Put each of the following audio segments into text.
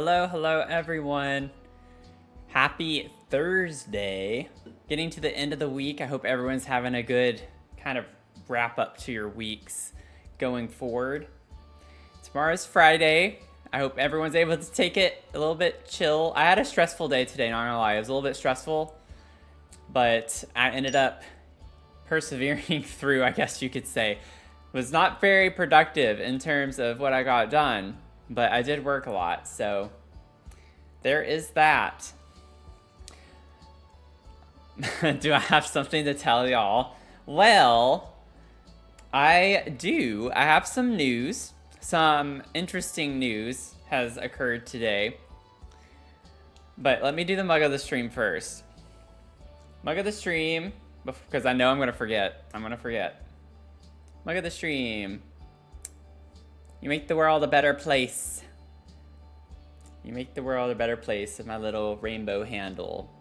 Hello everyone. Happy Thursday. Getting to the end of the week. I hope everyone's having a good kind of wrap up to your weeks going forward. Tomorrow's Friday. I hope everyone's able to take it a little bit chill. I had a stressful day today, not gonna lie. It was a little bit stressful, but I ended up persevering through, I guess you could say. It was not very productive in terms of what I got done, but I did work a lot, so there is that. Do I have something to tell y'all? Well, I do. I have some news. Some interesting news has occurred today. But let me do the mug of the stream first. Mug of the stream, because I know I'm going to forget. Mug of the stream. You make the world a better place. You make the world a better place with my little rainbow handle.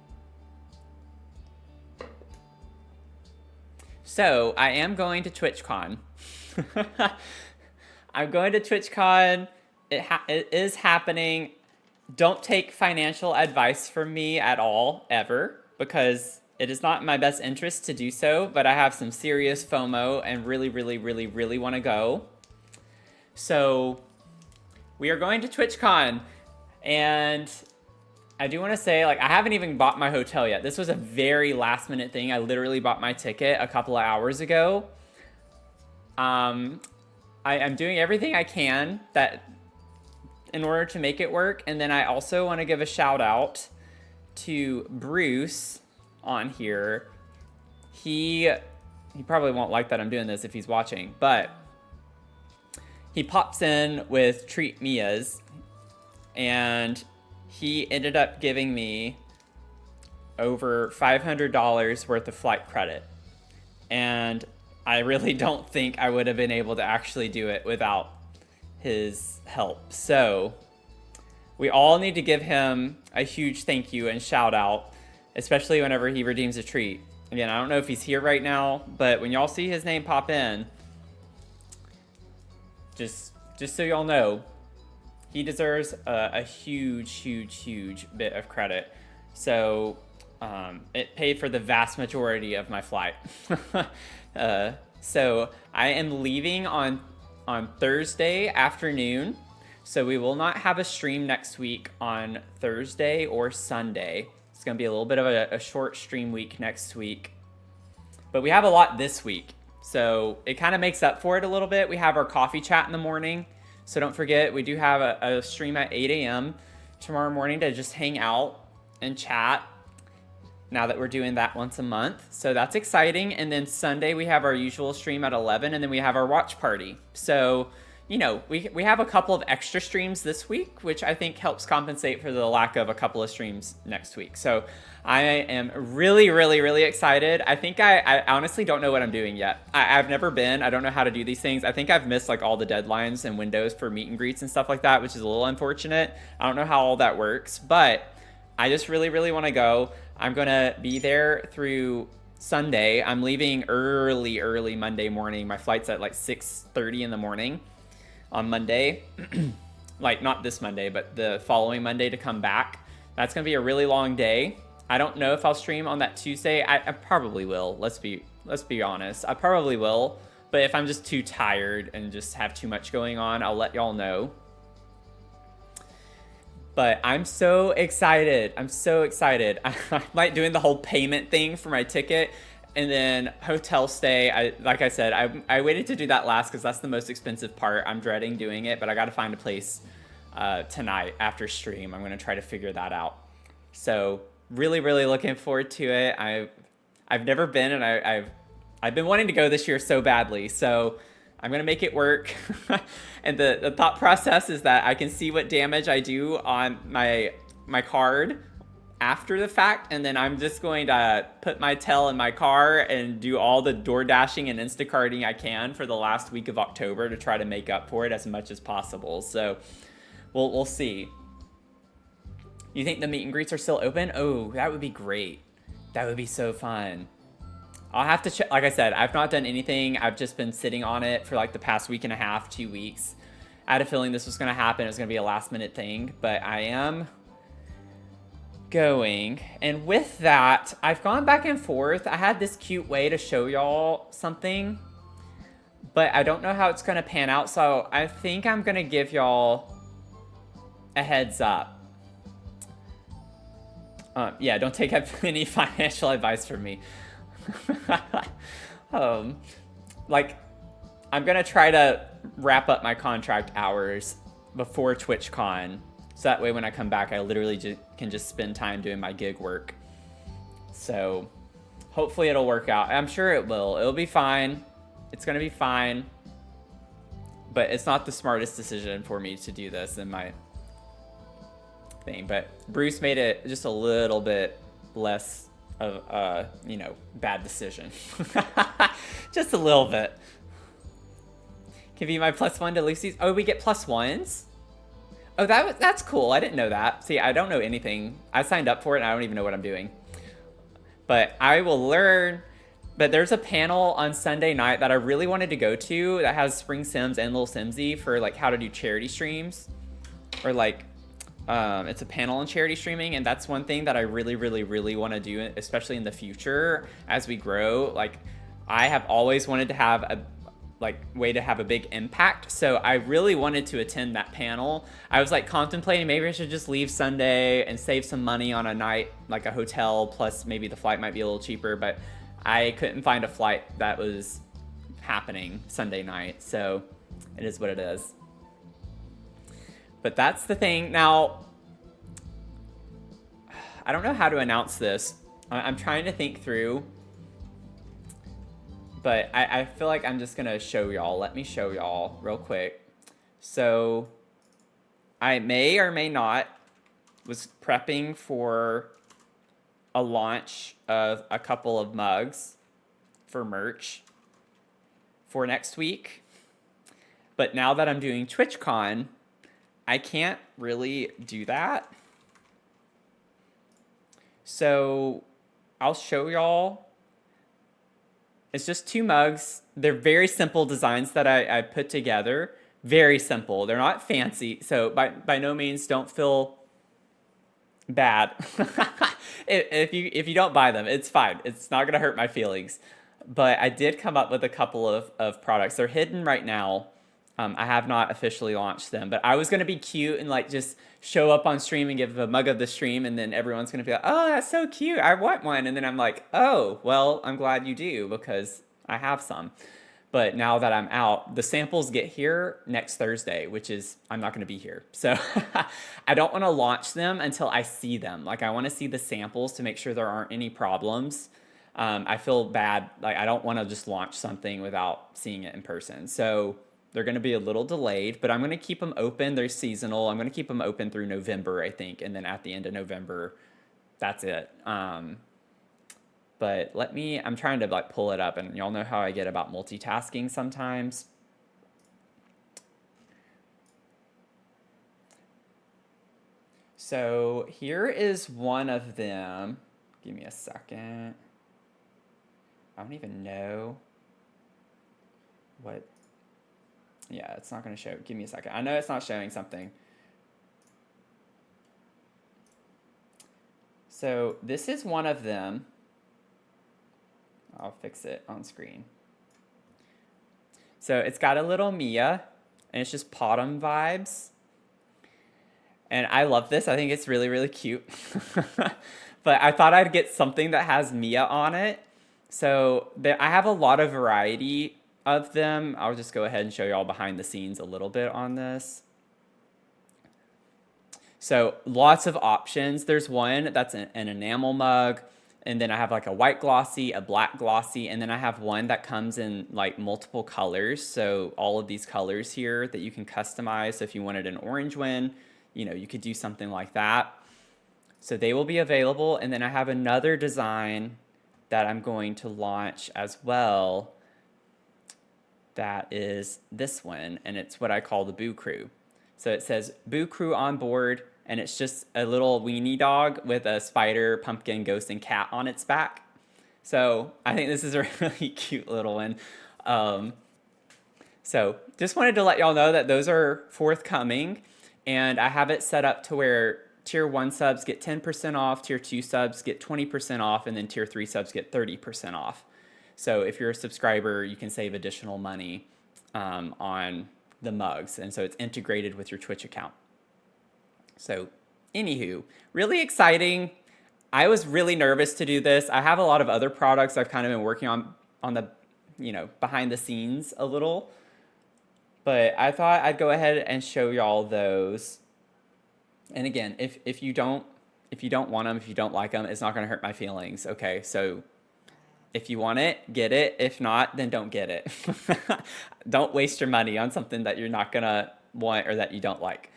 So, I am going to TwitchCon. I'm going to TwitchCon. It is happening. Don't take financial advice from me at all, ever, because it is not in my best interest to do so, but I have some serious FOMO and really want to go. So, we are going to TwitchCon, and I do want to say, I haven't even bought my hotel yet. This was a very last minute thing. I literally bought my ticket a couple of hours ago. I'm doing everything I can in order to make it work, and then I also want to give a shout out to Bruce on here. He probably won't like that I'm doing this if he's watching, but he pops in with Treat Mia's, and he ended up giving me over $500 worth of flight credit. And I really don't think I would have been able to actually do it without his help. So we all need to give him a huge thank you and shout out, especially whenever he redeems a treat. Again, I don't know if he's here right now, but when y'all see his name pop in, just so y'all know, he deserves a huge bit of credit. So it paid for the vast majority of my flight. So I am leaving on Thursday afternoon. So we will not have a stream next week on Thursday or Sunday. It's going to be a little bit of a short stream week next week. But we have a lot this week. So it kind of makes up for it a little bit. We have our coffee chat in the morning. So don't forget, we do have a stream at 8 a.m. tomorrow morning to just hang out and chat now that we're doing that once a month. So that's exciting. And then Sunday, we have our usual stream at 11, and then we have our watch party. So, we have a couple of extra streams this week, which I think helps compensate for the lack of a couple of streams next week. So I am really excited. I think I honestly don't know what I'm doing yet. I've never been. I don't know how to do these things. I think I've missed all the deadlines and windows for meet and greets and stuff like that, which is a little unfortunate. I don't know how all that works, but I just really want to go. I'm going to be there through Sunday. I'm leaving early Monday morning. My flight's at 6:30 in the morning on Monday. Not this Monday, but the following Monday to come back. That's going to be a really long day. I don't know if I'll stream on that Tuesday. I probably will. Let's be honest. I probably will. But if I'm just too tired and just have too much going on, I'll let y'all know. But I'm so excited. I'm like doing the whole payment thing for my ticket. And then hotel stay. Like I said, I waited to do that last because that's the most expensive part. I'm dreading doing it, but I got to find a place tonight after stream. I'm going to try to figure that out. So really looking forward to it. I've never been, and I've been wanting to go this year so badly. So I'm going to make it work. And the thought process is that I can see what damage I do on my card after the fact, and then I'm just going to put my tail in my car and do all the door dashing and Instacarting I can for the last week of October to try to make up for it as much as possible. So we'll see. You think the meet and greets are still open? Oh, that would be great. That would be so fun. I'll have to check. Like I said, I've not done anything. I've just been sitting on it for the past week and a half, 2 weeks. I had a feeling this was going to happen. It was going to be a last minute thing, but I am going. And with that, I've gone back and forth. I had this cute way to show y'all something, but I don't know how it's going to pan out. So I think I'm going to give y'all a heads up. Yeah, don't take any financial advice from me. Like, I'm gonna try to wrap up my contract hours before TwitchCon, so that way when I come back, I literally can just spend time doing my gig work. So hopefully it'll work out. I'm sure it will. It'll be fine. It's gonna be fine. But it's not the smartest decision for me to do this in my thing. But Bruce made it just a little bit less of a, bad decision. Just a little bit. Give you my +1 to Lucy's. Oh, we get +1s? Oh, that's cool. I didn't know that. See, I don't know anything. I signed up for it and I don't even know what I'm doing. But I will learn. But there's a panel on Sunday night that I really wanted to go to that has Spring Sims and Little Simsy for like how to do charity streams. Or like, it's a panel on charity streaming, and that's one thing that I really, really, really want to do, especially in the future as we grow. Like, I have always wanted to have a way to have a big impact, so I really wanted to attend that panel. I was like contemplating maybe I should just leave Sunday and save some money on a night, like a hotel, plus maybe the flight might be a little cheaper, but I couldn't find a flight that was happening Sunday night, so it is what it is. But that's the thing. Now, I don't know how to announce this. I'm trying to think through. But I feel like I'm just going to show y'all. Let me show y'all real quick. So, I may or may not was prepping for a launch of a couple of mugs for merch for next week. But now that I'm doing TwitchCon, I can't really do that. So I'll show y'all. It's just 2 mugs. They're very simple designs that I put together. Very simple. They're not fancy. So by no means don't feel bad. if you don't buy them, it's fine. It's not going to hurt my feelings. But I did come up with a couple of products. They're hidden right now. I have not officially launched them, but I was going to be cute and like just show up on stream and give a mug of the stream, and then everyone's going to be like, oh, that's so cute, I want one. And then I'm like, oh, well, I'm glad you do because I have some. But now that I'm out, the samples get here next Thursday, which is, I'm not going to be here. So I don't want to launch them until I see them. Like, I want to see the samples to make sure there aren't any problems. I feel bad. Like, I don't want to just launch something without seeing it in person. So they're going to be a little delayed, but I'm going to keep them open. They're seasonal. I'm going to keep them open through November, I think. And then at the end of November, that's it. But I'm trying to like pull it up, and y'all know how I get about multitasking sometimes. So here is one of them. Give me a second. I don't even know what. Yeah, it's not going to show. Give me a second. I know it's not showing something. So this is one of them. I'll fix it on screen. So it's got a little Mia, and it's just Potom vibes. And I love this. I think it's really, really cute. But I thought I'd get something that has Mia on it. So I have a lot of variety of them. I'll just go ahead and show you all behind the scenes a little bit on this. So lots of options. There's one that's an enamel mug, and then I have like a white glossy, a black glossy, and then I have one that comes in like multiple colors. So all of these colors here that you can customize. So if you wanted an orange one, you could do something like that. So they will be available. And then I have another design that I'm going to launch as well. That is this one, and it's what I call the Boo Crew. So it says Boo Crew on board, and it's just a little weenie dog with a spider, pumpkin, ghost, and cat on its back. So I think this is a really cute little one. So just wanted to let y'all know that those are forthcoming, and I have it set up to where tier 1 subs get 10% off, tier 2 subs get 20% off, and then tier 3 subs get 30% off. So if you're a subscriber, you can save additional money on the mugs, and so it's integrated with your Twitch account. So anywho, really exciting. I was really nervous to do this. I have a lot of other products I've kind of been working on the, behind the scenes a little. But I thought I'd go ahead and show y'all those. And again, if you don't want them, if you don't like them, it's not going to hurt my feelings. Okay, so if you want it, get it. If not, then don't get it. Don't waste your money on something that you're not going to want or that you don't like.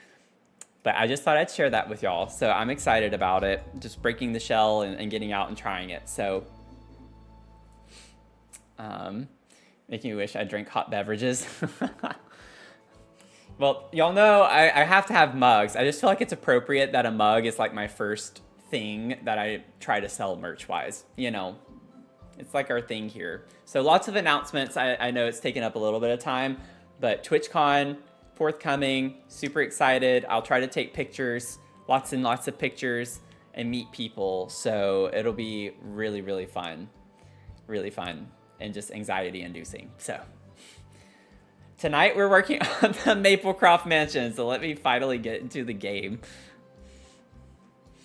But I just thought I'd share that with y'all. So I'm excited about it, just breaking the shell and getting out and trying it. So making me wish I drank hot beverages. Well, y'all know I have to have mugs. I just feel like it's appropriate that a mug is like my first thing that I try to sell merch-wise. It's like our thing here. So lots of announcements. I know it's taken up a little bit of time, but TwitchCon forthcoming, super excited. I'll try to take pictures, lots and lots of pictures, and meet people. So it'll be really, really fun, and just anxiety inducing. So tonight we're working on the Maplecroft Mansion. So let me finally get into the game.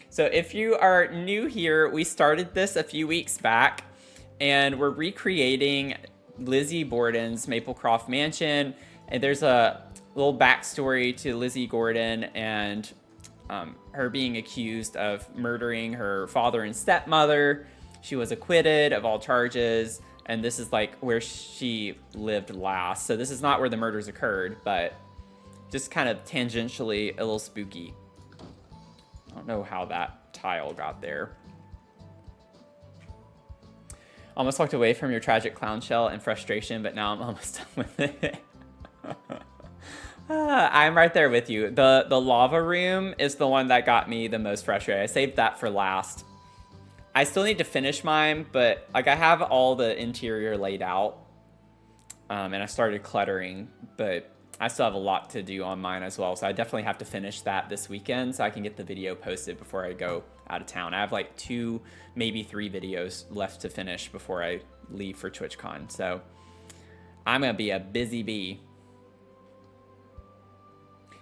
So if you are new here, we started this a few weeks back, and we're recreating Lizzie Borden's Maplecroft Mansion. And there's a little backstory to Lizzie Borden and her being accused of murdering her father and stepmother. She was acquitted of all charges, and this is like where she lived last. So this is not where the murders occurred, but just kind of tangentially a little spooky. I don't know how that tile got there. Almost walked away from your tragic clown shell in frustration, but now I'm almost done with it. I'm right there with you. The lava room is the one that got me the most frustrated. I saved that for last. I still need to finish mine, but like I have all the interior laid out, and I started cluttering, but I still have a lot to do on mine as well. So I definitely have to finish that this weekend so I can get the video posted before I go out of town. I have like 2, maybe 3 videos left to finish before I leave for TwitchCon. So I'm gonna be a busy bee.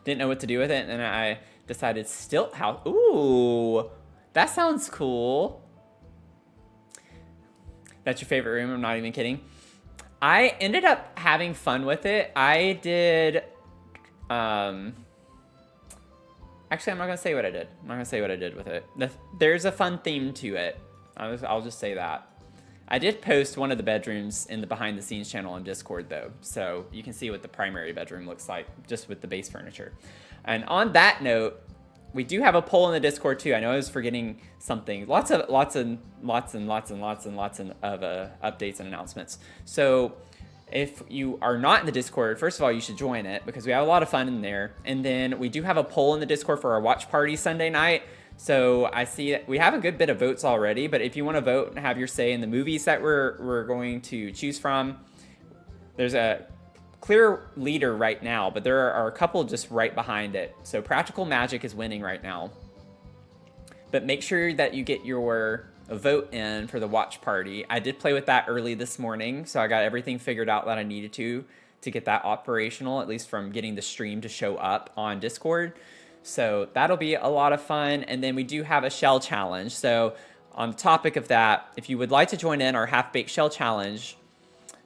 Didn't know what to do with it, and I decided stilt house. Ooh, that sounds cool. That's your favorite room? I'm not even kidding. I ended up having fun with it. I did, actually, I'm not gonna say what I did. I'm not gonna say what I did with it. There's a fun theme to it. I'll just say that. I did post one of the bedrooms in the behind the scenes channel on Discord though, so you can see what the primary bedroom looks like just with the base furniture. And on that note, we do have a poll in the Discord too. I know I was forgetting something. Lots of updates and announcements. So if you are not in the Discord, first of all, you should join it because we have a lot of fun in there. And then we do have a poll in the Discord for our watch party Sunday night. So I see that we have a good bit of votes already, but if you want to vote and have your say in the movies that we're going to choose from, there's a clear leader right now, but there are a couple just right behind it. So Practical Magic is winning right now. But make sure that you get your vote in for the watch party. I did play with that early this morning, so I got everything figured out that I needed to get that operational, at least from getting the stream to show up on Discord. So that'll be a lot of fun. And then we do have a shell challenge. So on the topic of that, if you would like to join in our half-baked shell challenge,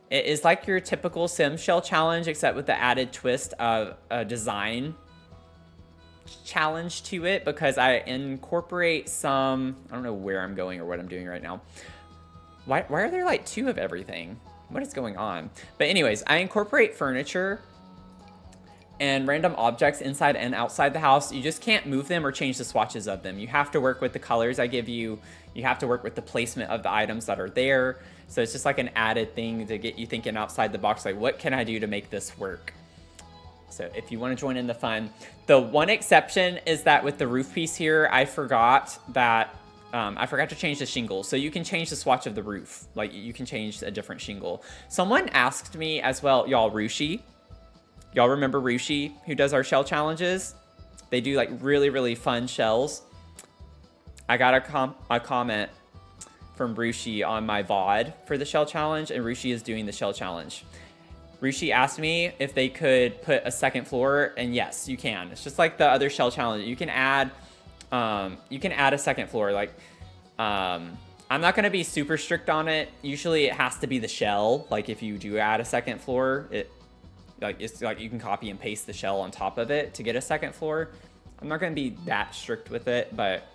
it is like your typical sim shell challenge, except with the added twist of a design challenge to it, because I incorporate some, I don't know where I'm going or what I'm doing right now. Why are there like 2 of everything? What is going on? But anyways, I incorporate furniture and random objects inside and outside the house. You just can't move them or change the swatches of them. You have to work with the colors I give you. You have to work with the placement of the items that are there. So it's just like an added thing to get you thinking outside the box, like what can I do to make this work? So if you want to join in the fun. The one exception is that with the roof piece here, I forgot to change the shingle. So you can change the swatch of the roof. Like you can change a different shingle. Someone asked me as well, y'all, Rushi, Y'all remember Rushi, who does our shell challenges? They do like really, really fun shells. I got a comment from Rushi on my VOD for the shell challenge, and Rushi is doing the shell challenge. Rushi asked me if they could put a second floor, and yes, you can. It's just like the other shell challenge. You can add a second floor. Like, I'm not gonna be super strict on it. Usually, it has to be the shell. Like, if you do add a second floor, it's like you can copy and paste the shell on top of it to get a second floor. I'm not gonna be that strict with it, but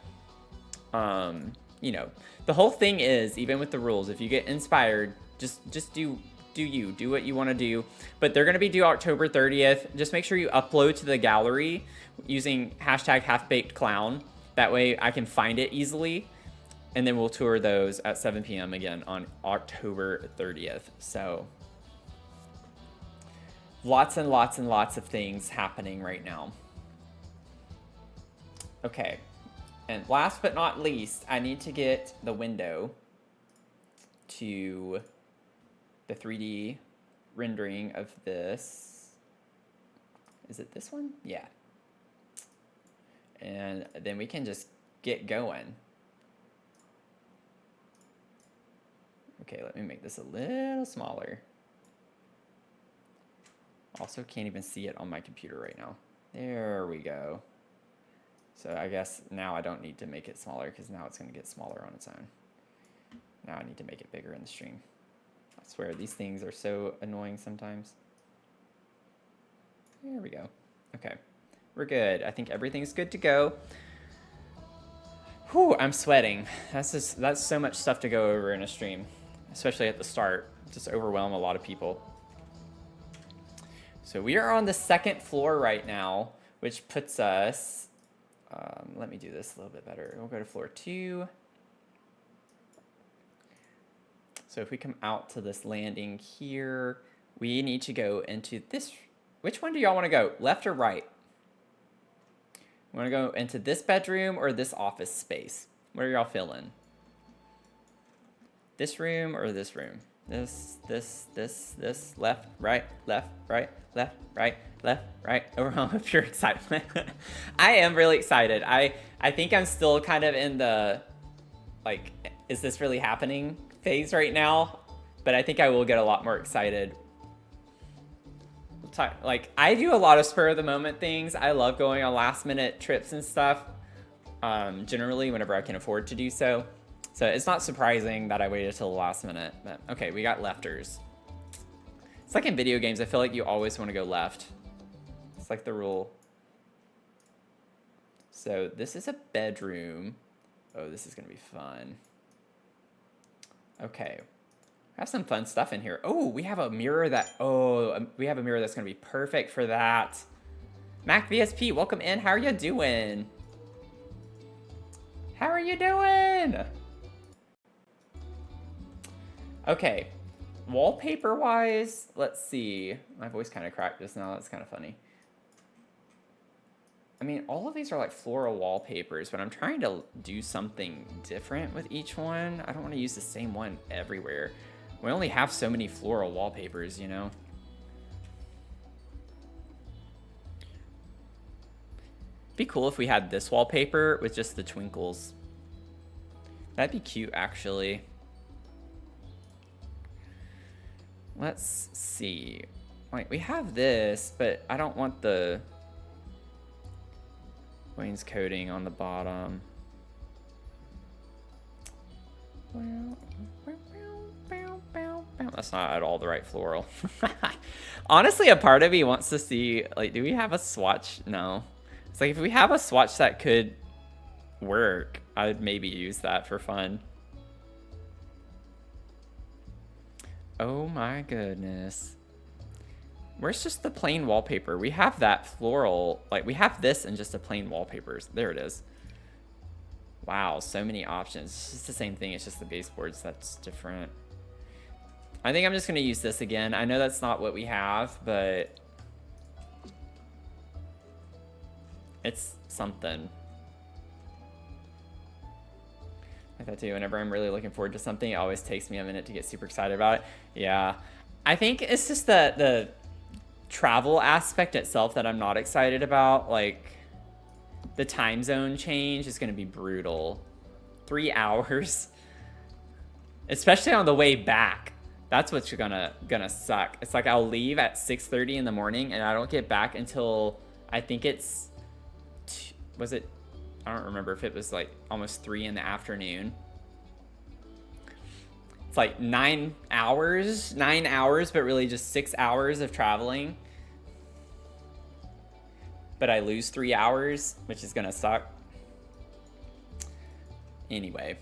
you know, the whole thing is, even with the rules, if you get inspired, just do what you want to do. But they're going to be due October 30th. Just make sure you upload to the gallery using #halfbakedclown. That way I can find it easily. And then we'll tour those at 7 p.m. again on October 30th. So lots and lots and lots of things happening right now. Okay. And last but not least, I need to get the window to the 3D rendering of this. Is it this one? Yeah. And then we can just get going. Okay, let me make this a little smaller. Also can't even see it on my computer right now. There we go. So I guess now I don't need to make it smaller because now it's going to get smaller on its own. Now I need to make it bigger in the stream. I swear these things are so annoying sometimes. There we go. Okay, we're good. I think everything's good to go. Whew, I'm sweating. That's so much stuff to go over in a stream, especially at the start. Just overwhelm a lot of people. So we are on the second floor right now, which puts us... let me do this a little bit better. We'll go to floor 2. So if we come out to this landing here, we need to go into this. Which one do y'all want to go? Left or right? You want to go into this bedroom or this office space? What are y'all feeling? This room or this room? This, left, right, left, right, left, right, left, right. Overwhelmed with pure excitement. I am really excited. I think I'm still kind of in the, like, is this really happening phase right now? But I think I will get a lot more excited. Like, I do a lot of spur of the moment things. I love going on last minute trips and stuff. Generally, whenever I can afford to do so. So it's not surprising that I waited till the last minute. But okay, we got lefters. It's like in video games, I feel like you always want to go left. It's like the rule. So this is a bedroom. Oh, this is going to be fun. Okay. I have some fun stuff in here. Oh, we have a mirror that... Oh, we have a mirror that's going to be perfect for that. Mac VSP, welcome in. How are you doing? How are you doing? Okay. Wallpaper-wise, let's see. My voice kind of cracked just now. That's kind of funny. I mean, all of these are like floral wallpapers, but I'm trying to do something different with each one. I don't want to use the same one everywhere. We only have so many floral wallpapers, you know? It'd be cool if we had this wallpaper with just the twinkles. That'd be cute, actually. Let's see. Wait, we have this, but I don't want the wainscoting on the bottom. That's not at all the right floral. Honestly, a part of me wants to see, like, do we have a swatch? No. It's like, if we have a swatch that could work, I would maybe use that for fun. Oh my goodness. Where's just the plain wallpaper? We have that floral, like, we have this and just a plain wallpapers. There it is. Wow, so many options. It's just the same thing, it's just the baseboards that's different. I think I'm just gonna use this again. I know that's not what we have, but it's something. Like that too. Whenever I'm really looking forward to something, it always takes me a minute to get super excited about it. Yeah. I think it's just the travel aspect itself that I'm not excited about. Like, the time zone change is going to be brutal. 3 hours. Especially on the way back. That's what's gonna suck. It's like I'll leave at 6:30 in the morning and I don't get back until I think it's was it, I don't remember if it was like almost 3 in the afternoon. It's like 9 hours, but really just 6 hours of traveling. But I lose 3 hours, which is gonna suck. Anyway.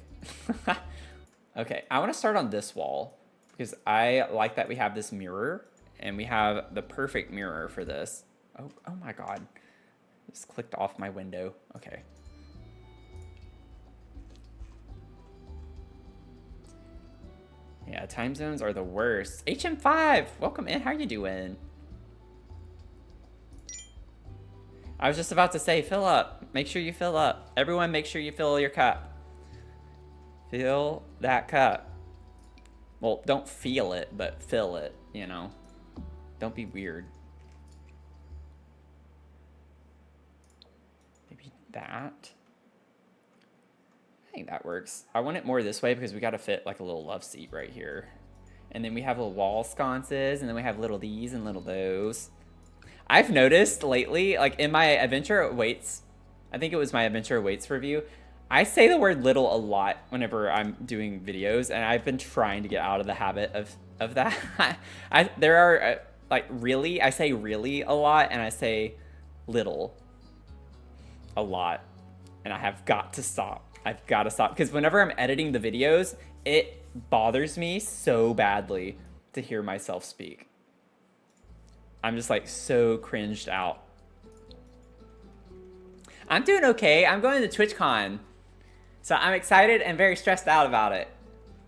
Okay, I want to start on this wall because I like that we have this mirror and we have the perfect mirror for this. Oh my God. Just clicked off my window. Okay. Yeah, time zones are the worst. HM5, welcome in. How you doing? I was just about to say, fill up. Make sure you fill up. Everyone, make sure you fill your cup. Fill that cup. Well, don't feel it, but fill it, you know. Don't be weird. Maybe that. I think that works. I want it more this way because we got to fit like a little love seat right here. And then we have little wall sconces, and then we have little these and little those. I've noticed lately, like in my Adventure Awaits, I think it was my Adventure Awaits review, I say the word little a lot whenever I'm doing videos, and I've been trying to get out of the habit of that. There are, like, really, I say really a lot, and I say little a lot, and I have got to stop. I've got to stop, because whenever I'm editing the videos, it bothers me so badly to hear myself speak. I'm just, like, so cringed out. I'm doing okay. I'm going to TwitchCon. So I'm excited and very stressed out about it.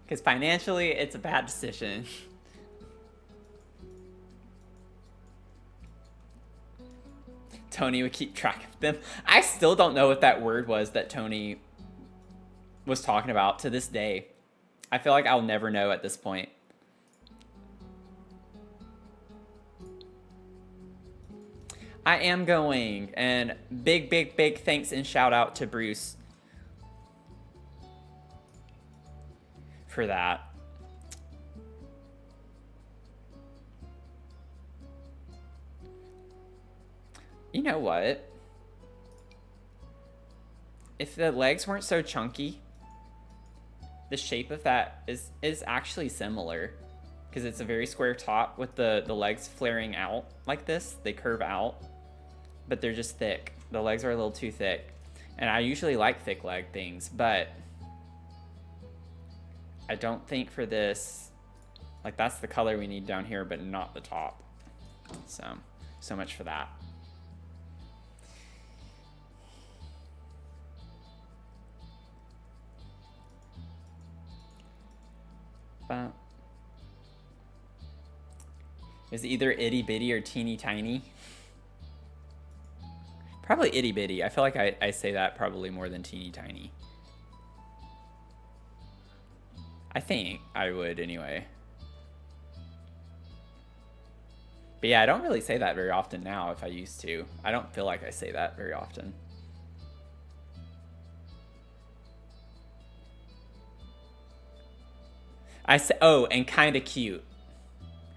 Because financially, it's a bad decision. Tony would keep track of them. I still don't know what that word was that Tony was talking about to this day. I feel like I'll never know at this point. I am going. And big thanks and shout out to Bruce for that. You know what? If the legs weren't so chunky, the shape of that is actually similar, because it's a very square top with the legs flaring out like this. They curve out, but they're just thick. The legs are a little too thick. And I usually like thick leg things, but I don't think for this, like, that's the color we need down here, but not the top. So much for that. But is it either itty bitty or teeny tiny? Probably itty bitty. I feel like I say that probably more than teeny tiny. I think I would anyway. But yeah, I don't really say that very often now if I used to. I don't feel like I say that very often. I say, oh, and kinda cute.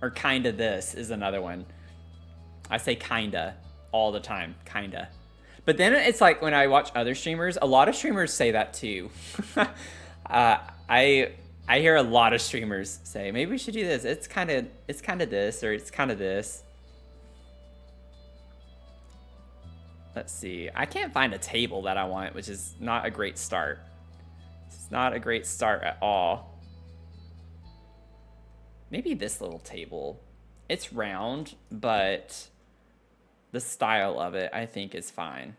Or kinda this is another one. I say kinda all the time, kinda. But then it's like when I watch other streamers, a lot of streamers say that too. I hear a lot of streamers say, maybe we should do this. It's kind of this, or it's kind of this. Let's see. I can't find a table that I want, which is not a great start. It's not a great start at all. Maybe this little table. It's round, but the style of it, I think, is fine.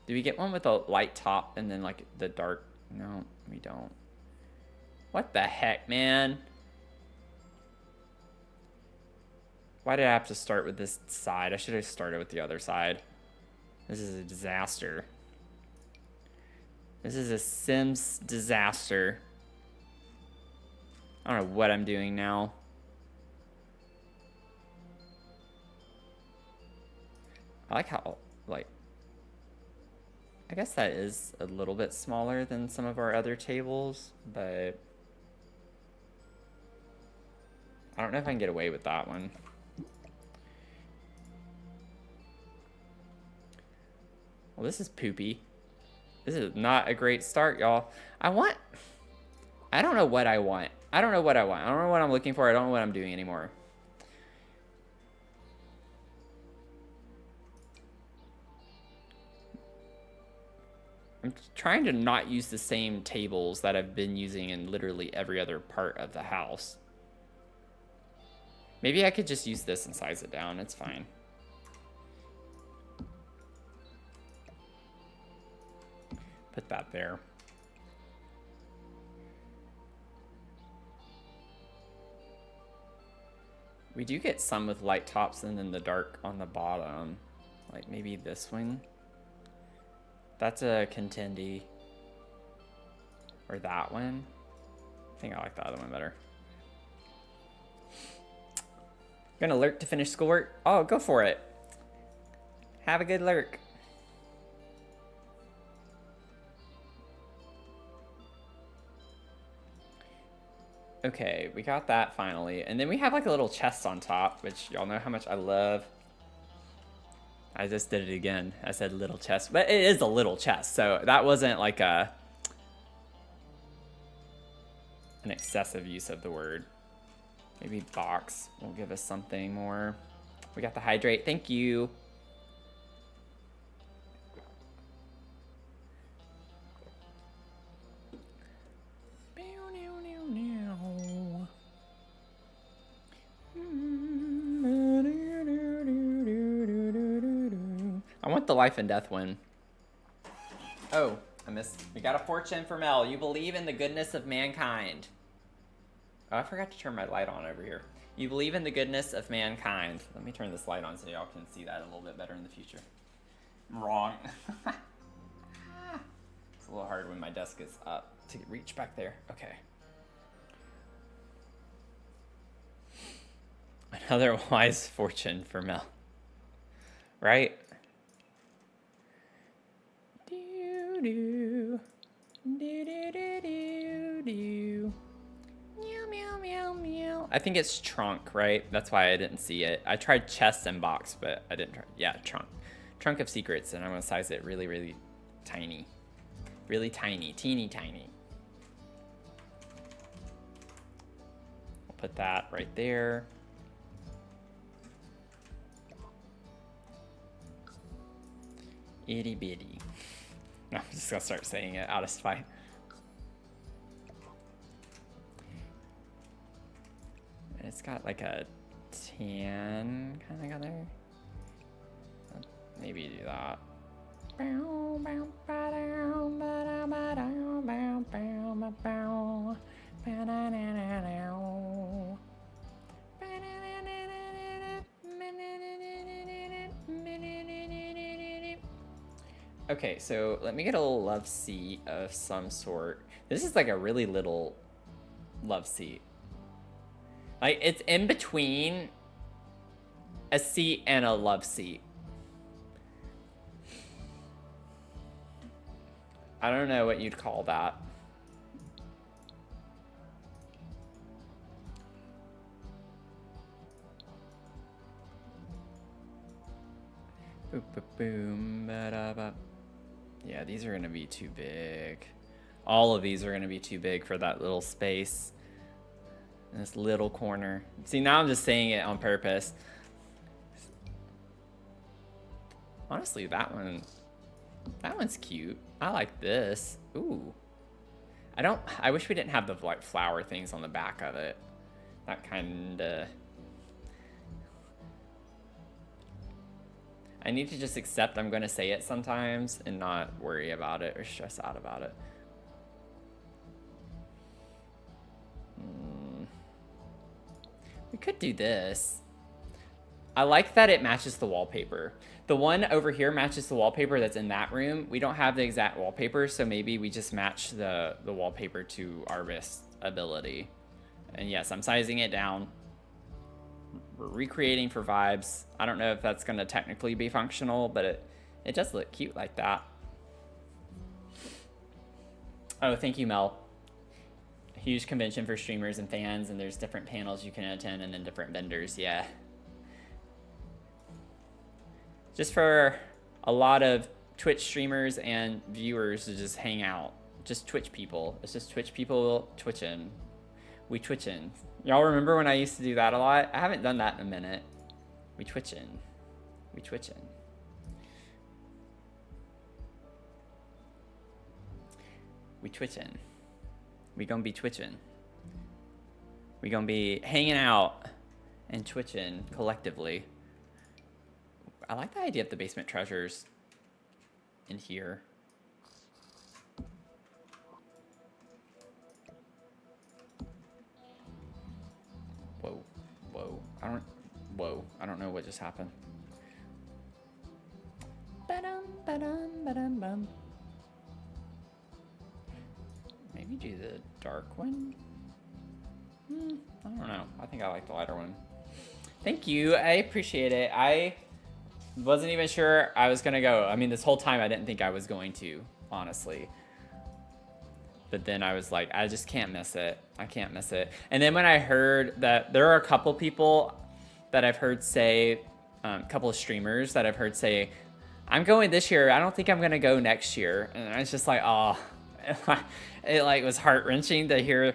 Do we get one with a light top and then like the dark? No, we don't. What the heck, man? Why did I have to start with this side? I should have started with the other side. This is a disaster. This is a Sims disaster. I don't know what I'm doing now. I like how, like, I guess that is a little bit smaller than some of our other tables, but I don't know if I can get away with that one. Well, this is poopy. This is not a great start, y'all. I don't know what I want. I don't know what I want. I don't know what I'm looking for. I don't know what I'm doing anymore. I'm trying to not use the same tables that I've been using in literally every other part of the house. Maybe I could just use this and size it down. It's fine. Put that there. We do get some with light tops and then the dark on the bottom. Like maybe this one. That's a contendee. Or that one. I think I like the other one better. Gonna lurk to finish schoolwork? Oh, go for it. Have a good lurk. Okay, we got that finally. And then we have like a little chest on top, which y'all know how much I love. I just did it again. I said little chest, but it is a little chest. So that wasn't like an excessive use of the word. Maybe box will give us something more. We got the hydrate. Thank you. I want the life and death one. Oh, I missed. We got a fortune for Mel. You believe in the goodness of mankind. Oh, I forgot to turn my light on over here. You believe in the goodness of mankind. Let me turn this light on so y'all can see that a little bit better in the future. I'm wrong. It's a little hard when my desk is up to reach back there. Okay. Another wise fortune for Mel. Right? Do do do do do do. Meow meow meow meow. I think it's trunk, right? That's why I didn't see it. I tried chest and box, but I didn't try. Yeah, trunk. Trunk of secrets, and I'm gonna size it really, really tiny. Really tiny, teeny tiny. We'll put that right there. Itty bitty. No, I'm just gonna start saying it out of spite. And it's got like a tan kind of color. Maybe do that. Okay, so let me get a little love seat of some sort. This is like a really little love seat. Like, it's in between a seat and a love seat. I don't know what you'd call that. Boop, boop, boom, ba-da-ba. Yeah, these are gonna be too big. All of these are gonna be too big for that little space. In this little corner. See, now I'm just saying it on purpose. Honestly, that one's cute. I like this. Ooh. I wish we didn't have the like flower things on the back of it. That kinda. I need to just accept I'm gonna say it sometimes and not worry about it or stress out about it. We could do this. I like that it matches the wallpaper. The one over here matches the wallpaper that's in that room. We don't have the exact wallpaper, so maybe we just match the wallpaper to our wrist ability. And yes, I'm sizing it down. We're recreating for vibes. I don't know if that's going to technically be functional, but it does look cute like that. Oh, thank you, Mel. A huge convention for streamers and fans, and there's different panels you can attend and then different vendors. Yeah. Just for a lot of Twitch streamers and viewers to just hang out. Just Twitch people. It's just Twitch people twitching. We twitching. Y'all remember when I used to do that a lot? I haven't done that in a minute. We twitching. We twitching. We twitching. We gonna be twitching. We gonna be hanging out and twitching collectively. I like the idea of the basement treasures in here. Whoa, whoa, I don't know what just happened. Ba-dum, ba-dum, ba-dum, bum. Maybe do the dark one? I don't know. I think I like the lighter one. Thank you, I appreciate it. I wasn't even sure I was gonna go. I mean, this whole time I didn't think I was going to, honestly. But then I was like, I just can't miss it. I can't miss it. And then when I heard that there are a couple people that I've heard say, a couple of streamers that I've heard say, I'm going this year. I don't think I'm gonna go next year. And I was just like, oh, it like was heart wrenching to hear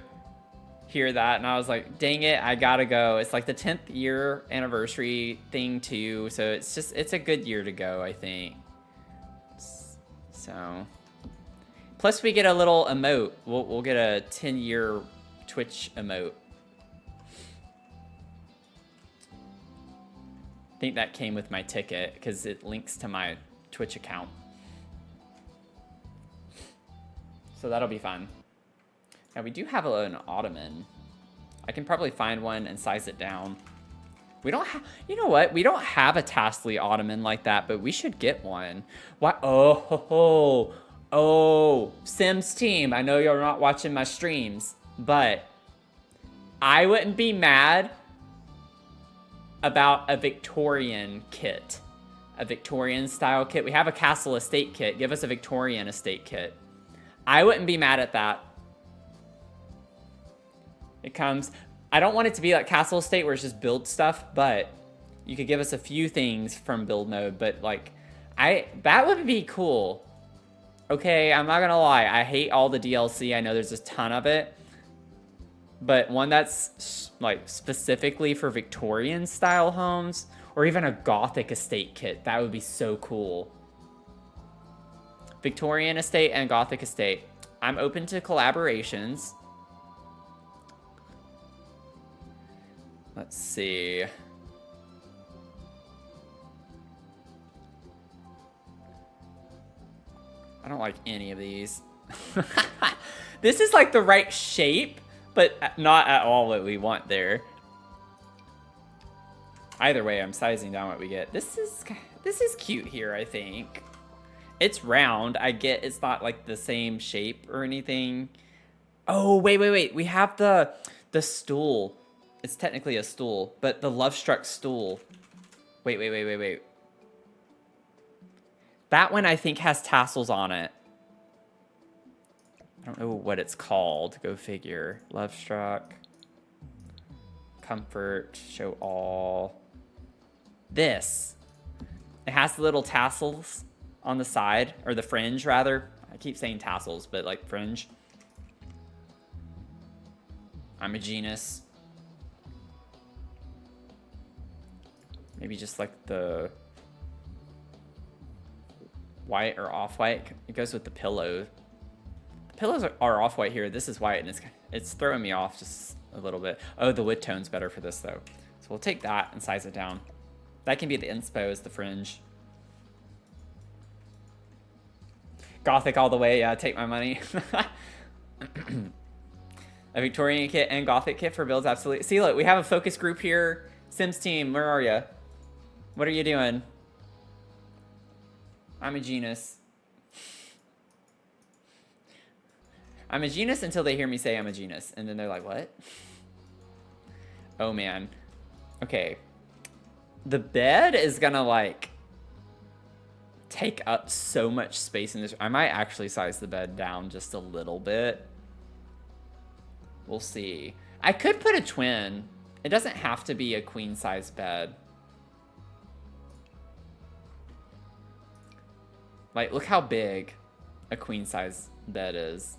that, and I was like, dang it, I gotta go. It's like the 10th year anniversary thing too, so it's a good year to go, I think. So plus we get a little emote. We'll get a 10-year Twitch emote. I think that came with my ticket because it links to my Twitch account, so that'll be fun. Now we do have an ottoman. I can probably find one and size it down. We don't have, you know what? We don't have a Tassley ottoman like that, but we should get one. What? Oh, Sims team. I know you're not watching my streams, but I wouldn't be mad about a Victorian kit. A Victorian style kit. We have a castle estate kit. Give us a Victorian estate kit. I wouldn't be mad at that. It comes, I don't want it to be like Castle Estate where it's just build stuff, but you could give us a few things from build mode, but like, that would be cool. Okay, I'm not gonna lie, I hate all the DLC, I know there's a ton of it, but one that's like specifically for Victorian style homes, or even a Gothic estate kit, that would be so cool. Victorian estate and Gothic estate. I'm open to collaborations. Let's see. I don't like any of these. This is like the right shape, but not at all what we want there. Either way, I'm sizing down what we get. This is cute here, I think. It's round. I get it's not like the same shape or anything. Oh, wait. We have the stool. It's technically a stool, but the Love-Struck stool. Wait. That one I think has tassels on it. I don't know what it's called. Go figure. Love-Struck. Comfort. Show all. This. It has the little tassels on the side, or the fringe rather. I keep saying tassels, but like fringe. I'm a genius. Maybe just like the white or off-white. It goes with the pillow. The pillows are off-white here. This is white, and it's throwing me off just a little bit. Oh, the wood tone's better for this, though. So we'll take that and size it down. That can be the inspo as the fringe. Gothic all the way. Yeah, take my money. A Victorian kit and Gothic kit for builds, absolutely. See, look, we have a focus group here. Sims team, where are you? What are you doing? I'm a genus. I'm a genus until they hear me say I'm a genus. And then they're like, what? Oh, man. Okay. The bed is gonna, like, take up so much space in this. I might actually size the bed down just a little bit. We'll see. I could put a twin. It doesn't have to be a queen-size bed. Like, look how big a queen-size bed is.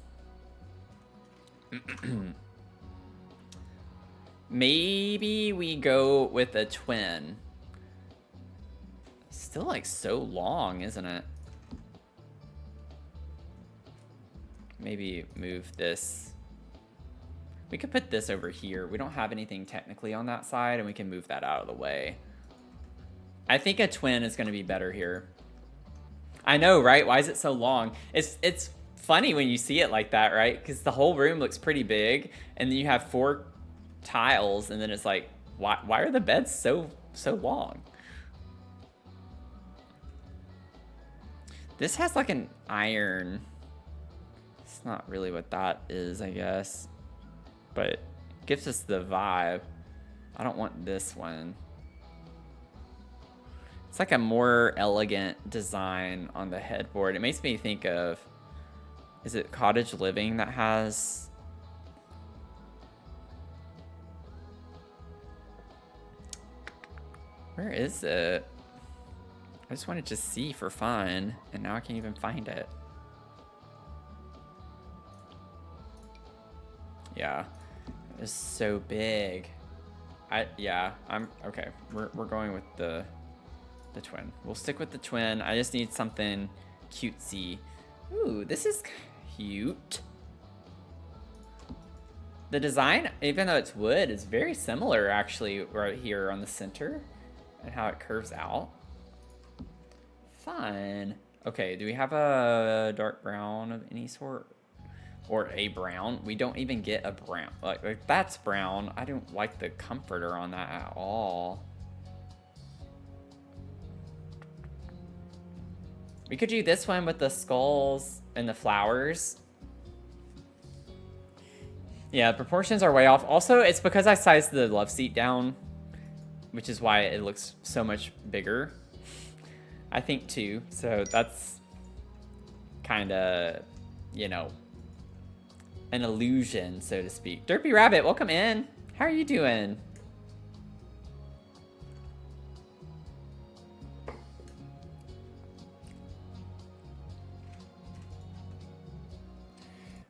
Maybe we go with a twin. Still, like, so long, isn't it? Maybe move this. We could put this over here. We don't have anything technically on that side, and we can move that out of the way. I think a twin is going to be better here. I know, right? Why is it so long? It's funny when you see it like that, right? Because the whole room looks pretty big, and then you have 4 tiles, and then it's like, why are the beds so long? This has like an iron. It's not really what that is, I guess. But it gives us the vibe. I don't want this one. It's like a more elegant design on the headboard. It makes me think of, is it Cottage Living that has... Where is it? I just wanted to see for fun, and now I can't even find it. Yeah, it's so big. I'm okay. We're going with the twin. We'll stick with the twin. I just need something cutesy. Ooh, this is cute. The design, even though it's wood, is very similar actually right here on the center and how it curves out. Fun. Okay, do we have a dark brown of any sort? Or a brown? We don't even get a brown. Like that's brown. I don't like the comforter on that at all. We could do this one with the skulls and the flowers. Yeah, proportions are way off. Also, it's because I sized the love seat down, which is why it looks so much bigger. I think too. So that's kind of, you know, an illusion, so to speak. Derpy Rabbit, welcome in. How are you doing?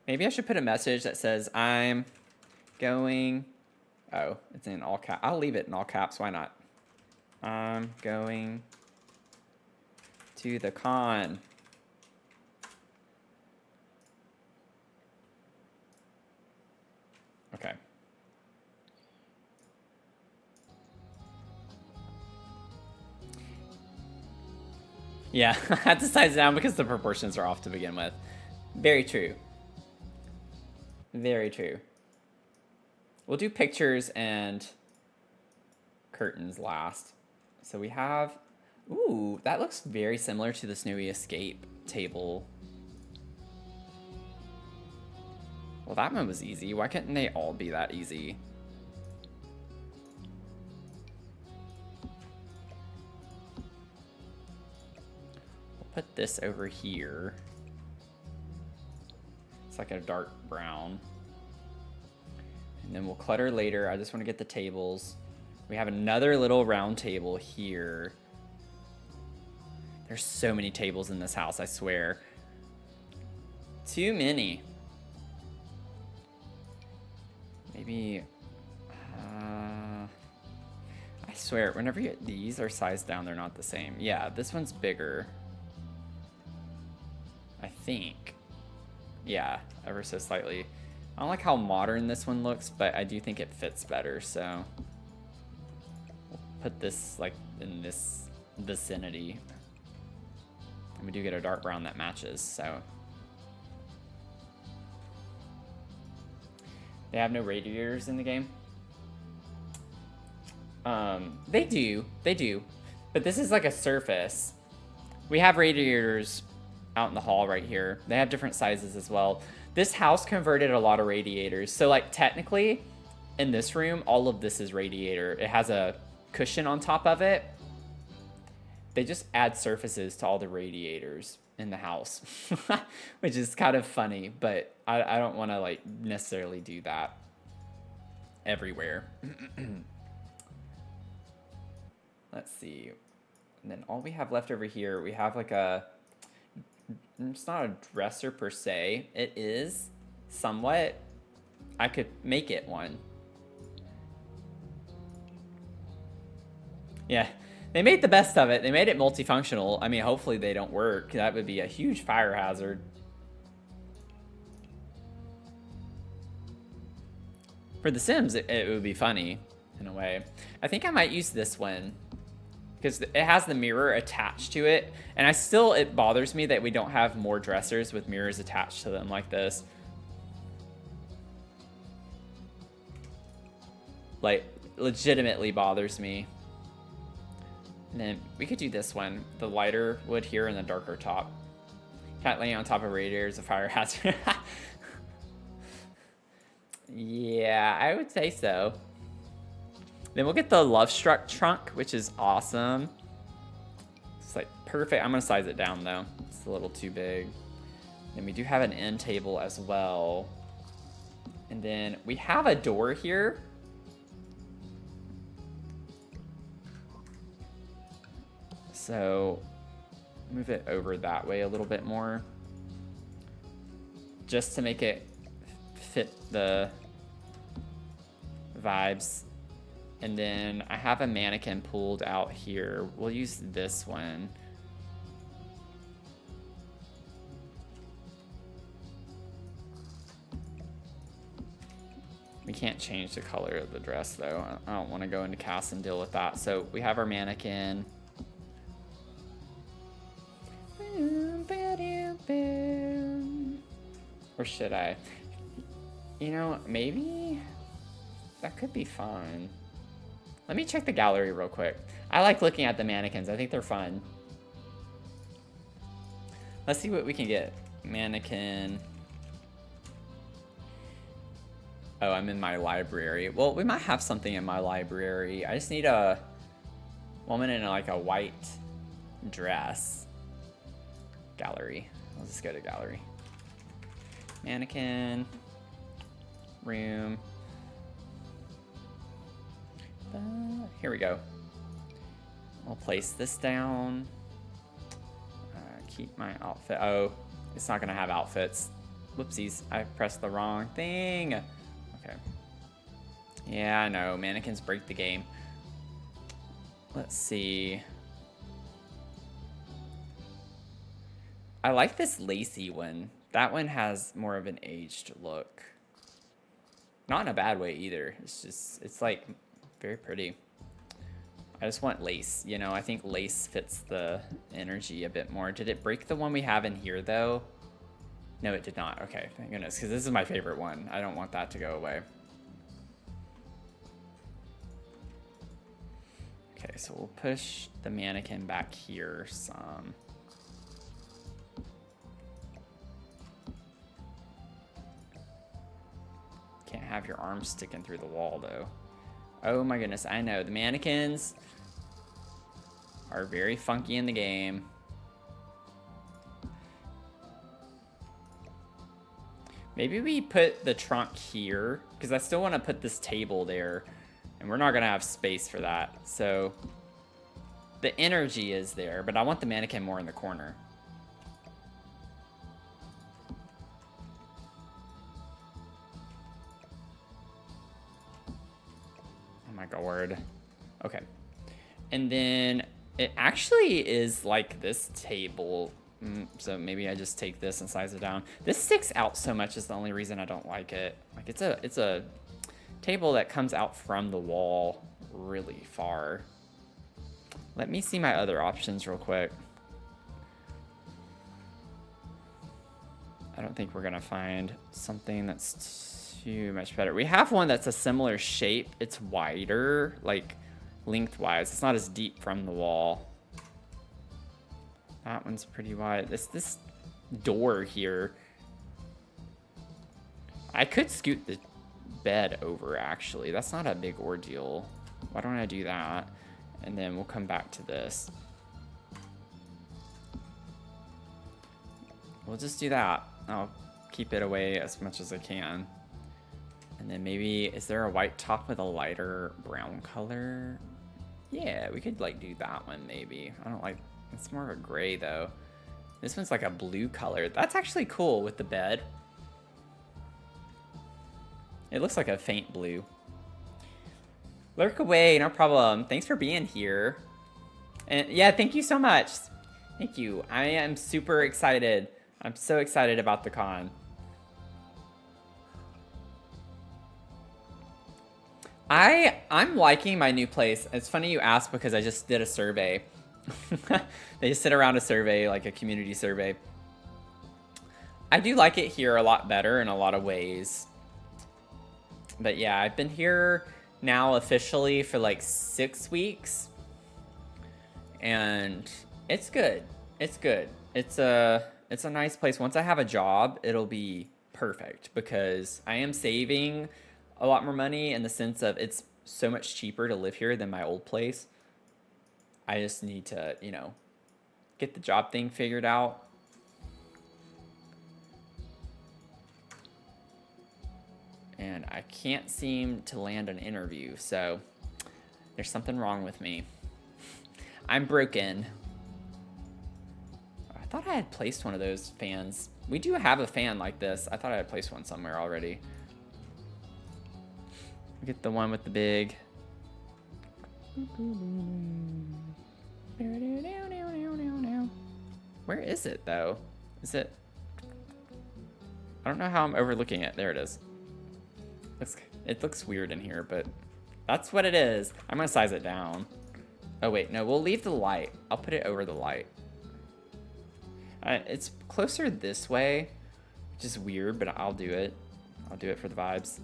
Maybe I should put a message that says, I'm going... Oh, it's in all caps. I'll leave it in all caps. Why not? I'm going to the con. Okay. Yeah, I had to size it down because the proportions are off to begin with. Very true. Very true. We'll do pictures and curtains last. So we have... Ooh, that looks very similar to the Snowy Escape table. Well, that one was easy. Why couldn't they all be that easy? We'll put this over here. It's like a dark brown. And then we'll clutter later. I just want to get the tables. We have another little round table here. There's so many tables in this house, I swear. Too many. Maybe, I swear, whenever these are sized down, they're not the same. Yeah, this one's bigger. I think. Yeah, ever so slightly. I don't like how modern this one looks, but I do think it fits better, so. We'll put this, like, in this vicinity. And we do get a dark brown that matches, so. They have no radiators in the game. They do. But this is like a surface. We have radiators out in the hall right here. They have different sizes as well. This house converted a lot of radiators. So like technically in this room, all of this is radiator. It has a cushion on top of it. They just add surfaces to all the radiators in the house, which is kind of funny, but I don't want to like necessarily do that everywhere. Let's see. And then all we have left over here, we have like a, it's not a dresser per se. It is somewhat, I could make it one. Yeah, they made the best of it. They made it multifunctional. I mean, hopefully they don't work. That would be a huge fire hazard. For The Sims, it would be funny in a way. I think I might use this one because it has the mirror attached to it. And it bothers me that we don't have more dressers with mirrors attached to them like this. Like, legitimately bothers me. And then we could do this one, the lighter wood here and the darker top. Cat laying on top of radiators, a fire hazard. Yeah, I would say so. Then we'll get the Love Struck trunk, which is awesome. It's like perfect. I'm gonna size it down though. It's a little too big. And we do have an end table as well. And then we have a door here. So move it over that way a little bit more. Just to make it fit the vibes. And then I have a mannequin pulled out here. We'll use this one. We can't change the color of the dress though. I don't want to go into cast and deal with that. So we have our mannequin. Or should I? You know, maybe that could be fun. Let me check the gallery real quick. I like looking at the mannequins. I think they're fun. Let's see what we can get. Mannequin. Oh, I'm in my library. Well, we might have something in my library. I just need a woman in like a white dress. Gallery. I'll just go to gallery. Mannequin. Room. Here we go. I'll place this down. Keep my outfit. Oh, it's not gonna have outfits. Whoopsies, I pressed the wrong thing. Okay. Yeah, I know, mannequins break the game. Let's see. I like this lacy one. That one has more of an aged look. Not in a bad way either. It's just, it's like very pretty. I just want lace, you know, I think lace fits the energy a bit more. Did it break the one we have in here though? No, it did not. Okay, thank goodness, because this is my favorite one. I don't want that to go away. Okay, so we'll push the mannequin back here some. Can't have your arms sticking through the wall though. Oh my goodness, I know. The mannequins are very funky in the game. Maybe we put the trunk here, because I still want to put this table there, and we're not going to have space for that. So the energy is there, but I want the mannequin more in the corner. Oh my god. Okay. And then it actually is like this table. So maybe I just take this and size it down. This sticks out so much is the only reason I don't like it. Like it's a table that comes out from the wall really far. Let me see my other options real quick. I don't think we're gonna find something that's too much better. We have one that's a similar shape. It's wider, like lengthwise. It's not as deep from the wall. That one's pretty wide. This door here. I could scoot the bed over, actually. That's not a big ordeal. Why don't I do that? And then we'll come back to this. We'll just do that. I'll keep it away as much as I can. And then maybe, is there a white top with a lighter brown color? Yeah, we could like do that one maybe. I don't like, it's more of a gray though. This one's like a blue color. That's actually cool with the bed. It looks like a faint blue. Lurk away, no problem. Thanks for being here. And yeah, thank you so much. Thank you. I am super excited. I'm so excited about the con. I'm liking my new place. It's funny you ask because I just did a survey. They just sit around a survey, like a community survey. I do like it here a lot better in a lot of ways. But yeah, I've been here now officially for like 6 weeks. And it's good. It's good. It's a nice place. Once I have a job, it'll be perfect because I am saving a lot more money in the sense of it's so much cheaper to live here than my old place. I just need to, you know, get the job thing figured out. And I can't seem to land an interview, so there's something wrong with me. I'm broken. I thought I had placed one of those fans. We do have a fan like this. I thought I had placed one somewhere already. Get the one with the big. Where is it though? Is it? I don't know how I'm overlooking it. There it is. It looks weird in here, but that's what it is. I'm gonna size it down. Oh wait, no, we'll leave the light. I'll put it over the light. It's closer this way, which is weird, but I'll do it. I'll do it for the vibes.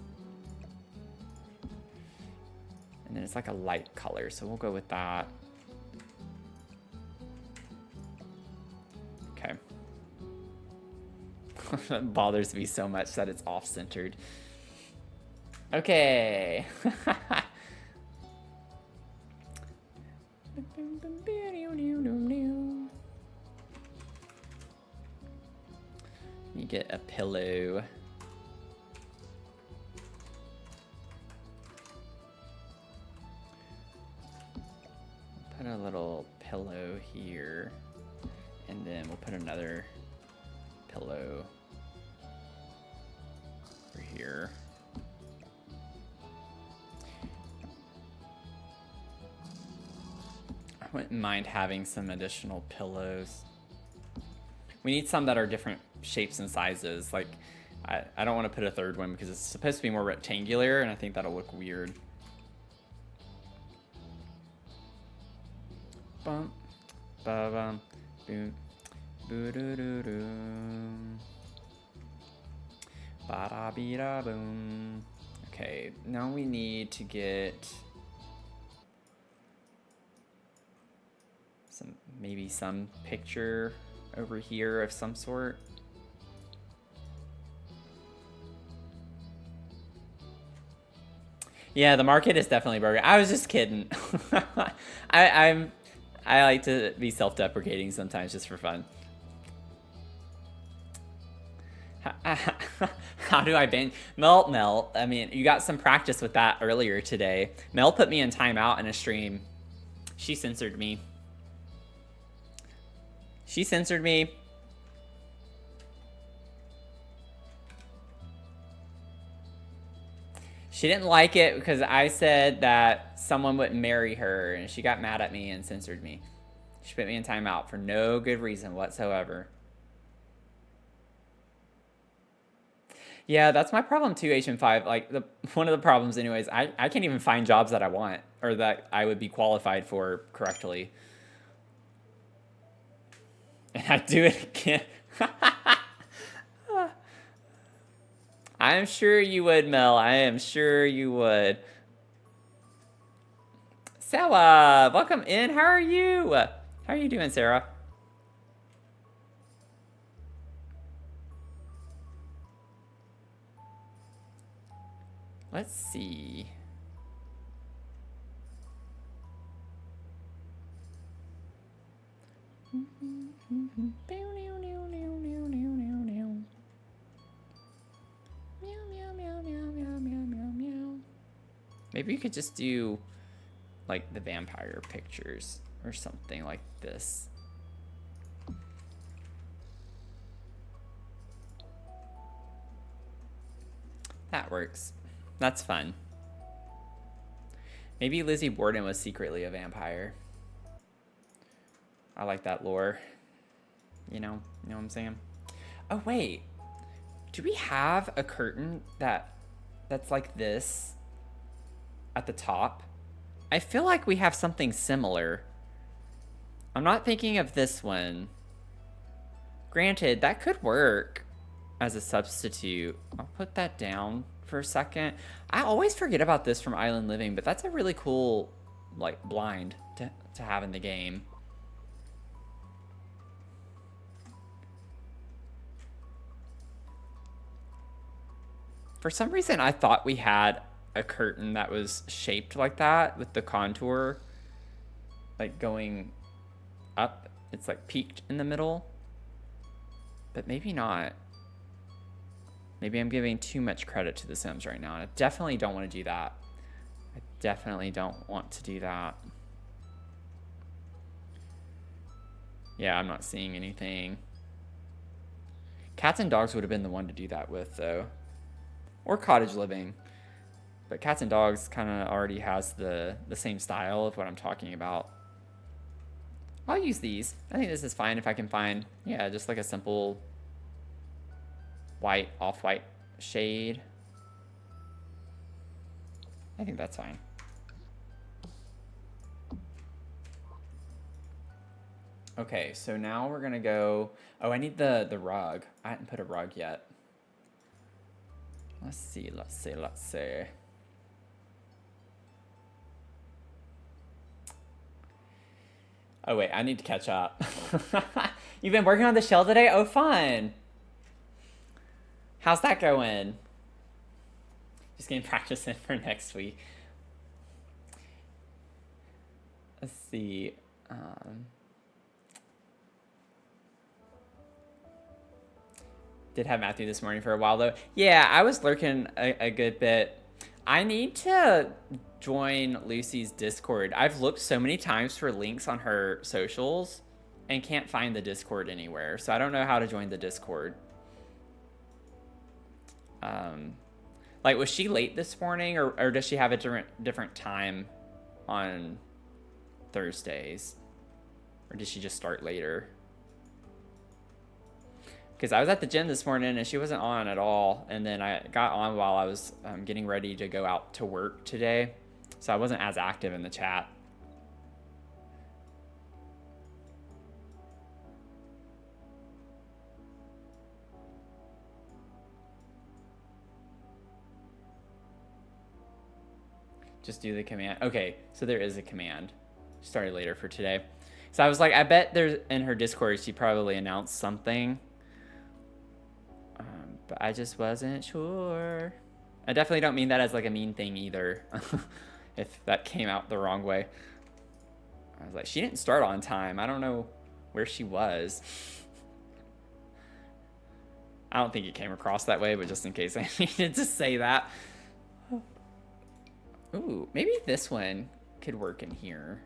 And then it's like a light color, so we'll go with that. Okay. It bothers me so much that it's off-centered. Okay. You get a pillow. Put a little pillow here, and then we'll put another pillow over here. I wouldn't mind having some additional pillows. We need some that are different shapes and sizes. Like, I don't want to put a third one because it's supposed to be more rectangular, and I think that'll look weird. Bum, ba bum, boom, boo doo doo doo, ba da be da boom. Okay, now we need to get maybe some picture over here of some sort. Yeah, the market is definitely broken. I was just kidding. I like to be self-deprecating sometimes just for fun. How do I ban Mel? I mean, you got some practice with that earlier today. Mel put me in timeout in a stream. She censored me. She censored me. She didn't like it because I said that someone wouldn't marry her, and she got mad at me and censored me. She put me in timeout for no good reason whatsoever. Yeah, that's my problem too, HM5. Like, one of the problems anyways, I can't even find jobs that I want or that I would be qualified for correctly. And I do it again. I'm sure you would, Mel. I am sure you would. Sarah, welcome in. How are you? How are you doing, Sarah? Let's see. Maybe you could just do like the vampire pictures or something like this. That works. That's fun. Maybe Lizzie Borden was secretly a vampire. I like that lore. You know what I'm saying? Oh wait, do we have a curtain that's like this at the top? I feel like we have something similar. I'm not thinking of this one. Granted, that could work as a substitute. I'll put that down for a second. I always forget about this from Island Living, but that's a really cool like blind to have in the game. For some reason, I thought we had a curtain that was shaped like that with the contour like going up. It's like peaked in the middle, but maybe not. Maybe I'm giving too much credit to The Sims right now. I definitely don't want to do that. I definitely don't want to do that. Yeah, I'm not seeing anything. Cats and dogs would have been the one to do that with, though. Or cottage living. But cats and dogs kind of already has the same style of what I'm talking about. I'll use these. I think this is fine if I can find, yeah, just like a simple white, off-white shade. I think that's fine. Okay, so now we're gonna go, oh, I need the rug. I hadn't put a rug yet. Let's see. Oh wait, I need to catch up. You've been working on the shell today? Oh, fun. How's that going? Just getting practice in for next week. Let's see. Did have Matthew this morning for a while though. Yeah, I was lurking a good bit. I need to join Lucy's Discord. I've looked so many times for links on her socials and can't find the Discord anywhere. So I don't know how to join the Discord. Like, was she late this morning, or does she have a different time on Thursdays? Or did she just start later? Because I was at the gym this morning and she wasn't on at all. And then I got on while I was getting ready to go out to work today. So I wasn't as active in the chat. Just do the command. Okay, so there is a command. Started later for today. So I was like, I bet there's in her Discord she probably announced something. But I just wasn't sure. I definitely don't mean that as like a mean thing either. If that came out the wrong way. I was like, she didn't start on time. I don't know where she was. I don't think it came across that way, but just in case I needed to say that. Ooh, maybe this one could work in here.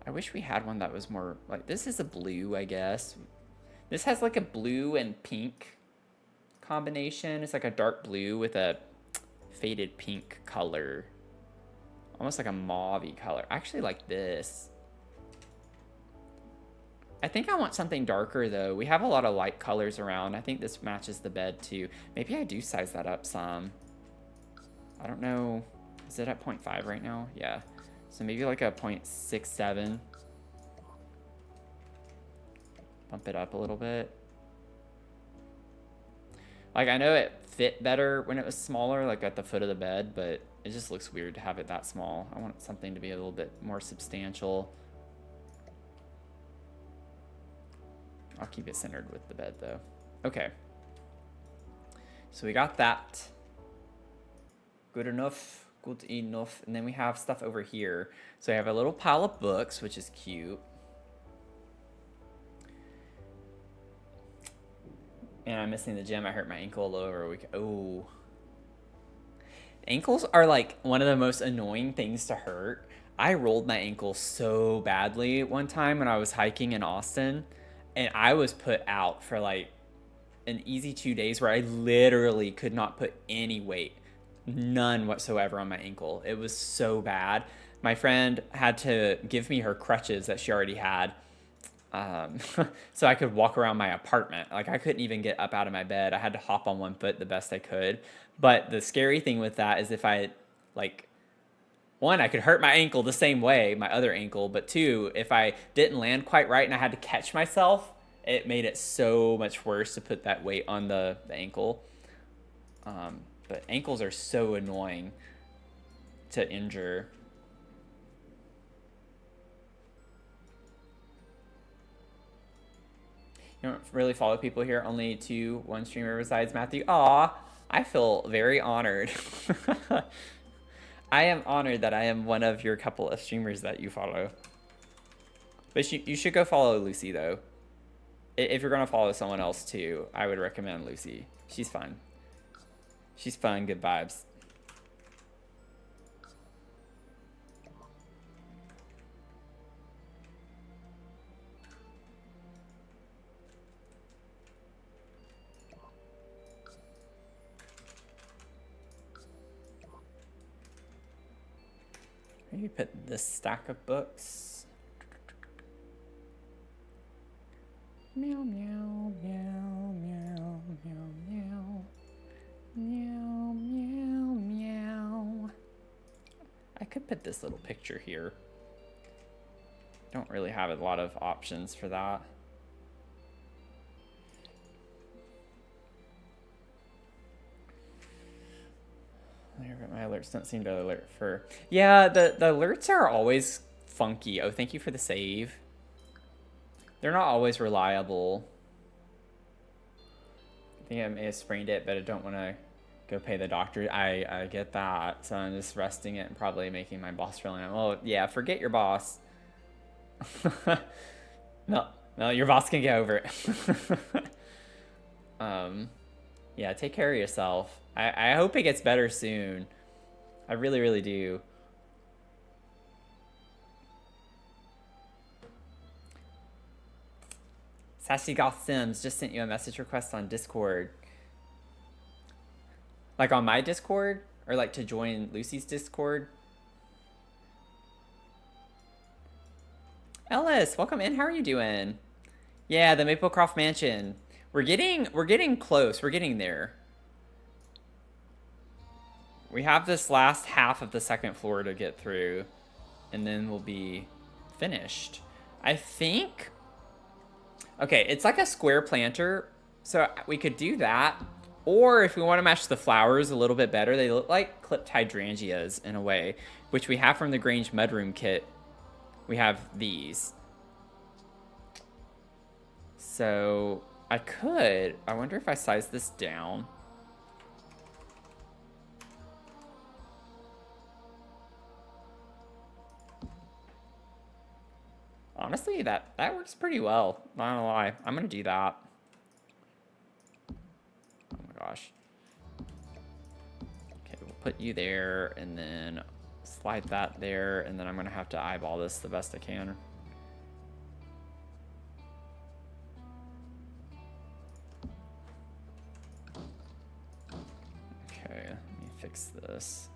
I wish we had one that was more like, this is a blue, I guess. This has like a blue and pink combination. It's like a dark blue with a faded pink color. Almost like a mauve-y color. I actually like this. I think I want something darker though. We have a lot of light colors around. I think this matches the bed too. Maybe I do size that up some. I don't know. Is it at 0.5 right now? Yeah. So maybe like a 0.67. Bump it up a little bit. Like, I know it fit better when it was smaller, like at the foot of the bed, but it just looks weird to have it that small. I want something to be a little bit more substantial. I'll keep it centered with the bed, though. Okay. So we got that. Good enough. Good enough. And then we have stuff over here. So I have a little pile of books, which is cute. And I'm missing the gym. I hurt my ankle a little over a week. Oh. Ankles are like one of the most annoying things to hurt. I rolled my ankle so badly one time when I was hiking in Austin. And I was put out for like an easy 2 days where I literally could not put any weight. None whatsoever on my ankle. It was so bad. My friend had to give me her crutches that she already had. So I could walk around my apartment. Like, I couldn't even get up out of my bed. I had to hop on one foot the best I could. But the scary thing with that is if I, like, one, I could hurt my ankle the same way, my other ankle. But two, if I didn't land quite right and I had to catch myself, it made it so much worse to put that weight on the ankle. But ankles are so annoying to injure. You don't really follow people here, only one streamer besides Matthew. Aw, I feel very honored. I am honored that I am one of your couple of streamers that you follow. But you should go follow Lucy, though. If you're going to follow someone else, too, I would recommend Lucy. She's fun. She's fun, good vibes. Maybe put this stack of books. Meow, meow, meow, meow, meow, meow. Meow, meow, meow. I could put this little picture here. Don't really have a lot of options for that. My alerts don't seem to alert for... Yeah, the alerts are always funky. Oh, thank you for the save. They're not always reliable. I think I may have sprained it, but I don't want to go pay the doctor. I get that. So I'm just resting it and probably making my boss really... Well, yeah, forget your boss. No, your boss can get over it. Yeah, take care of yourself. I hope it gets better soon. I really, really do. Sassy Goth Sims just sent you a message request on Discord. Like on my Discord? Or like to join Lucy's Discord? Ellis, welcome in. How are you doing? Yeah, the Maplecroft Mansion. We're getting close. We're getting there. We have this last half of the second floor to get through, and then we'll be finished. I think... Okay, it's like a square planter, so we could do that. Or if we want to match the flowers a little bit better, they look like clipped hydrangeas in a way, which we have from the Grange Mudroom kit. We have these. So I wonder if I size this down. Honestly, that works pretty well. Not gonna lie. I'm gonna do that. Oh my gosh. Okay, we'll put you there and then slide that there, and then I'm gonna have to eyeball this the best I can. Okay, let me fix this.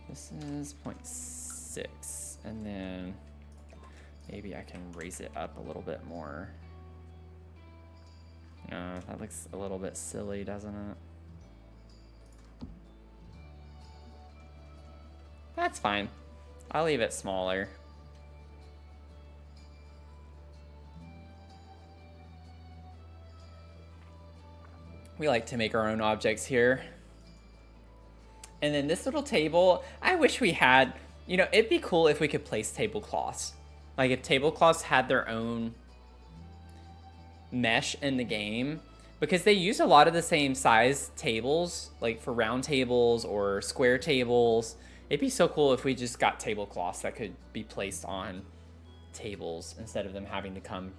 This is 0.6, and then maybe I can raise it up a little bit more. That looks a little bit silly, doesn't it? That's fine. I'll leave it smaller. We like to make our own objects here. And then this little table, I wish we had, you know, it'd be cool if we could place tablecloths. Like if tablecloths had their own mesh in the game, because they use a lot of the same size tables, like for round tables or square tables. It'd be so cool if we just got tablecloths that could be placed on tables instead of them having to come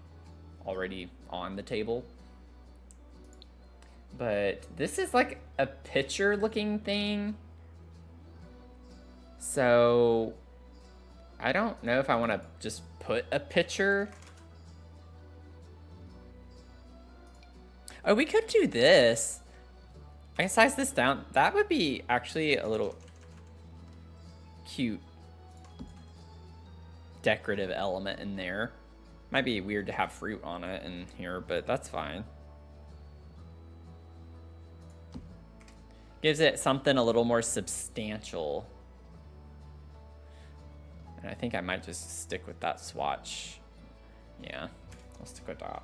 already on the table. But this is like a picture looking thing. So I don't know if I want to just put a picture. Oh, we could do this. I can size this down. That would be actually a little cute decorative element in there. Might be weird to have fruit on it in here, but that's fine. Gives it something a little more substantial. And I think I might just stick with that swatch. Yeah, I'll stick with that.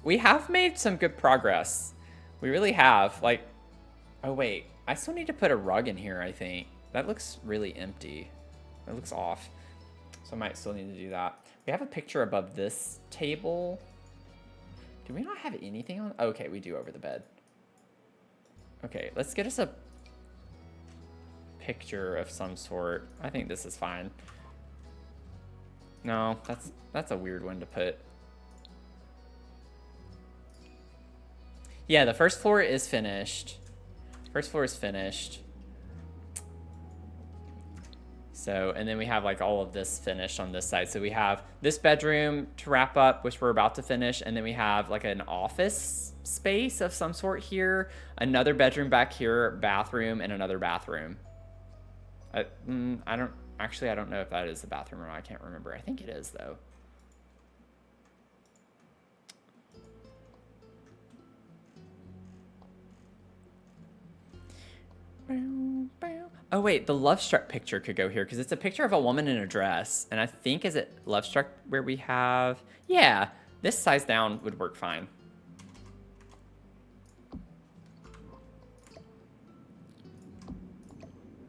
We have made some good progress. We really have. Like, oh wait, I still need to put a rug in here, I think. That looks really empty. That looks off. So I might still need to do that. We have a picture above this table. Do we not have anything on? Okay, we do over the bed. Okay, let's get us a picture of some sort. I think this is fine. No, that's a weird one to put. Yeah, the first floor is finished. First floor is finished. So, and then we have like all of this finished on this side. So we have this bedroom to wrap up, which we're about to finish. And then we have like an office space of some sort here. Another bedroom back here, bathroom, and another bathroom. I don't know if that is the bathroom or not. I can't remember. I think it is though. Oh wait, the Love Struck picture could go here because it's a picture of a woman in a dress. And I think, is it Love Struck where we have, yeah, this size down would work fine.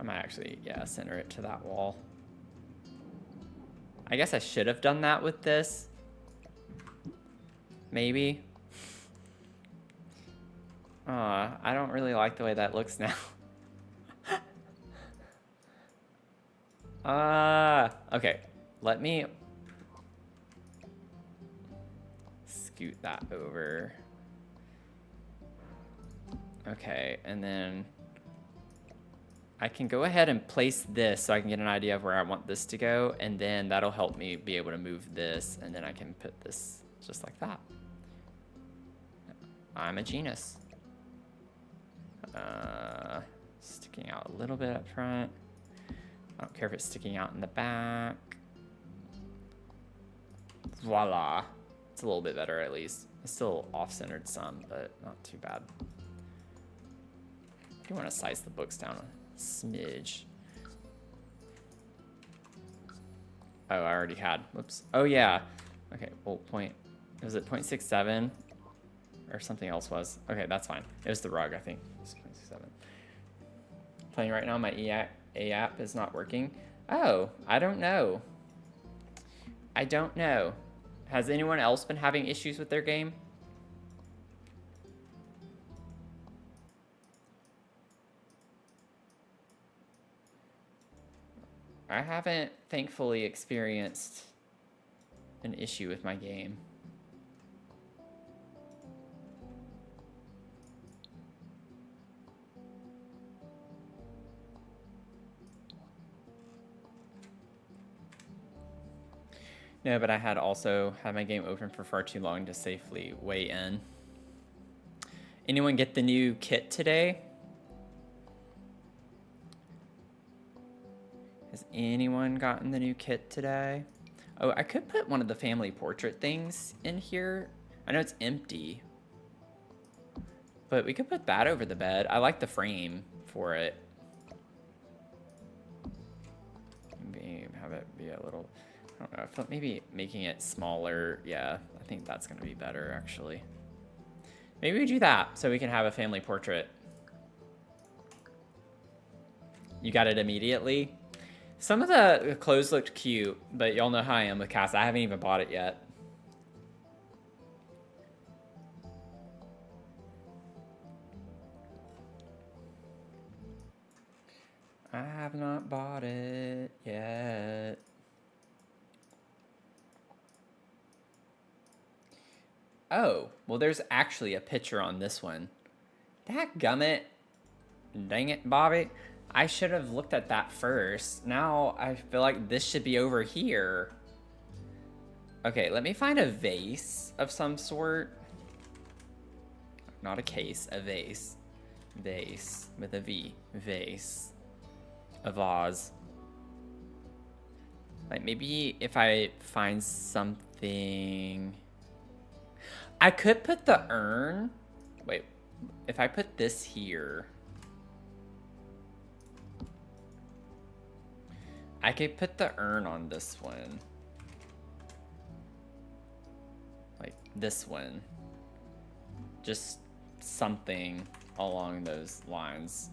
I might actually, yeah, center it to that wall. I guess I should have done that with this. Maybe. I don't really like the way that looks now. Okay. Let me scoot that over. Okay, and then I can go ahead and place this so I can get an idea of where I want this to go, and then that'll help me be able to move this, and then I can put this just like that. I'm a genius. Sticking out a little bit up front. I don't care if it's sticking out in the back. Voila. It's a little bit better at least. It's still off-centered some, but not too bad. I do want to size the books down a smidge. Oh, I already had. Whoops. Oh, yeah. Okay, well, was it 0.67? Or something else was. Okay, that's fine. It was the rug, I think. It's 0.67. Playing right now, my app is not working. Oh, I don't know. I don't know. Has anyone else been having issues with their game? I haven't, thankfully, experienced an issue with my game. No, but I had also had my game open for far too long to safely weigh in. Anyone get the new kit today? Has anyone gotten the new kit today? Oh, I could put one of the family portrait things in here. I know it's empty, but we could put that over the bed. I like the frame for it. have it be a little, I don't know, I feel maybe making it smaller. Yeah, I think that's gonna be better actually. Maybe we do that so we can have a family portrait. You got it immediately? Some of the clothes looked cute, but y'all know how I am with Cass. I haven't even bought it yet. I have not bought it yet. Oh, well, there's actually a picture on this one. Dadgummit. Dang it, Bobby. I should have looked at that first. Now I feel like this should be over here. Okay, let me find a vase of some sort. Not a case, a vase. Vase with a V. Vase. A vase. Like maybe if I find something... I could put the urn. Wait, if I put this here... I could put the urn on this one. Like this one. Just something along those lines.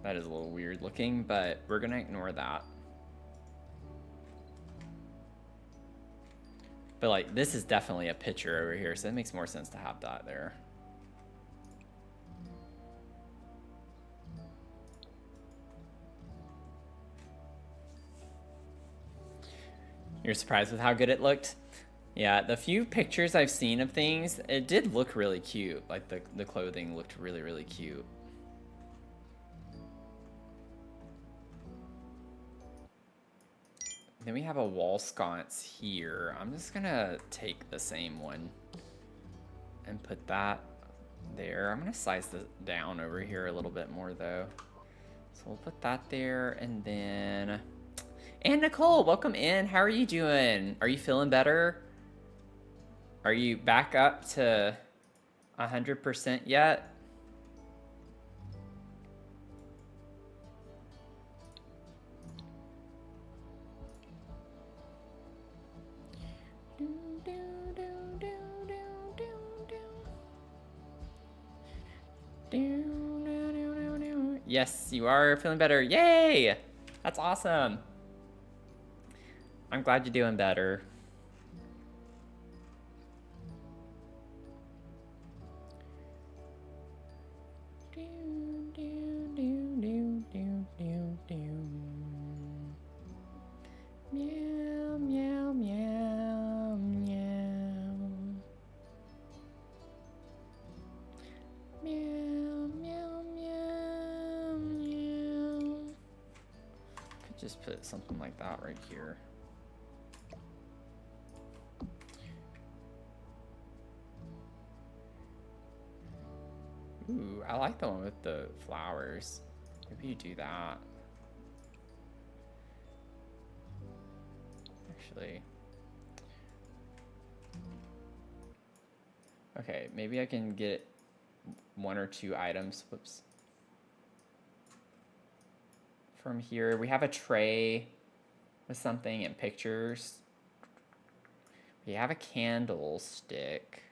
That is a little weird looking, but we're gonna ignore that. But like, this is definitely a picture over here, so it makes more sense to have that there. You're surprised with how good it looked? Yeah, the few pictures I've seen of things, it did look really cute. Like the clothing looked really, really cute. Then we have a wall sconce here. I'm just gonna take the same one and put that there. I'm gonna size this down over here a little bit more though. So we'll put that there, and then... And Nicole, welcome in. How are you doing? Are you feeling better? Are you back up to 100% yet? Yes, you are feeling better. Yay! That's awesome. I'm glad you're doing better. Meow, meow, meow, meow. Meow, meow, meow, meow. Could just put something like that right here. Ooh, I like the one with the flowers. Maybe you do that. Actually. Okay, maybe I can get one or two items. Whoops. From here, we have a tray with something and pictures. We have a candlestick.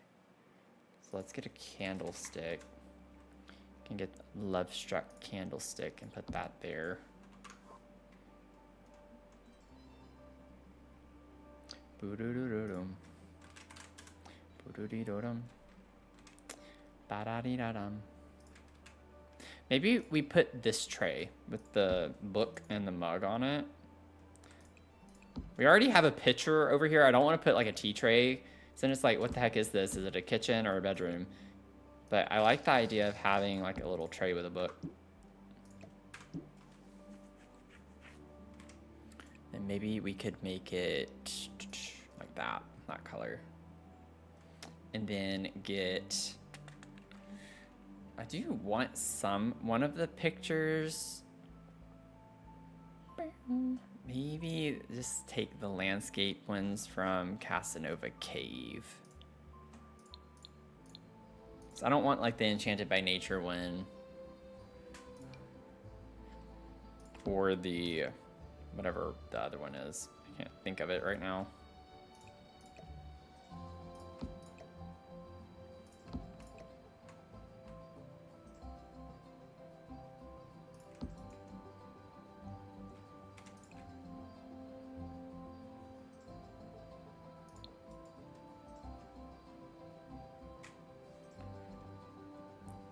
So let's get a candlestick. Can get Love Struck candlestick and put that there. Boo-doo-doo-doo-dum. Boo-doo-dee-doo-dum. Ba-da-dee-da-dum. Maybe we put this tray with the book and the mug on it. We already have a picture over here. I don't want to put like a tea tray. So then it's like, what the heck is this? Is it a kitchen or a bedroom? But I like the idea of having like a little tray with a book. And maybe we could make it like that color. And then get, I do want one of the pictures. Maybe just take the landscape ones from Casanova Cave. So I don't want like the Enchanted by Nature one. for the, whatever the other one is. I can't think of it right now.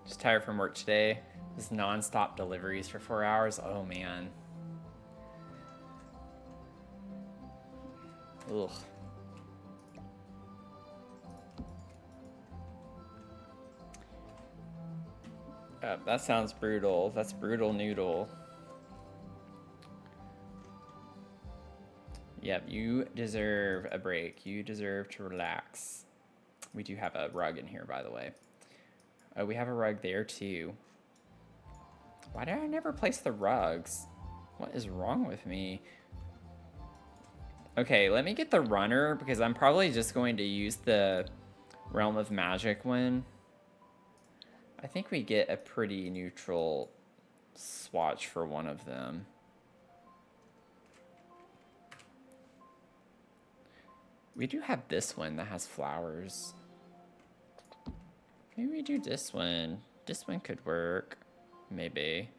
Just tired from work today. Just non-stop deliveries for 4 hours. Oh man. Ugh. That sounds brutal. That's brutal noodle. Yep, you deserve a break. You deserve to relax. We do have a rug in here, by the way. Oh, we have a rug there too. Why did I never place the rugs? What is wrong with me? Okay, let me get the runner because I'm probably just going to use the Realm of Magic one. I think we get a pretty neutral swatch for one of them. We do have this one that has flowers. Maybe we do this one. This one could work. Maybe.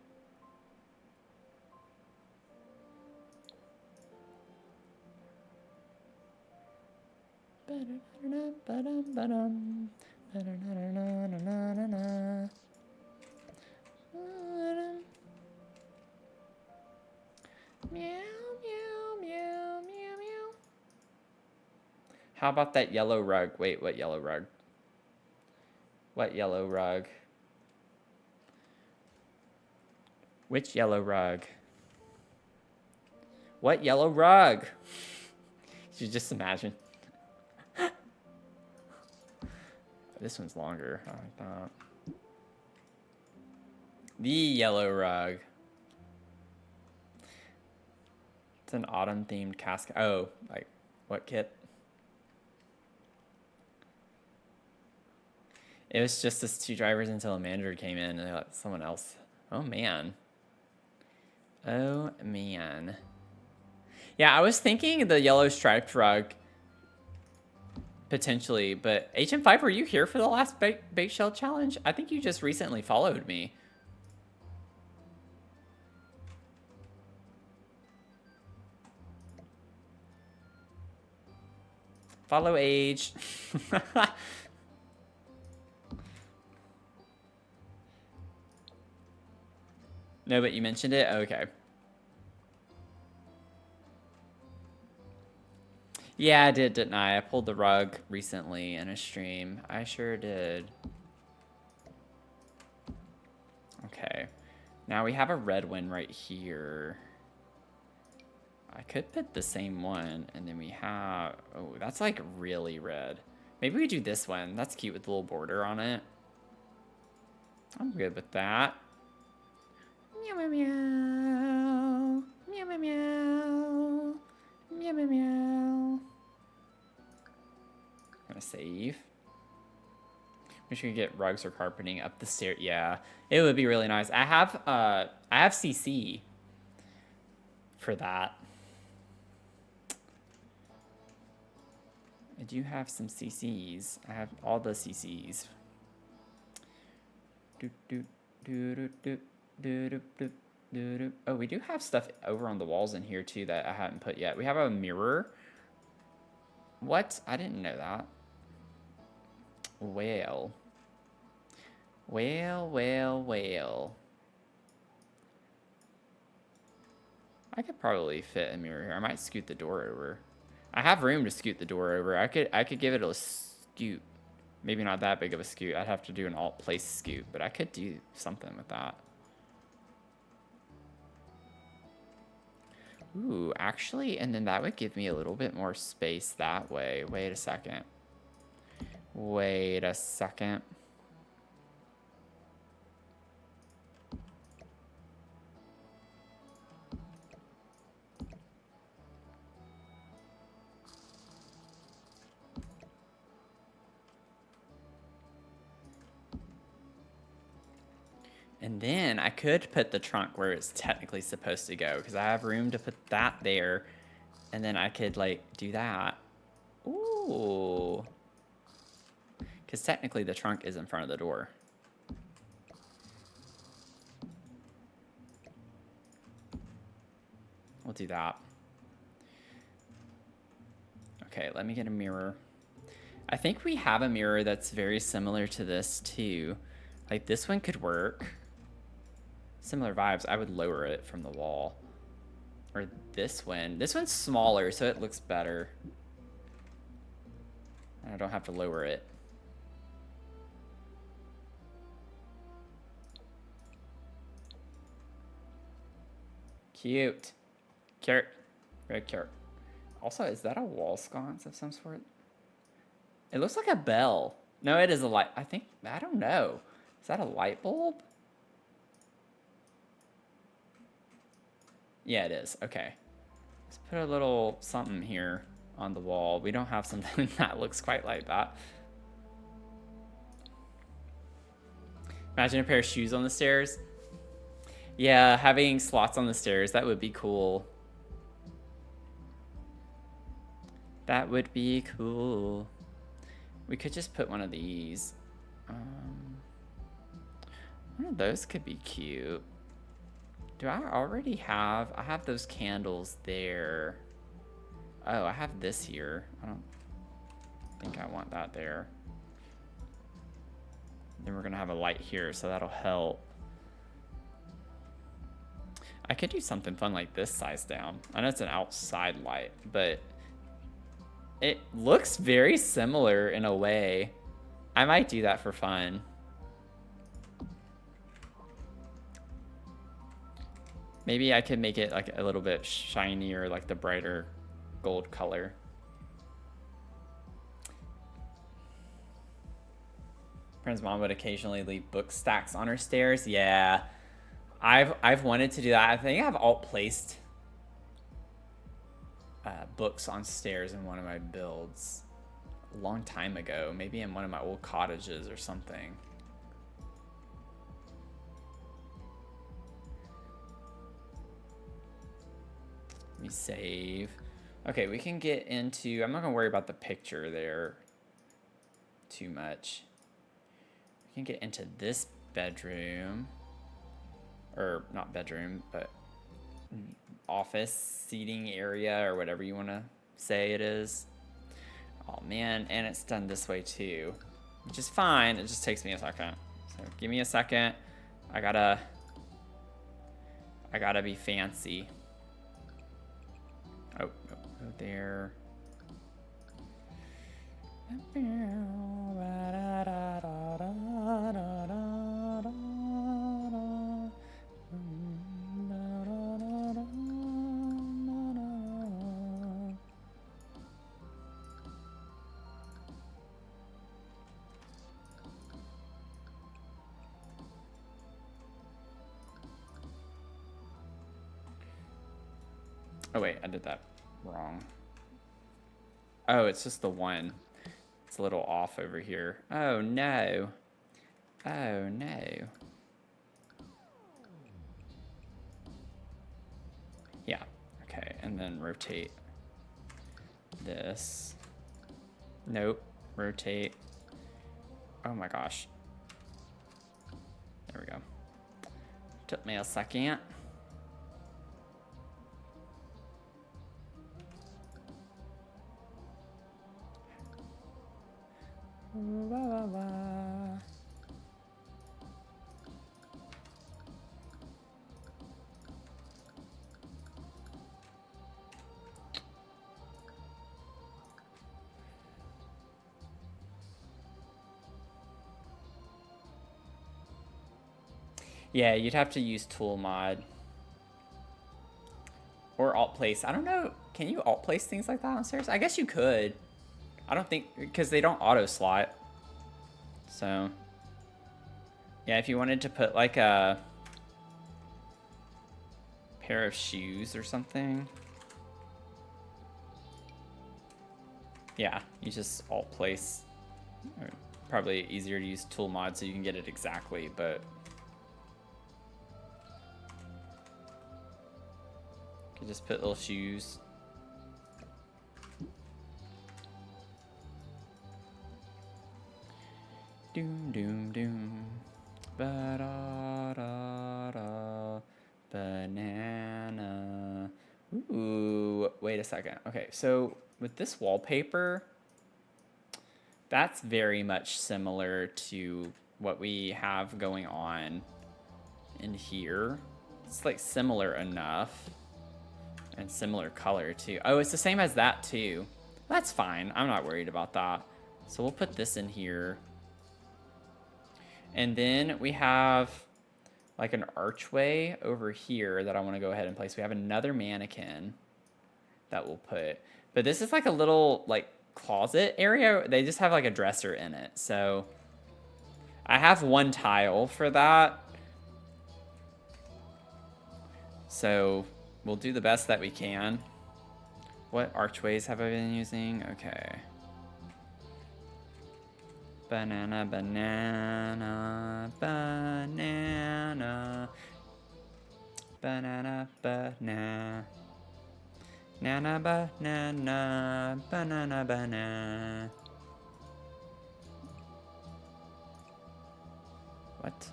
How about that yellow rug? Wait, what yellow rug? What yellow rug? Which yellow rug? What yellow rug? You just imagine. This one's longer. I like that. The yellow rug. It's an autumn themed casket. Oh, like what kit? It was just us two drivers until a manager came in and they let someone else. Oh man. Oh man. Yeah, I was thinking the yellow striped rug potentially, but HM5, were you here for the last bake shell challenge? I think you just recently followed me. Follow age. No, but you mentioned it? Okay. Yeah, I did, didn't I? I pulled the rug recently in a stream. I sure did. Okay. Now we have a red one right here. I could put the same one, and then we have... Oh, that's like really red. Maybe we do this one. That's cute with the little border on it. I'm good with that. Meow, meow, meow. Meow, meow, meow. Meow, meow, meow. I'm gonna save. Wish we could get rugs or carpeting up the stair. Yeah, it would be really nice. I have CC for that. I do have some CCs. I have all the CCs. Oh, we do have stuff over on the walls in here too that I haven't put yet. We have a mirror. What? I didn't know that. Well. Well, well, well. I could probably fit a mirror here. I might scoot the door over. I have room to scoot the door over. I could give it a scoot. Maybe not that big of a scoot. I'd have to do an alt place scoot, but I could do something with that. Ooh, actually, and then that would give me a little bit more space that way. Wait a second. Wait a second. And then I could put the trunk where it's technically supposed to go because I have room to put that there. And then I could like do that. Ooh. Because technically the trunk is in front of the door. We'll do that. Okay, let me get a mirror. I think we have a mirror that's very similar to this too. Like this one could work. Similar vibes. I would lower it from the wall. Or this one. This one's smaller, so it looks better. I don't have to lower it. Cute. Cute. Very cute. Also, is that a wall sconce of some sort? It looks like a bell. No, it is a light. I don't know. Is that a light bulb? Yeah, it is. Okay. Let's put a little something here on the wall. We don't have something that looks quite like that. Imagine a pair of shoes on the stairs. Yeah, having slots on the stairs, that would be cool. That would be cool. We could just put one of these. One of those could be cute. Do I already have... I have those candles there. Oh, I have this here. I don't think I want that there. Then we're going to have a light here, so that'll help. I could do something fun like this size down. I know it's an outside light, but it looks very similar in a way. I might do that for fun. Maybe I could make it like a little bit shinier, like the brighter gold color. Friend's mom would occasionally leave book stacks on her stairs. Yeah, I've wanted to do that. I think I've alt-placed books on stairs in one of my builds a long time ago. Maybe in one of my old cottages or something. Let me save. Okay, we can get into... I'm not going to worry about the picture there too much. We can get into this bedroom. Or not bedroom, but office seating area or whatever you want to say it is. Oh man, and it's done this way too, which is fine. It just takes me a second. So give me a second. I gotta be fancy. Oh, go there. Oh wait, I did that wrong. Oh, it's just the one. It's a little off over here. Oh no. Oh no. Yeah, okay, and then rotate this. Nope, rotate. Oh my gosh. There we go. Took me a second. Yeah, you'd have to use tool mod. Or alt place. I don't know. Can you alt place things like that on stairs? I guess you could. I don't think, because they don't auto slot. So, yeah, if you wanted to put like a pair of shoes or something. Yeah, you just alt place. Probably easier to use tool mod so you can get it exactly, but Could just put little shoes. Doom, doom, doom. Ba-da-da-da. Banana. Ooh, wait a second. Okay, so with this wallpaper, that's very much similar to what we have going on in here. It's like similar enough. And similar color too. Oh, it's the same as that too. That's fine. I'm not worried about that. So we'll put this in here. And then we have like an archway over here that I want to go ahead and place. We have another mannequin that we'll put. But this is like a little like closet area. They just have like a dresser in it. So I have one tile for that. So we'll do the best that we can. What archways have I been using? Okay. Banana, banana, banana. Banana, banana. Nana, banana, banana, banana. What?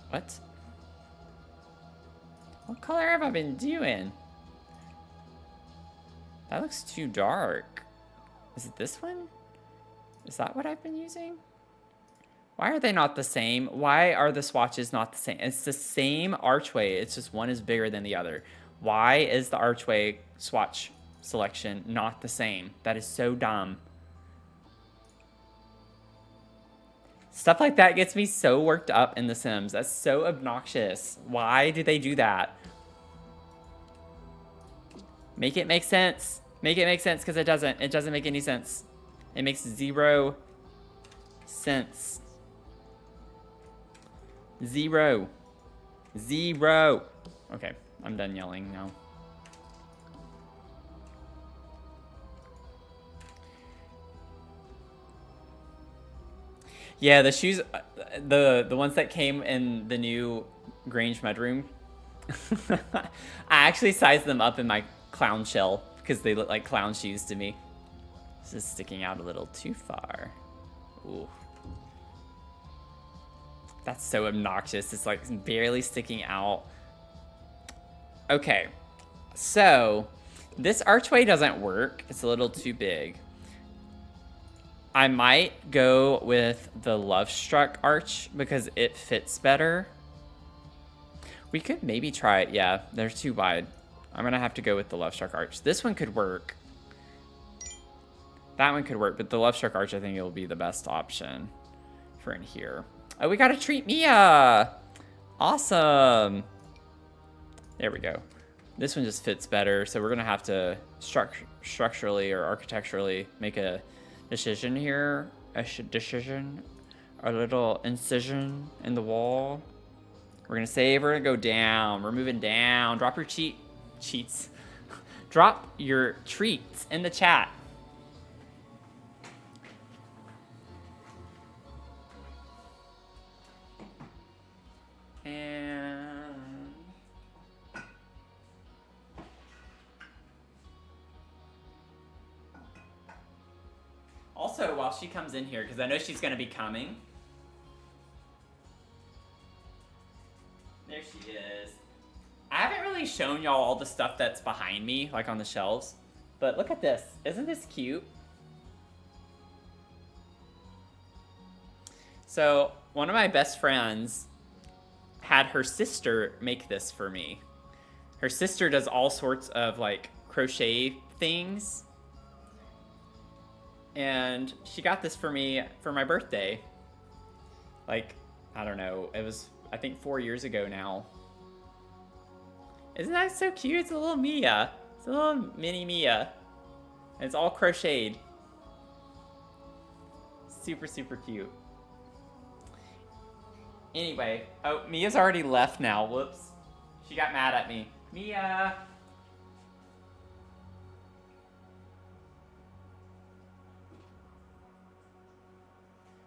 What? What color have I been doing? That looks too dark. Is it this one? Is that what I've been using? Why are they not the same? Why are the swatches not the same? It's the same archway. It's just one is bigger than the other. Why is the archway swatch selection not the same? That is so dumb. Stuff like that gets me so worked up in The Sims. That's so obnoxious. Why do they do that? Make it make sense. Make it make sense, because it doesn't. It doesn't make any sense. It makes 0 sense. 0. 0. Okay, I'm done yelling now. Yeah, the shoes, the ones that came in the new Grange mudroom, I actually sized them up in my clown shell because they look like clown shoes to me. This is sticking out a little too far. Ooh. That's so obnoxious. It's like barely sticking out. Okay, so this archway doesn't work. It's a little too big. I might go with the Love Struck arch because it fits better. We could maybe try it. Yeah, they're too wide. I'm gonna have to go with the Love Struck arch. This one could work. That one could work, but the Love Struck arch, I think it will be the best option for in here. Oh, we gotta treat Mia. Awesome. There we go. This one just fits better, so we're gonna have to structurally or architecturally make a decision here. A little incision in the wall. We're gonna save. We're gonna go down. We're moving down. Drop your cheats. Drop your treats in the chat. And also, while she comes in here, because I know she's going to be coming. There she is. I haven't really shown y'all all the stuff that's behind me, like on the shelves. But look at this. Isn't this cute? So, one of my best friends had her sister make this for me. Her sister does all sorts of like crochet things. And she got this for me for my birthday. Like, I don't know, it was, I think 4 years ago now. Isn't that so cute? It's a little Mia. It's a little mini Mia. And it's all crocheted. Super, super cute. Anyway, oh, Mia's already left now. Whoops. She got mad at me. Mia!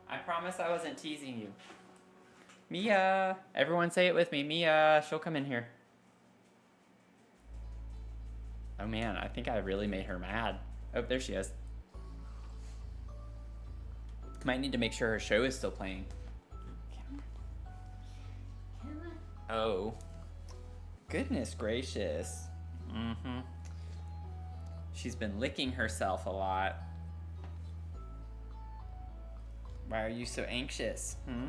I promise I wasn't teasing you. Mia! Everyone say it with me. Mia! She'll come in here. Oh man, I think I really made her mad. Oh, there she is. Might need to make sure her show is still playing. Oh. Goodness gracious. Mm-hmm. She's been licking herself a lot. Why are you so anxious? Hmm?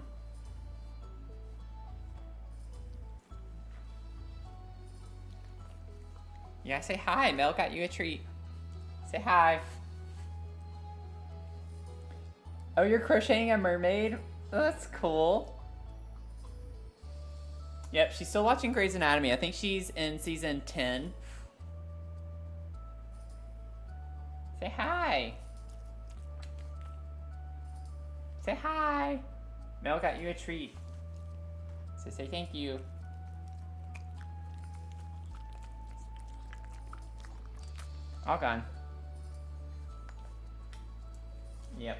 Yeah, say hi. Mel got you a treat. Say hi. Oh, you're crocheting a mermaid? That's cool. Yep, she's still watching Grey's Anatomy. I think she's in season 10. Say hi. Say hi. Mel got you a treat. So say thank you. All gone. Yep.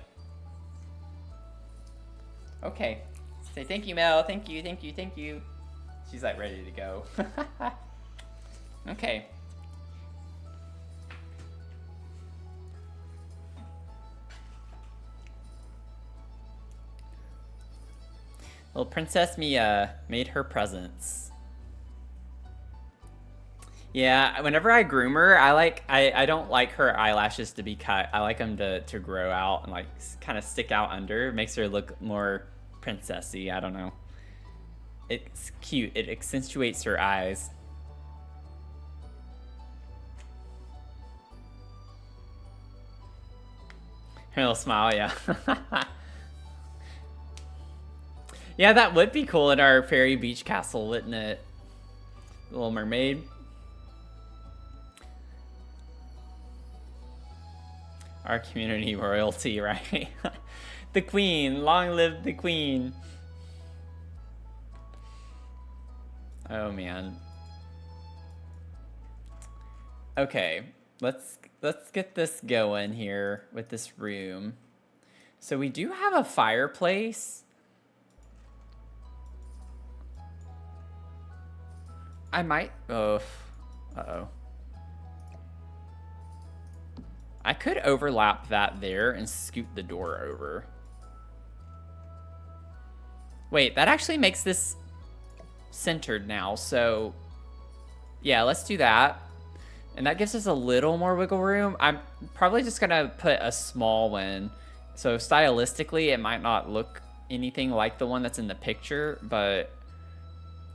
Okay. Say thank you, Mel. Thank you, thank you, thank you. She's like ready to go. Okay. Little Princess Mia made her presents. Yeah, whenever I groom her, I don't like her eyelashes to be cut. I like them to grow out and like kind of stick out under. It makes her look more princessy. I don't know. It's cute. It accentuates her eyes. Her little smile, yeah. Yeah, that would be cool at our fairy beach castle, wouldn't it? Little mermaid. Our community royalty, right? The queen. Long live the queen. Oh man. Okay, let's get this going here with this room. So we do have a fireplace. I might. Oh. Uh-oh. I could overlap that there and scoot the door over. Wait, that actually makes this centered now, so yeah, let's do that. And that gives us a little more wiggle room. I'm probably just gonna put a small one. So stylistically, it might not look anything like the one that's in the picture, but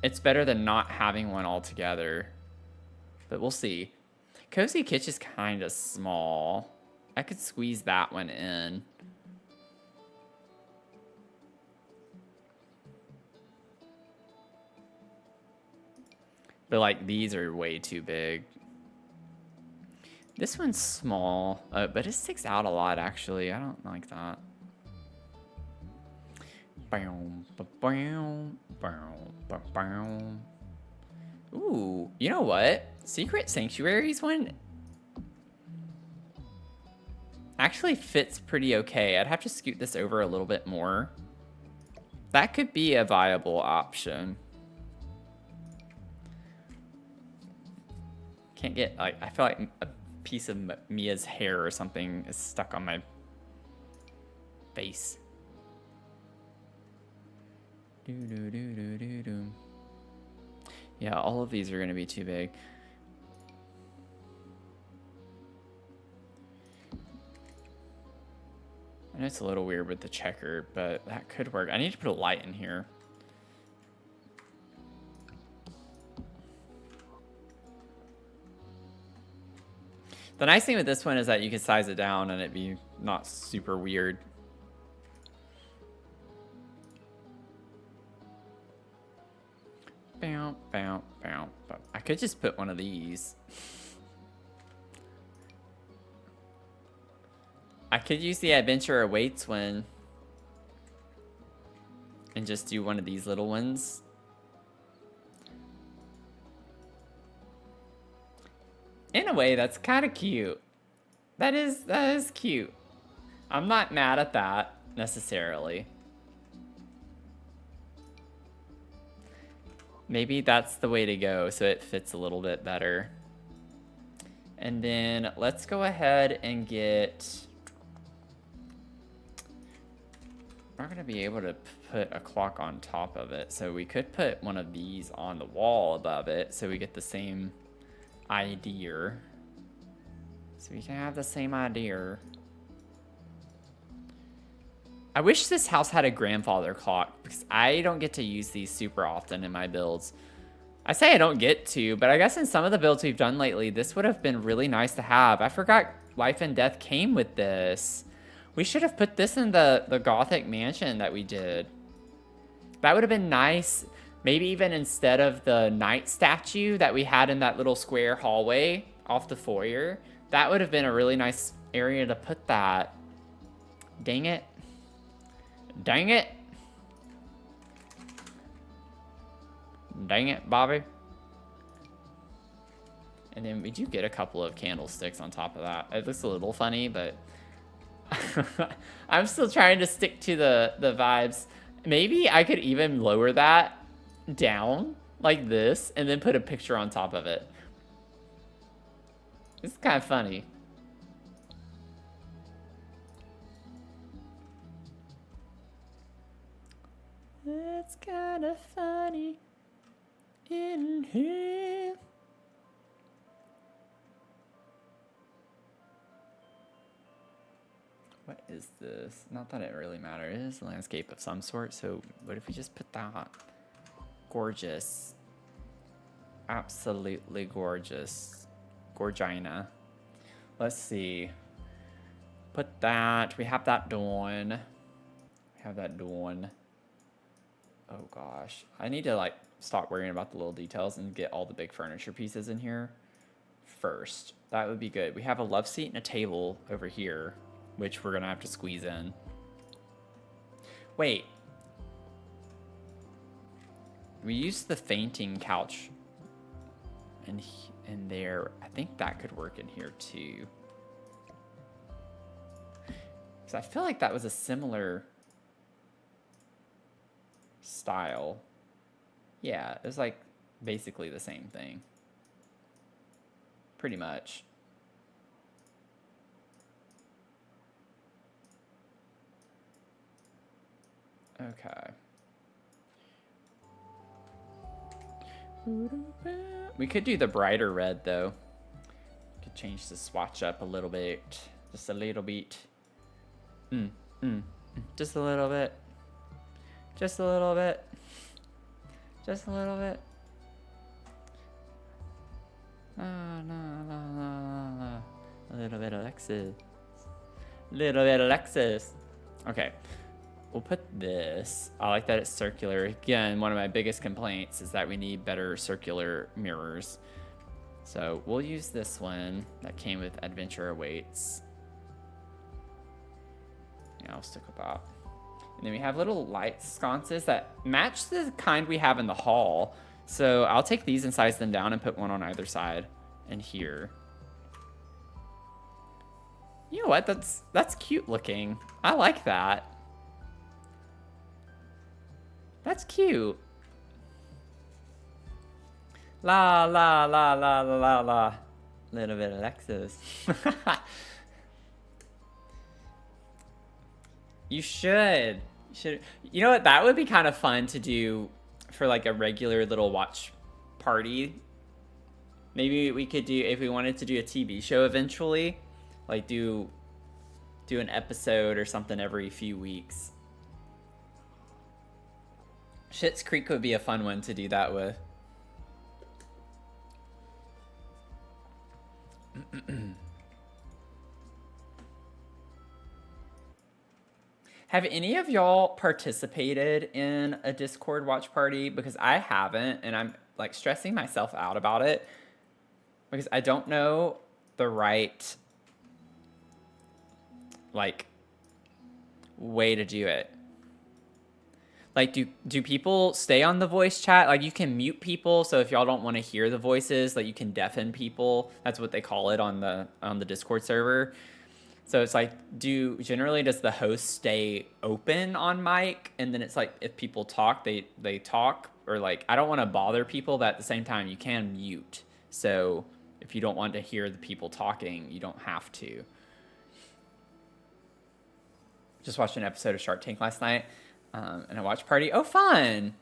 it's better than not having one altogether. But we'll see. Cozy Kitchen is kind of small. I could squeeze that one in. But like these are way too big. This one's small, but it sticks out a lot actually. I don't like that. Ooh, you know what? Secret Sanctuaries one actually fits pretty okay. I'd have to scoot this over a little bit more. That could be a viable option. Can't get, like, I feel like a piece of Mia's hair or something is stuck on my face. Yeah, all of these are gonna be too big. I know it's a little weird with the checker, but that could work. I need to put a light in here. The nice thing with this one is that you can size it down and it'd be not super weird. Bow, bow, bow, bow. I could just put one of these. I could use the Adventure Awaits one and just do one of these little ones. In a way, that's kind of cute. That is cute. I'm not mad at that necessarily. Maybe that's the way to go so it fits a little bit better. And then let's go ahead and get... We're not going to be able to put a clock on top of it. So we could put one of these on the wall above it so we get the same idea. So we can have the same idea. I wish this house had a grandfather clock because I don't get to use these super often in my builds. I say I don't get to, but I guess in some of the builds we've done lately, this would have been really nice to have. I forgot Life and Death came with this. We should have put this in the Gothic mansion that we did. That would have been nice. Maybe even instead of the knight statue that we had in that little square hallway off the foyer, that would have been a really nice area to put that. Dang it. Dang it. Dang it, Bobby. And then we do get a couple of candlesticks on top of that. It looks a little funny, but I'm still trying to stick to the vibes. Maybe I could even lower that down like this and then put a picture on top of it. It's kind of funny. It's kind of funny in here. What is this? Not that it really matters. It is a landscape of some sort. So what if we just put that? Gorgeous. Absolutely gorgeous. Gorgina. Let's see. Put that. We have that done. We have that done. Oh gosh. I need to like stop worrying about the little details and get all the big furniture pieces in here first. That would be good. We have a love seat and a table over here, which we're gonna have to squeeze in. Wait. We used the fainting couch in there. I think that could work in here too. Because I feel like that was a similar style. Yeah, it was like basically the same thing. Pretty much. Okay. We could do the brighter red though. Could change the swatch up a little bit. Just a little bit. Just a little bit. Just a little bit. Just a little bit. A little bit of Alexis. Little bit of Alexis. Okay. We'll put this. I like that it's circular. Again, one of my biggest complaints is that we need better circular mirrors. So we'll use this one that came with Adventure Awaits. Yeah, I'll stick with that. And then we have little light sconces that match the kind we have in the hall. So I'll take these and size them down and put one on either side and here. You know what? That's cute looking. I like that. That's cute. La la la la la la la. Little bit of Alexis. You should. You know what? That would be kind of fun to do for like a regular little watch party. Maybe we could do, if we wanted to do a TV show eventually, like do an episode or something every few weeks. Schitt's Creek would be a fun one to do that with. Have any of y'all participated in a Discord watch party? Because I haven't, and I'm like stressing myself out about it because I don't know the right like way to do it. Like, do people stay on the voice chat? Like, you can mute people, so if y'all don't want to hear the voices, like, you can deafen people. That's what they call it on the Discord server. So it's like, generally does the host stay open on mic? And then it's like, if people talk, they talk. Or like, I don't want to bother people, but at the same time, you can mute. So if you don't want to hear the people talking, you don't have to. Just watched an episode of Shark Tank last night, and a watch party. Oh, fun!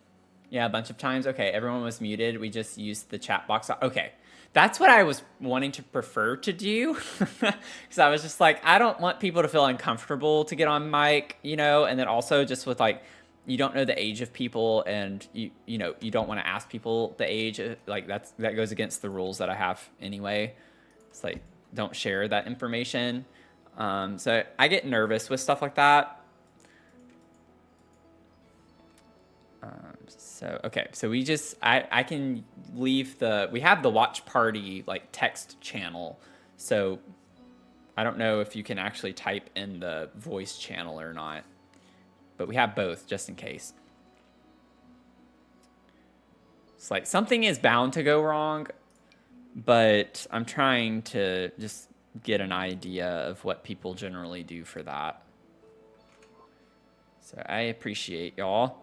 Yeah, a bunch of times. Okay, everyone was muted. We just used the chat box. Okay, that's what I was wanting to prefer to do, because I was just like, I don't want people to feel uncomfortable to get on mic, you know, and then also just with like, you don't know the age of people, and you know, you don't want to ask people the age. Like that goes against the rules that I have anyway. It's like, don't share that information. So I get nervous with stuff like that. Okay, so we just, I can leave we have the watch party like text channel. So I don't know if you can actually type in the voice channel or not, but we have both just in case. It's like something is bound to go wrong, but I'm trying to just get an idea of what people generally do for that. So I appreciate y'all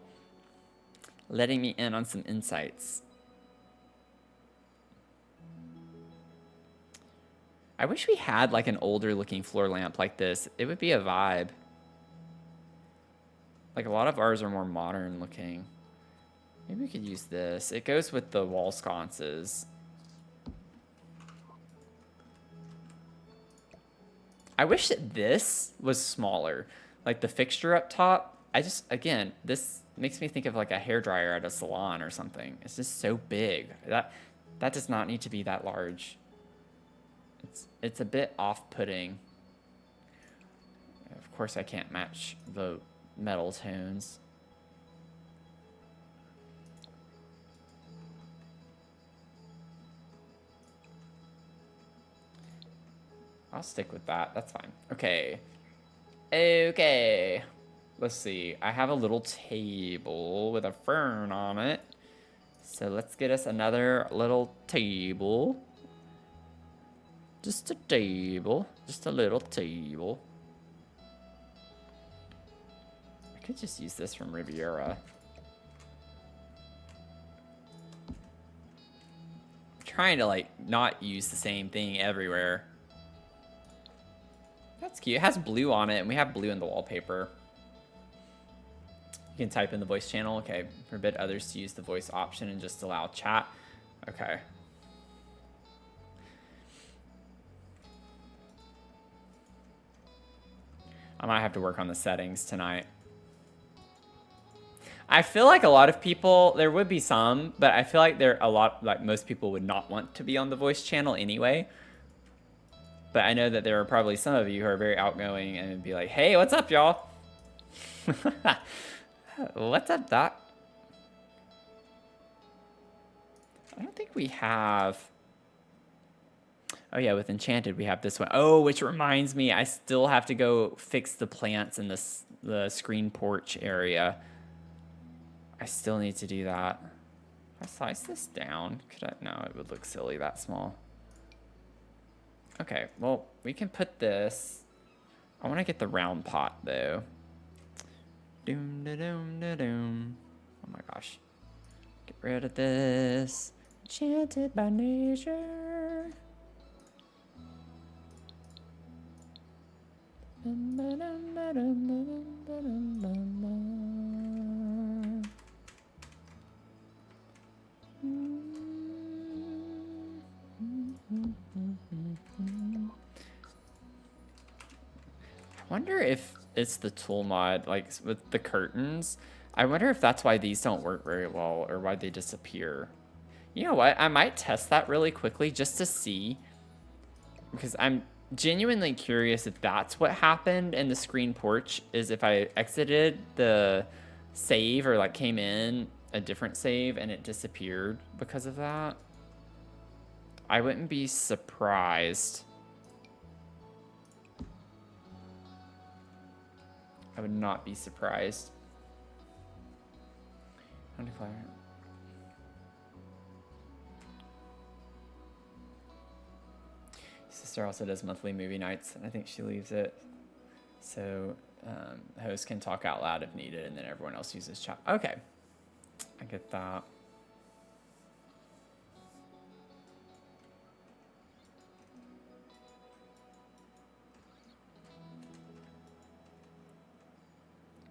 letting me in on some insights. I wish we had like an older looking floor lamp like this. It would be a vibe. Like a lot of ours are more modern looking. Maybe we could use this. It goes with the wall sconces. I wish that this was smaller. Like the fixture up top. Again, this makes me think of like a hairdryer at a salon or something. It's just so big. That does not need to be that large. It's a bit off-putting. Of course, I can't match the metal tones. I'll stick with that. That's fine. Okay. Okay. Let's see. I have a little table with a fern on it. So let's get us another little table. Just a table. Just a little table. I could just use this from Riviera. I'm trying to like not use the same thing everywhere. That's cute. It has blue on it, and we have blue in the wallpaper. You can type in the voice channel. Okay. Forbid others to use the voice option and just allow chat. Okay. I might have to work on the settings tonight. I feel like a lot of people, there would be some, but I feel like most people would not want to be on the voice channel anyway. But I know that there are probably some of you who are very outgoing and would be like, hey, what's up, y'all? What's up, Doc? I don't think we have... Oh, yeah, with Enchanted, we have this one. Oh, which reminds me, I still have to go fix the plants in the screen porch area. I still need to do that. If I slice this down, could I? No, it would look silly that small. Okay, well, we can put this. I want to get the round pot, though. Doom, da, doom, da, doom. Oh my gosh. Get rid of this. Enchanted by nature. I wonder if it's the tool mod, like with the curtains. I wonder if that's why these don't work very well or why they disappear. You know what? I might test that really quickly just to see, because I'm genuinely curious if that's what happened in the screen porch, is if I exited the save or like came in a different save and it disappeared because of that. I wouldn't be surprised. I would not be surprised. Sister also does monthly movie nights, and I think she leaves it so host can talk out loud if needed, and then everyone else uses chat. Okay, I get that.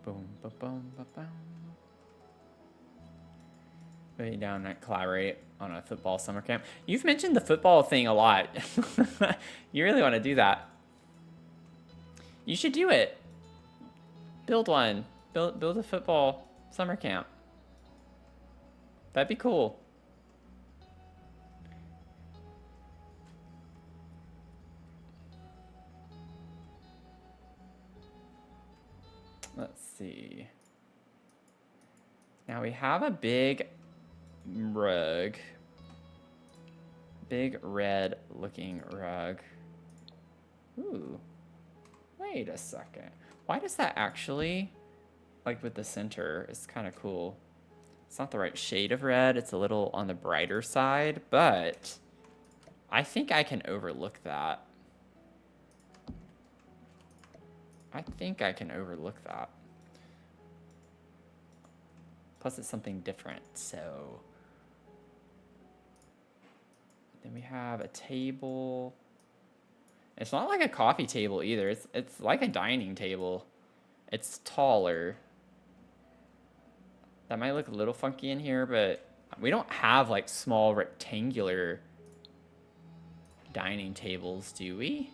Boom, ba, boom, ba, boom. Way down and collaborate on a football summer camp. You've mentioned the football thing a lot. You really want to do that. You should do it. Build one. Build a football summer camp. That'd be cool. Let's see. Now we have a big rug. Big red looking rug. Ooh. Wait a second. Why does that actually, like with the center, it's kind of cool. It's not the right shade of red. It's a little on the brighter side, but I think I can overlook that. I think I can overlook that. Plus it's something different, so. Then we have a table. It's not like a coffee table either. It's like a dining table. It's taller. That might look a little funky in here, but we don't have like small rectangular dining tables, do we?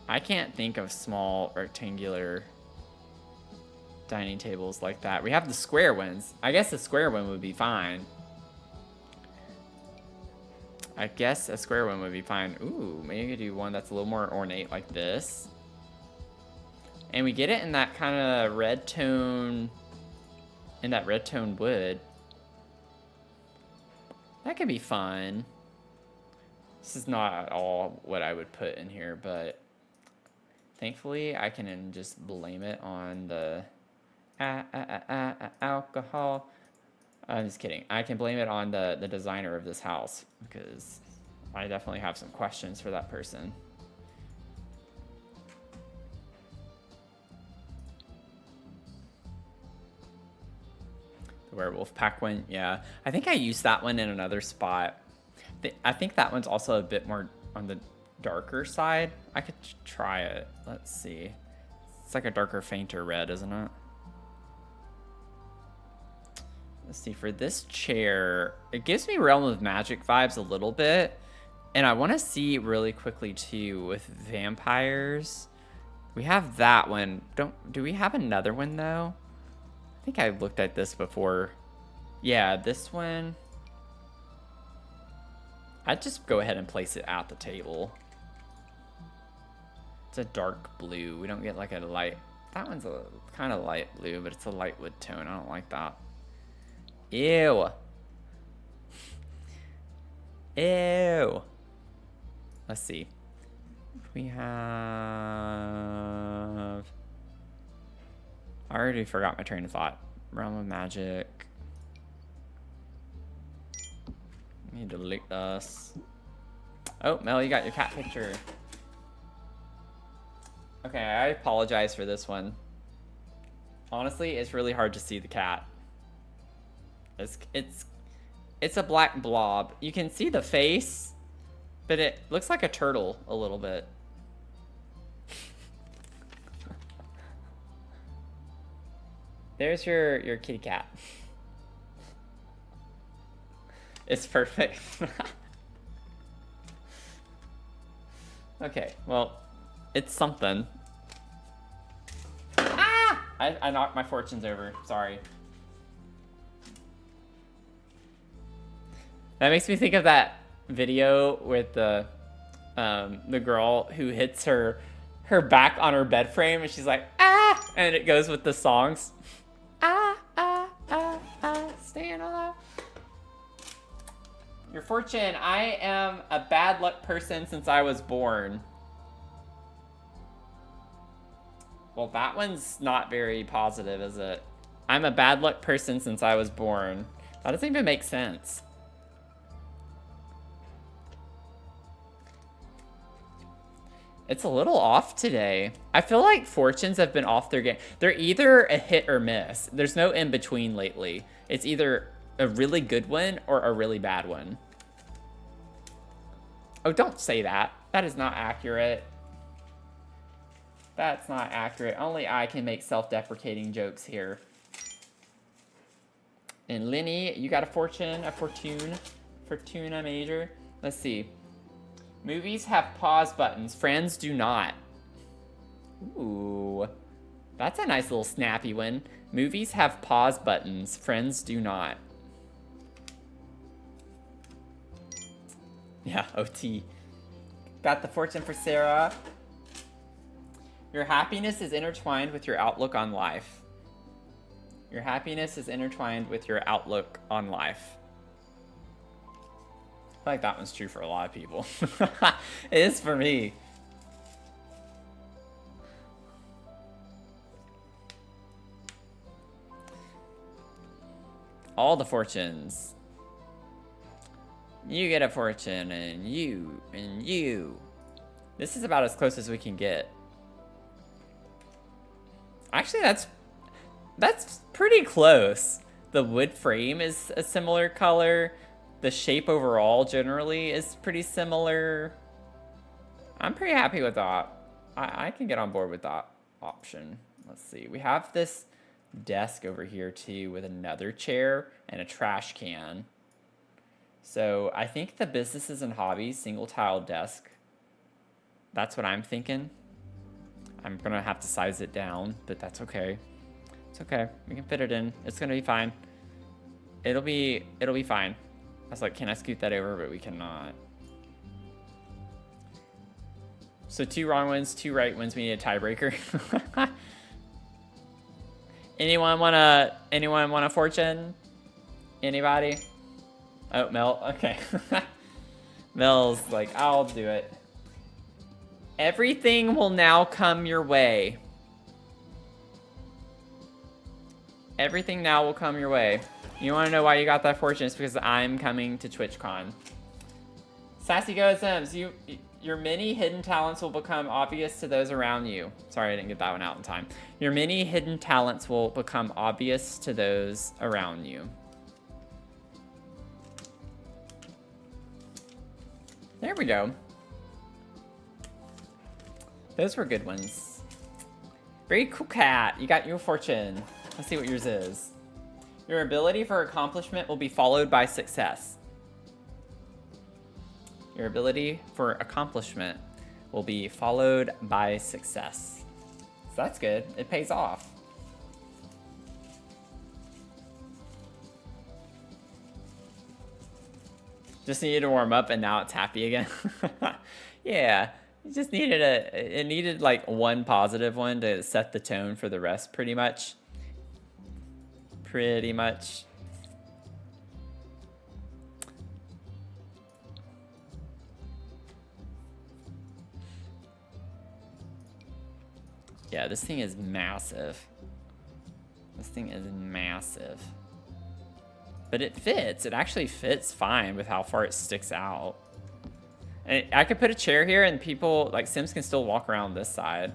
I can't think of small rectangular dining tables like that. We have the square ones. I guess the square one would be fine. I guess a square one would be fine. Ooh, maybe do one that's a little more ornate like this. And we get it in that kind of red tone, in that red tone wood. That could be fun. This is not at all what I would put in here, but thankfully I can just blame it on the alcohol. I'm just kidding. I can blame it on the designer of this house because I definitely have some questions for that person. The werewolf pack one, yeah. I think I used that one in another spot. I think that one's also a bit more on the darker side. I could try it. Let's see. It's like a darker, fainter red, isn't it? Let's see, for this chair, it gives me Realm of Magic vibes a little bit. And I want to see really quickly, too, with vampires. We have that one. Do we have another one, though? I think I looked at this before. Yeah, this one. I'd just go ahead and place it at the table. It's a dark blue. We don't get like a light. That one's a kind of light blue, but it's a light wood tone. I don't like that. Ew. Ew. Let's see. We have... I already forgot my train of thought. Realm of Magic. I need to delete this. Oh, Mel, you got your cat picture. Okay, I apologize for this one. Honestly, it's really hard to see the cat. It's a black blob. You can see the face, but it looks like a turtle a little bit. There's your kitty cat. It's perfect. Okay, well, it's something. Ah! I knocked my fortunes over. Sorry. That makes me think of that video with the girl who hits her back on her bed frame and she's like, ah! And it goes with the songs. Ah, ah, ah, ah, staying alive. Your fortune, I am a bad luck person since I was born. Well, that one's not very positive, is it? I'm a bad luck person since I was born. That doesn't even make sense. It's a little off today. I feel like fortunes have been off their game. They're either a hit or miss. There's no in between lately. It's either a really good one or a really bad one. Oh, don't say that. That is not accurate. That's not accurate. Only I can make self-deprecating jokes here. And Lenny, you got a fortune major. Let's see. Movies have pause buttons. Friends do not. Ooh. That's a nice little snappy one. Movies have pause buttons. Friends do not. Yeah, OT. Got the fortune for Sarah. Your happiness is intertwined with your outlook on life. Your happiness is intertwined with your outlook on life. I feel like that one's true for a lot of people. It is for me. All the fortunes. You get a fortune, and you, and you. This is about as close as we can get. Actually, that's pretty close. The wood frame is a similar color. The shape overall generally is pretty similar. I'm pretty happy with that. I can get on board with that option. Let's see. We have this desk over here too with another chair and a trash can. So I think the businesses and hobbies single tile desk. That's what I'm thinking. I'm gonna have to size it down, but that's okay. It's okay. We can fit it in. It's gonna be fine. It'll be fine. I was like, can I scoot that over? But we cannot. So 2 wrong ones, 2 right ones. We need a tiebreaker. Anyone want a fortune? Anybody? Oh, Mel. Okay. Mel's like, I'll do it. Everything will now come your way. Everything now will come your way. You want to know why you got that fortune? It's because I'm coming to TwitchCon. Sassy Gosms, your many hidden talents will become obvious to those around you. Sorry, I didn't get that one out in time. Your many hidden talents will become obvious to those around you. There we go. Those were good ones. Very cool, cat. You got your fortune. Let's see what yours is. Your ability for accomplishment will be followed by success. Your ability for accomplishment will be followed by success. So that's good. It pays off. Just needed to warm up and now it's happy again. Yeah. It just needed it needed like one positive one to set the tone for the rest pretty much. Pretty much. Yeah, this thing is massive. This thing is massive. But it fits. It actually fits fine with how far it sticks out. And I could put a chair here and people, like Sims can still walk around this side.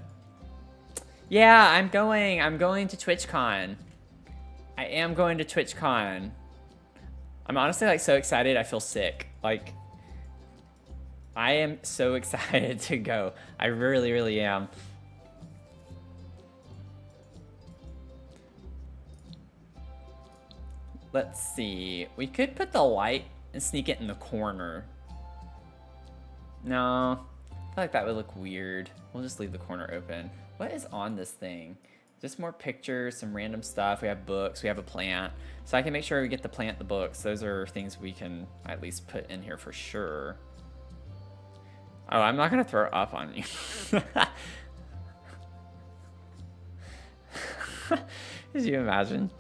Yeah, I'm going to TwitchCon. I am going to TwitchCon. I'm honestly like so excited I feel sick. Like, I am so excited to go. I really, really am. Let's see. We could put the light and sneak it in the corner. No, I feel like that would look weird. We'll just leave the corner open. What is on this thing? Just more pictures, some random stuff. We have books, we have a plant. So I can make sure we get the plant, the books. Those are things we can at least put in here for sure. Oh, I'm not gonna throw up on you. Could you imagine?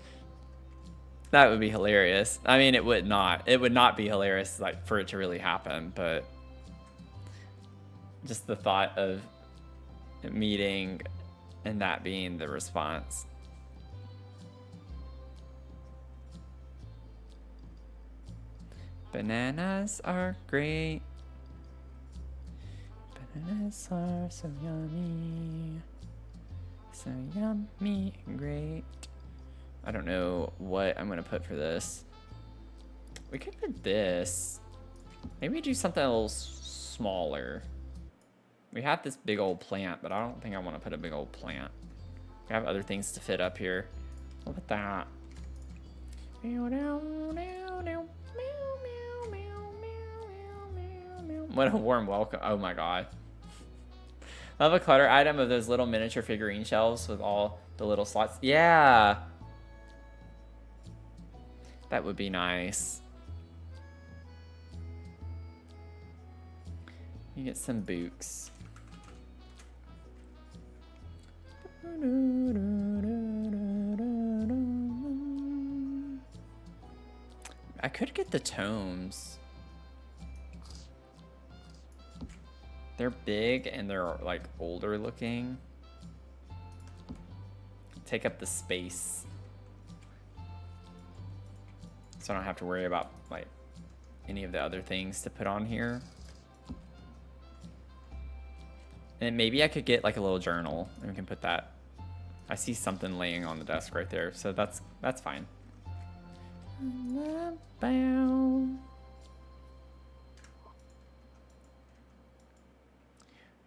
That would be hilarious. I mean, it would not. It would not be hilarious like for it to really happen, but just the thought of meeting and that being the response. Bananas are great. Bananas are so yummy. So yummy and great. I don't know what I'm gonna put for this. We could put this. Maybe do something a little smaller. We have this big old plant, but I don't think I want to put a big old plant. We have other things to fit up here. Look at that. What a warm welcome. Oh my god. Love a clutter item of those little miniature figurine shelves with all the little slots. Yeah. That would be nice. You get some books. I could get the tomes. They're big and they're like older looking. Take up the space. So I don't have to worry about like any of the other things to put on here. And maybe I could get like a little journal and we can put that. I see something laying on the desk right there, so that's fine.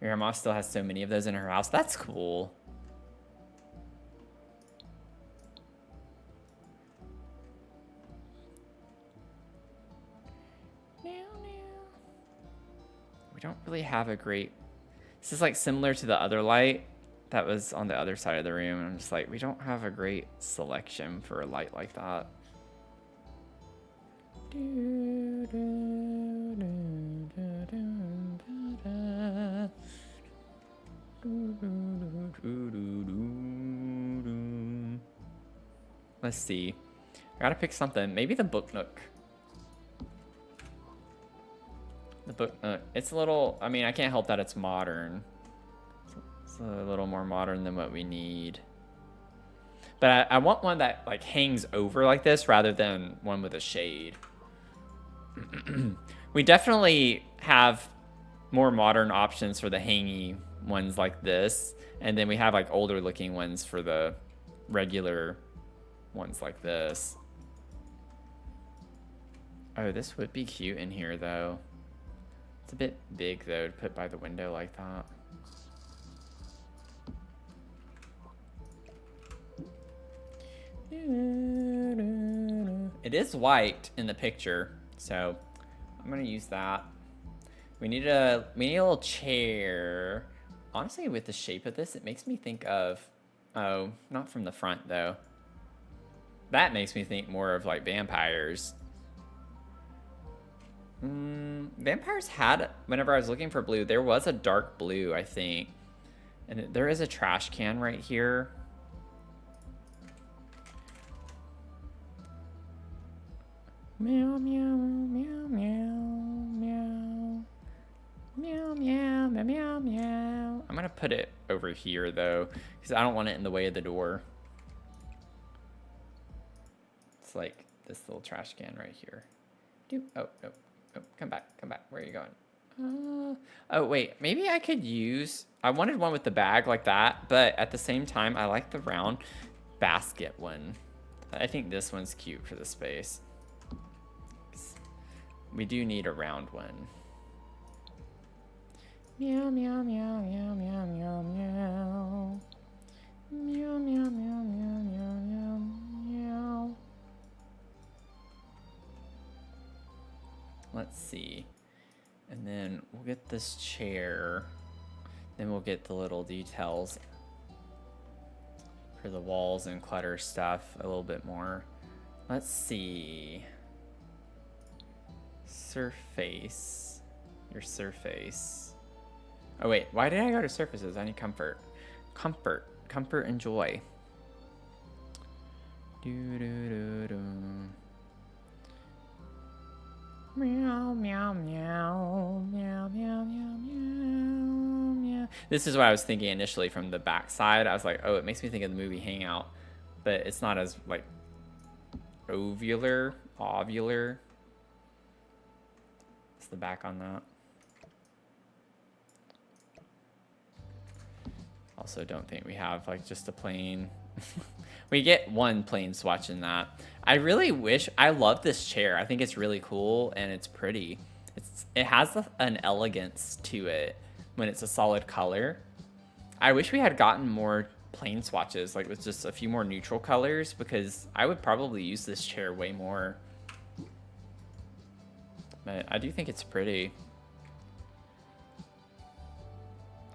Your grandma still has so many of those in her house. That's cool. We don't really have a great... This is like similar to the other light that was on the other side of the room. And I'm just like, we don't have a great selection for a light like that. Let's see. I gotta pick something. Maybe the book nook. The book nook. It's a little... I mean, I can't help that it's modern. It's a little more modern than what we need. But I want one that like hangs over like this rather than one with a shade. We definitely have more modern options for the hangy ones like this. And then we have like older looking ones for the regular ones like this. Oh, this would be cute in here though. It's a bit big though to put by the window like that. It is white in the picture, so I'm gonna use that. We need a little chair. Honestly, with the shape of this, it makes me think of... Oh, not from the front though. That makes me think more of like vampires. Vampires had, whenever I was looking for blue, there was a dark blue, I think. And there is a trash can right here. Meow, meow, meow, meow, meow. Meow, meow, meow, meow, meow. I'm gonna put it over here though, because I don't want it in the way of the door. It's like this little trash can right here. Oh, no. Oh, come back. Where are you going? Oh, wait. Maybe I could use... I wanted one with the bag like that, but at the same time, I like the round basket one. I think this one's cute for the space. We do need a round one. Meow, meow, meow, meow, meow, meow, meow. Meow, meow, meow, meow, meow, meow, meow. Let's see. And then we'll get this chair. Then we'll get the little details for the walls and clutter stuff a little bit more. Let's see. Surface. Your surface. Oh wait, why did I go to surfaces? I need comfort. Comfort and joy. Meow, meow, meow, meow, meow, meow, meow, meow. This is what I was thinking initially from the back side. I was like, oh, it makes me think of the movie Hangout, but it's not as like ovular. It's the back on that. Also, don't think we have like just a plain. We get one plain swatch in that. I really wish... I love this chair. I think it's really cool and it's pretty. It has an elegance to it when it's a solid color. I wish we had gotten more plain swatches, like with just a few more neutral colors, because I would probably use this chair way more. But I do think it's pretty.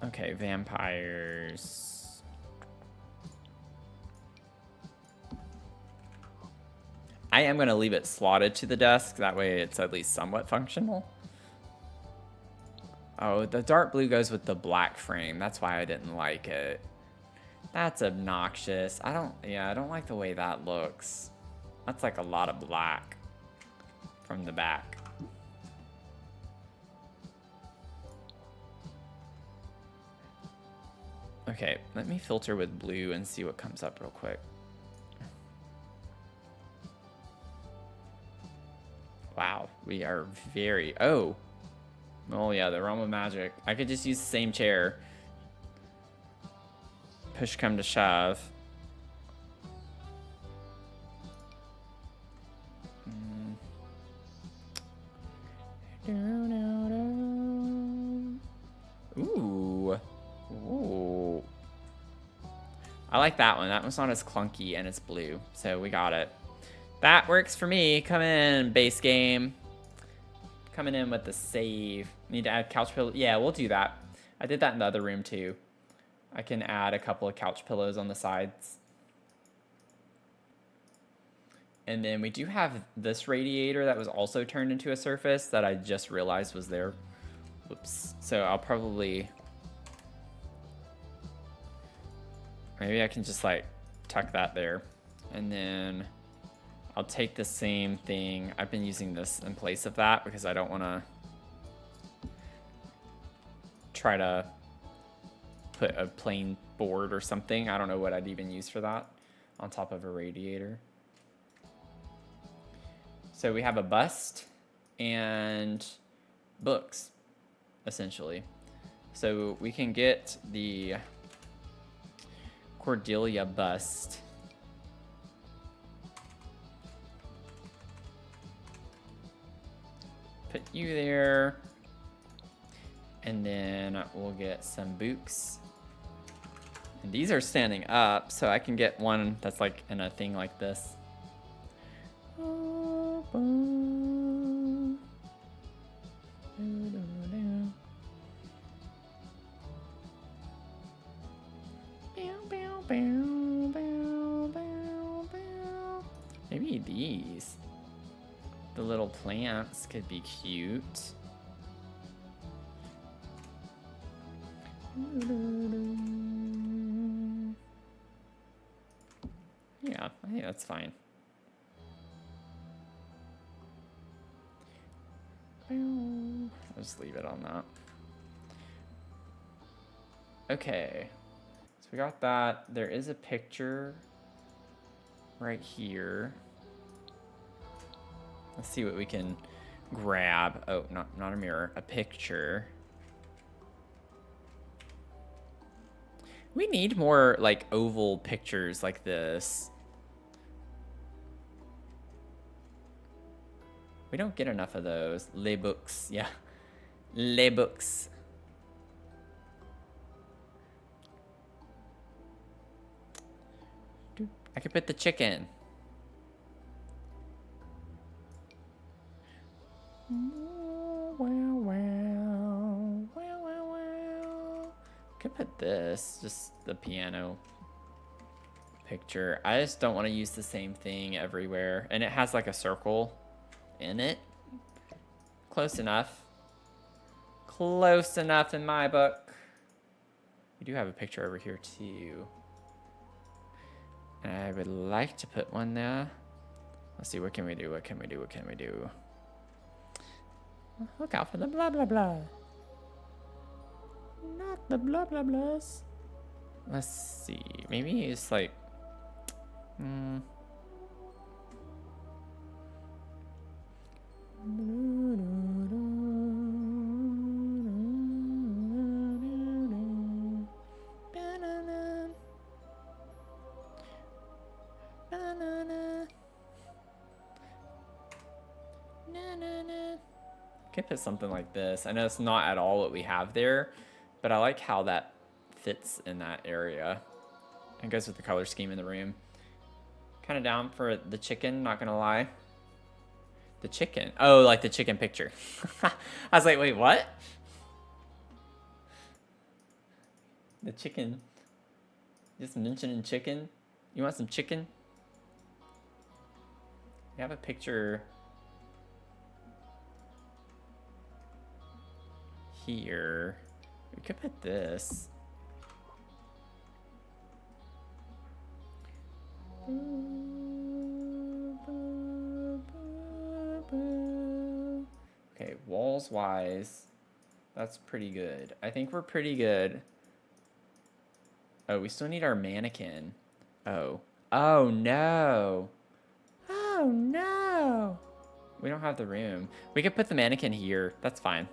Okay, vampires. I am going to leave it slotted to the desk. That way it's at least somewhat functional. Oh, the dark blue goes with the black frame. That's why I didn't like it. That's obnoxious. I don't like the way that looks. That's like a lot of black from the back. Okay, let me filter with blue and see what comes up real quick. Wow, we are very... Oh yeah, the Realm of Magic. I could just use the same chair. Push come to shove. Ooh. Ooh. I like that one. That one's not as clunky and it's blue. So we got it. That works for me. Come in, base game. Coming in with the save. Need to add couch pillow. Yeah, we'll do that. I did that in the other room too. I can add a couple of couch pillows on the sides. And then we do have this radiator that was also turned into a surface that I just realized was there. Whoops. So I'll probably... Maybe I can just like tuck that there. And then I'll take the same thing. I've been using this in place of that because I don't want to try to put a plain board or something. I don't know what I'd even use for that on top of a radiator. So we have a bust and books, essentially. So we can get the Cordelia bust. Put you there. And then we'll get some books. And these are standing up, so I can get one that's like in a thing like this. Maybe these. The little plants could be cute. Yeah, I think that's fine. I'll just leave it on that. Okay, so we got that. There is a picture right here. Let's see what we can grab. Oh, not a mirror, a picture. We need more like oval pictures like this. We don't get enough of those. Les books, yeah. Les books. I could put the chicken. Could put this, just the piano picture. I just don't want to use the same thing everywhere. And it has like a circle in it. Close enough. Close enough in my book. We do have a picture over here too. And I would like to put one there. Let's see, what can we do? What can we do? What can we do? Look out for the blah blah blah. Not the blah blah blahs. Let's see. Maybe it's like could put something like this. I know it's not at all what we have there, but I like how that fits in that area. It goes with the color scheme in the room. Kind of down for the chicken, not gonna lie. The chicken. Oh, like the chicken picture. I was like, wait, what? The chicken. Just mentioning chicken. You want some chicken? We have a picture here. We could put this. Okay, walls wise, that's pretty good. I think we're pretty good. Oh, we still need our mannequin. Oh. Oh, no. Oh, no. We don't have the room. We could put the mannequin here. That's fine.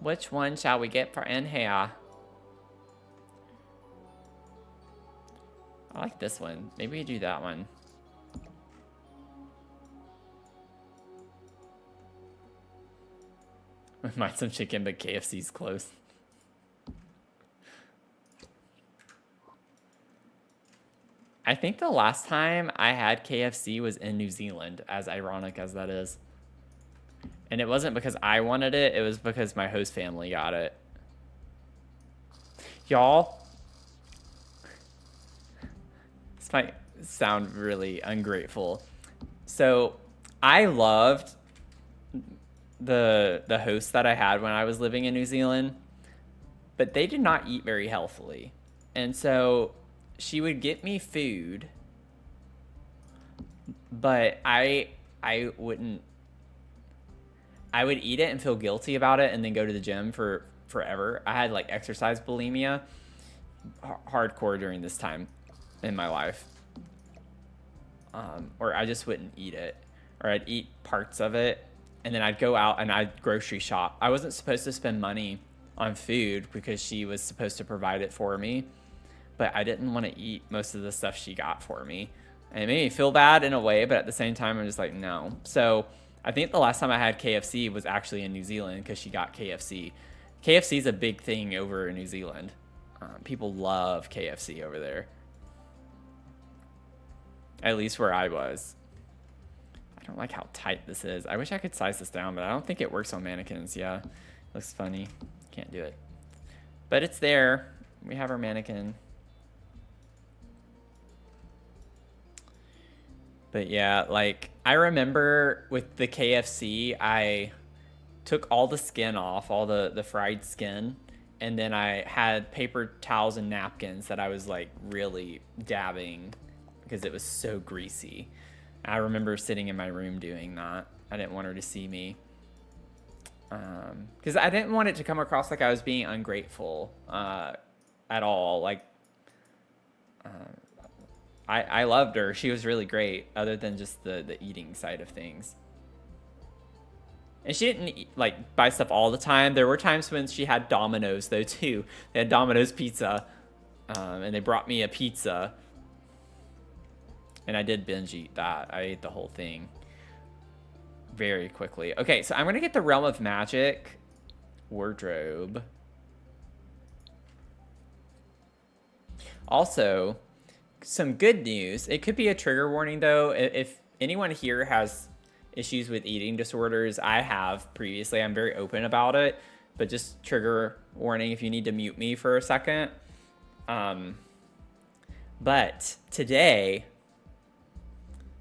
Which one shall we get for in here? I like this one. Maybe we do that one. We might some chicken, but KFC's close. I think the last time I had KFC was in New Zealand, as ironic as that is. And it wasn't because I wanted it, it was because my host family got it. Y'all, this might sound really ungrateful. So I loved the hosts that I had when I was living in New Zealand, but they did not eat very healthily. And so she would get me food, but I wouldn't. I would eat it and feel guilty about it and then go to the gym for forever. I had like exercise bulimia hardcore during this time in my life. Or I just wouldn't eat it, or I'd eat parts of it and then I'd go out and I'd grocery shop. I wasn't supposed to spend money on food because she was supposed to provide it for me, but I didn't want to eat most of the stuff she got for me. And it made me feel bad in a way, but at the same time, I'm just like, no. So I think the last time I had KFC was actually in New Zealand because she got KFC. KFC is a big thing over in New Zealand. People love KFC over there. At least where I was. I don't like how tight this is. I wish I could size this down, but I don't think it works on mannequins. Yeah, looks funny. Can't do it. But it's there. We have our mannequin. But yeah, like I remember with the KFC, I took all the skin off, all the fried skin, and then I had paper towels and napkins that I was like really dabbing because it was so greasy. I remember sitting in my room doing that. I didn't want her to see me. Because I didn't want it to come across like I was being ungrateful at all. Like, I loved her. She was really great, other than just the eating side of things. And she didn't eat, like buy stuff all the time. There were times when she had Domino's though too. They had Domino's pizza, and they brought me a pizza. And I did binge eat that. I ate the whole thing very quickly. Okay, so I'm going to get the Realm of Magic wardrobe. Also, some good news. It could be a trigger warning, though. If anyone here has issues with eating disorders, I have previously. I'm very open about it. But just trigger warning if you need to mute me for a second. But today,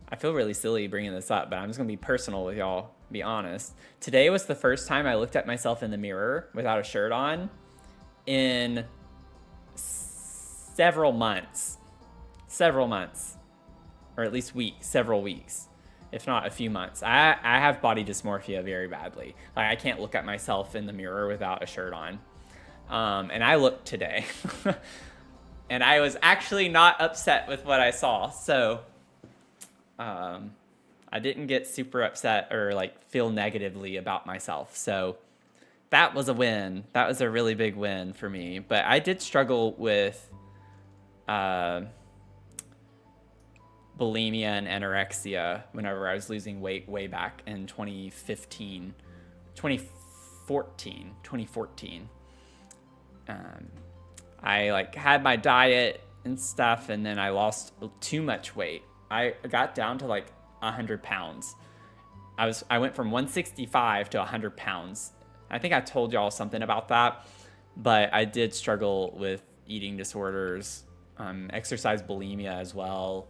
I feel really silly bringing this up, but I'm just going to be personal with y'all, be honest. Today was the first time I looked at myself in the mirror without a shirt on in several months, or at least several weeks, if not a few months. I have body dysmorphia very badly. Like I can't look at myself in the mirror without a shirt on. And I looked today and I was actually not upset with what I saw. So, I didn't get super upset or like feel negatively about myself. So that was a win. That was a really big win for me. But I did struggle with bulimia and anorexia whenever I was losing weight way back in 2014. I like had my diet and stuff, and then I lost too much weight. I got down to like 100 pounds. I went from 165 to 100 pounds. I think I told y'all something about that, but I did struggle with eating disorders, exercise bulimia as well,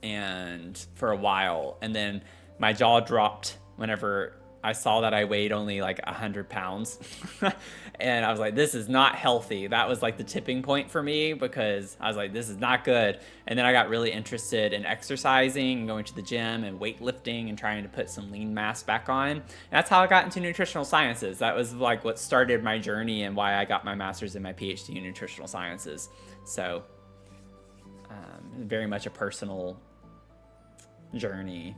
and for a while. And then my jaw dropped whenever I saw that I weighed only like 100 pounds. And I was like, this is not healthy. That was like the tipping point for me, because I was like, this is not good. And then I got really interested in exercising and going to the gym and weightlifting and trying to put some lean mass back on. And that's how I got into nutritional sciences. That was like what started my journey and why I got my master's and my PhD in nutritional sciences. So very much a personal journey.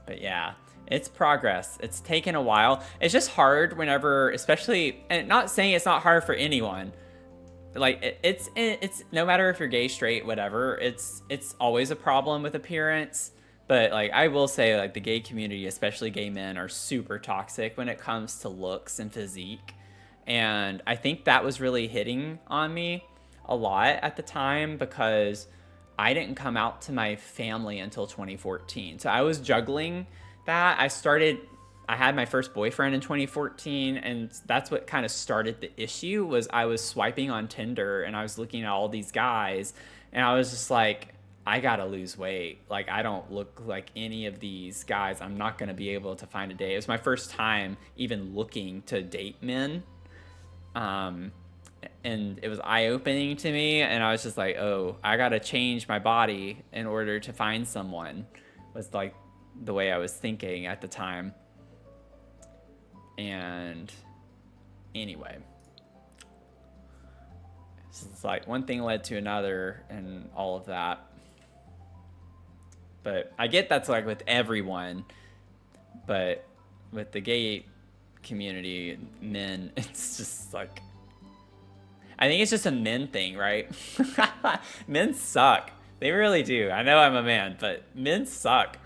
But yeah, it's progress. It's taken a while. It's just hard whenever, especially, and not saying it's not hard for anyone. Like it's no matter if you're gay, straight, whatever. It's always a problem with appearance. But like I will say, like the gay community, especially gay men, are super toxic when it comes to looks and physique. And I think that was really hitting on me a lot at the time, because I didn't come out to my family until 2014. So I was juggling that. I had my first boyfriend in 2014, and that's what kind of started the issue. Was I was swiping on Tinder and I was looking at all these guys, and I was just like, I gotta lose weight. Like, I don't look like any of these guys. I'm not gonna be able to find a date. It was my first time even looking to date men. And it was eye-opening to me, and I was just like, oh, I gotta change my body in order to find someone, was like the way I was thinking at the time. And anyway, it's like one thing led to another and all of that. But I get that's like with everyone, but with the gay community, men, it's just like, I think it's just a men thing, right? Men suck. They really do. I know I'm a man, but men suck.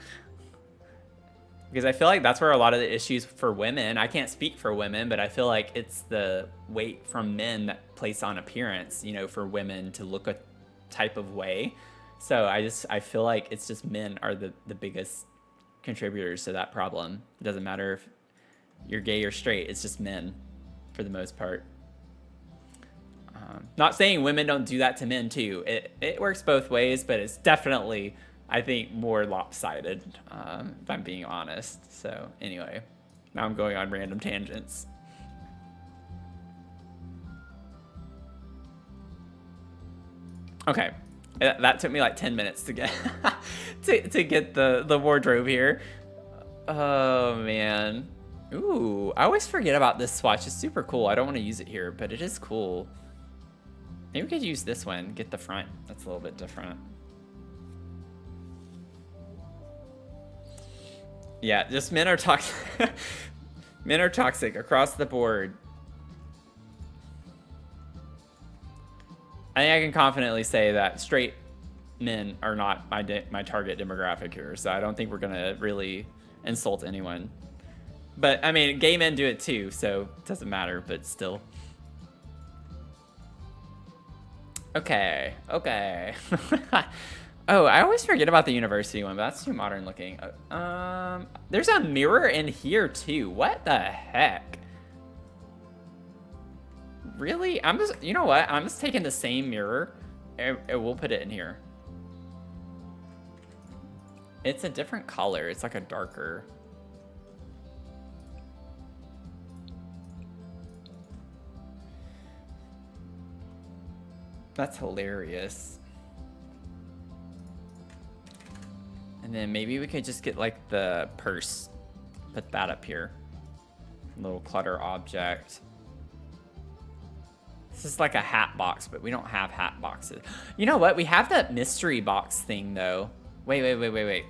Because I feel like that's where a lot of the issues for women, I can't speak for women, but I feel like it's the weight from men that place on appearance, you know, for women to look a type of way. So I feel like it's just men are the biggest contributors to that problem. It doesn't matter if you're gay or straight, it's just men for the most part. Not saying women don't do that to men too. It works both ways, but it's definitely, I think, more lopsided, if I'm being honest. So anyway, now I'm going on random tangents. Okay, that took me like 10 minutes to get to get the wardrobe here. Oh man. Ooh, I always forget about this swatch. It's super cool. I don't want to use it here, but it is cool. Maybe we could use this one, get the front. That's a little bit different. Yeah, just men are toxic. Men are toxic across the board. I think I can confidently say that straight men are not my target demographic here, so I don't think we're gonna really insult anyone. But I mean, gay men do it too, so it doesn't matter, but still. Okay. Oh, I always forget about the university one, but that's too modern looking. There's a mirror in here too. What the heck? Really? You know what? I'm just taking the same mirror and we'll put it in here. It's a different color. It's like a darker. That's hilarious. And then maybe we could just get like the purse. Put that up here. Little clutter object. This is like a hat box, but we don't have hat boxes. You know what? We have that mystery box thing though. Wait.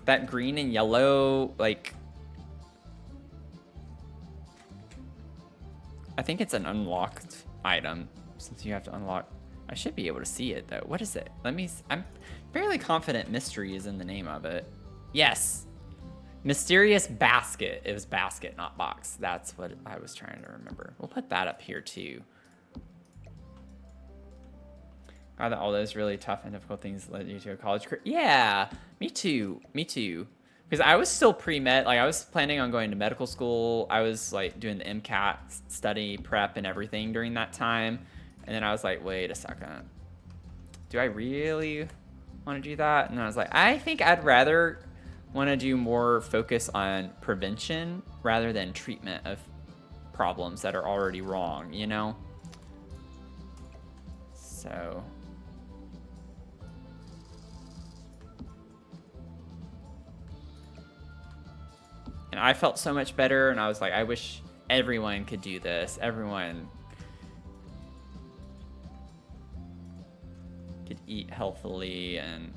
That green and yellow, like, I think it's an unlocked item. Since you have to unlock, I should be able to see it though. What is it? I'm fairly confident mystery is in the name of it. Yes. Mysterious basket. It was basket, not box. That's what I was trying to remember. We'll put that up here too. God, all those really tough and difficult things led you to a college career. Yeah, me too. Me too. Because I was still pre-med. Like, I was planning on going to medical school. I was, like, doing the MCAT study prep and everything during that time. And then I was like, wait a second. Do I really want to do that? And I was like, I think I'd rather want to do more focus on prevention rather than treatment of problems that are already wrong, you know? So... And I felt so much better, and I was like, I wish everyone could do this. Everyone could eat healthily, and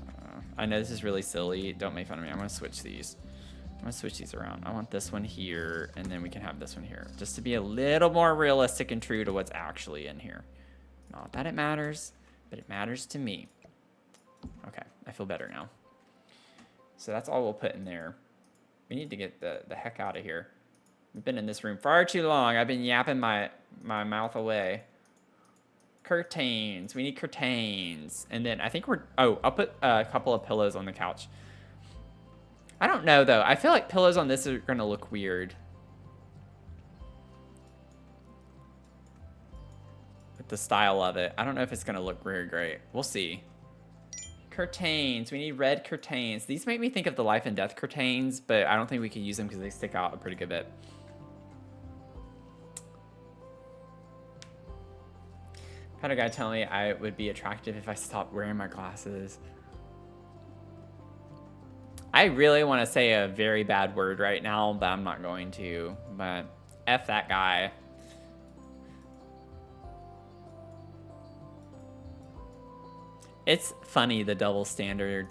I know this is really silly. Don't make fun of me. I'm going to switch these. I'm going to switch these around. I want this one here, and then we can have this one here. Just to be a little more realistic and true to what's actually in here. Not that it matters, but it matters to me. Okay, I feel better now. So that's all we'll put in there. We need to get the heck out of here. We've been in this room far too long. I've been yapping my mouth away. Curtains. We need curtains. And then I think we're... Oh, I'll put a couple of pillows on the couch. I don't know, though. I feel like pillows on this are going to look weird. With the style of it. I don't know if it's going to look very great. We'll see. Curtains. We need red curtains. These make me think of the life and death curtains, but I don't think we can use them because they stick out a pretty good bit. Had a guy tell me I would be attractive if I stopped wearing my glasses. I really want to say a very bad word right now, but I'm not going to. But F that guy. It's funny, the double standard.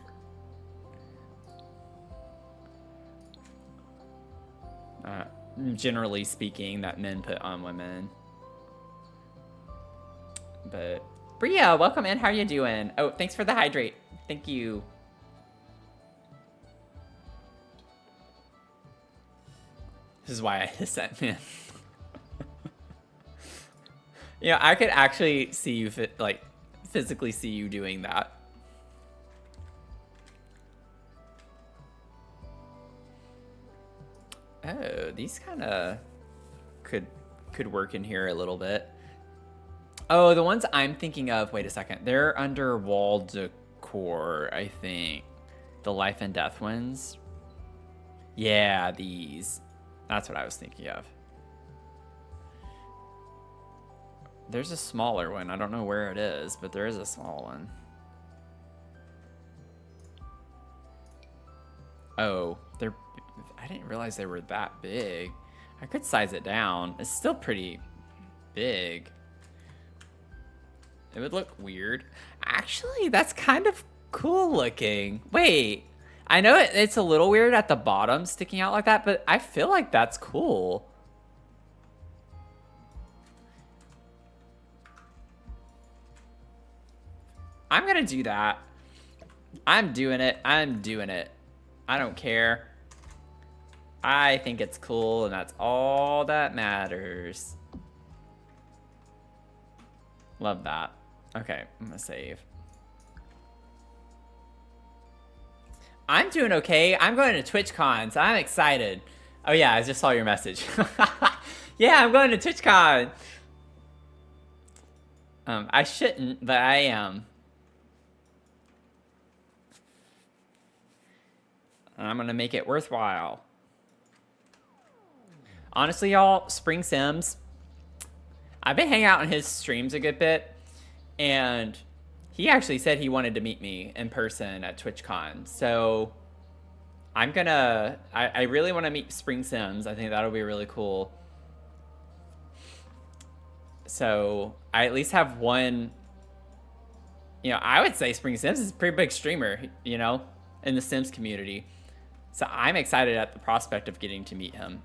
Generally speaking, that men put on women. But Bria, welcome in. How are you doing? Oh, thanks for the hydrate. Thank you. This is why I hiss that man. You know, I could actually see you physically see you doing that. Oh, these kind of could work in here a little bit. Oh, the ones I'm thinking of, wait a second. They're under wall decor, I think. The life and death ones. Yeah, these. That's what I was thinking of. There's a smaller one. I don't know where it is, but there is a small one. Oh, I didn't realize they were that big. I could size it down. It's still pretty big. It would look weird. Actually, that's kind of cool looking. Wait, I know it's a little weird at the bottom sticking out like that, but I feel like that's cool. I'm gonna do that. I'm doing it. I'm doing it. I don't care. I think it's cool, and that's all that matters. Love that. Okay, I'm gonna save. I'm doing okay. I'm going to TwitchCon, so I'm excited. Oh yeah, I just saw your message. Yeah, I'm going to TwitchCon. I shouldn't, but I am. And I'm gonna make it worthwhile. Honestly, y'all, Spring Sims, I've been hanging out on his streams a good bit, and he actually said he wanted to meet me in person at TwitchCon. So I'm gonna, I really want to meet Spring Sims. I think that'll be really cool. So I at least have one, you know, I would say Spring Sims is a pretty big streamer, you know, in the Sims community. So I'm excited at the prospect of getting to meet him.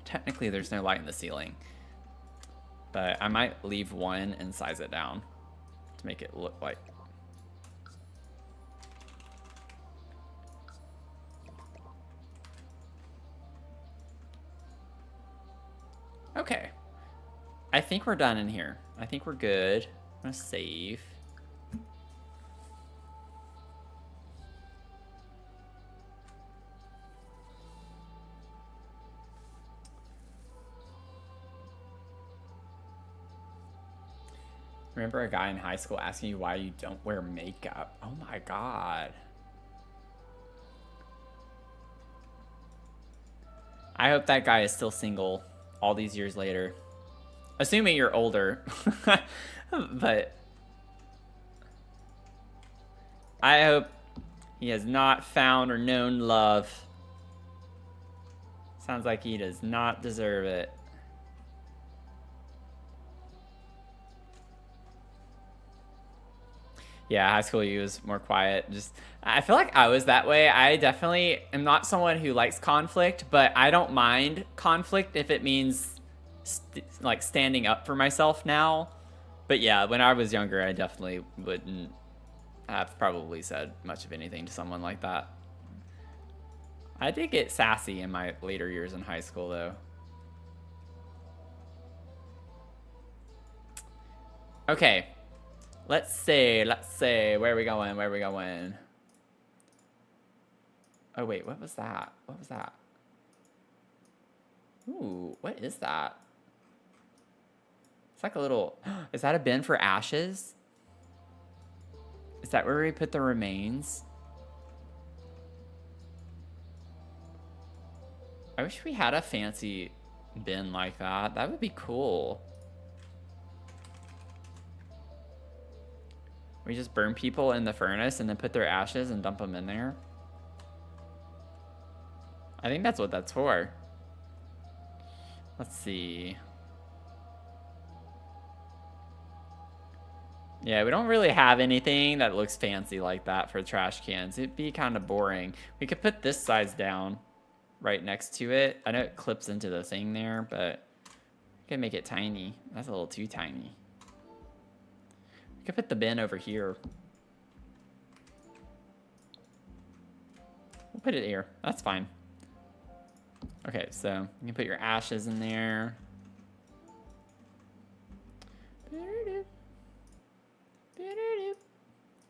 Technically, there's no light in the ceiling, but I might leave one and size it down to make it look like. Okay. I think we're done in here. I think we're good. I'm gonna save. Remember a guy in high school asking you why you don't wear makeup? Oh my god. I hope that guy is still single all these years later. Assuming you're older. But I hope he has not found or known love. Sounds like he does not deserve it. Yeah, high school you was more quiet. Just I feel like I was that way. I definitely am not someone who likes conflict, but I don't mind conflict if it means like standing up for myself now. But yeah, when I was younger, I definitely wouldn't have probably said much of anything to someone like that. I did get sassy in my later years in high school, though. Okay, let's see. Where are we going? Where are we going? Oh, wait, what was that? What was that? Ooh, what is that? It's like a little... Is that a bin for ashes? Is that where we put the remains? I wish we had a fancy bin like that. That would be cool. We just burn people in the furnace and then put their ashes and dump them in there. I think that's what that's for. Let's see. Yeah, we don't really have anything that looks fancy like that for trash cans. It'd be kind of boring. We could put this size down right next to it. I know it clips into the thing there, but we can make it tiny. That's a little too tiny. We could put the bin over here. We'll put it here. That's fine. Okay, so you can put your ashes in there.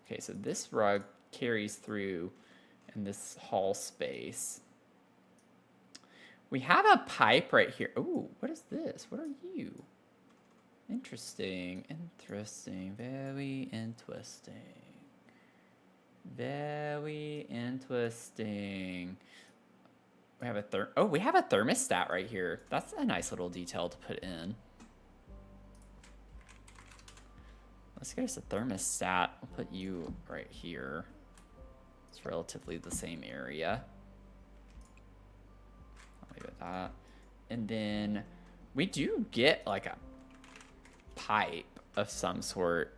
Okay, so this rug carries through in this hall space. We have a pipe right here. Ooh, what is this? What are you? Interesting. Interesting. Very interesting. Very interesting. We have a we have a thermostat right here. That's a nice little detail to put in. Let's get us a thermostat. We'll put you right here. It's relatively the same area. I'll leave it at that. And then we do get like a pipe of some sort.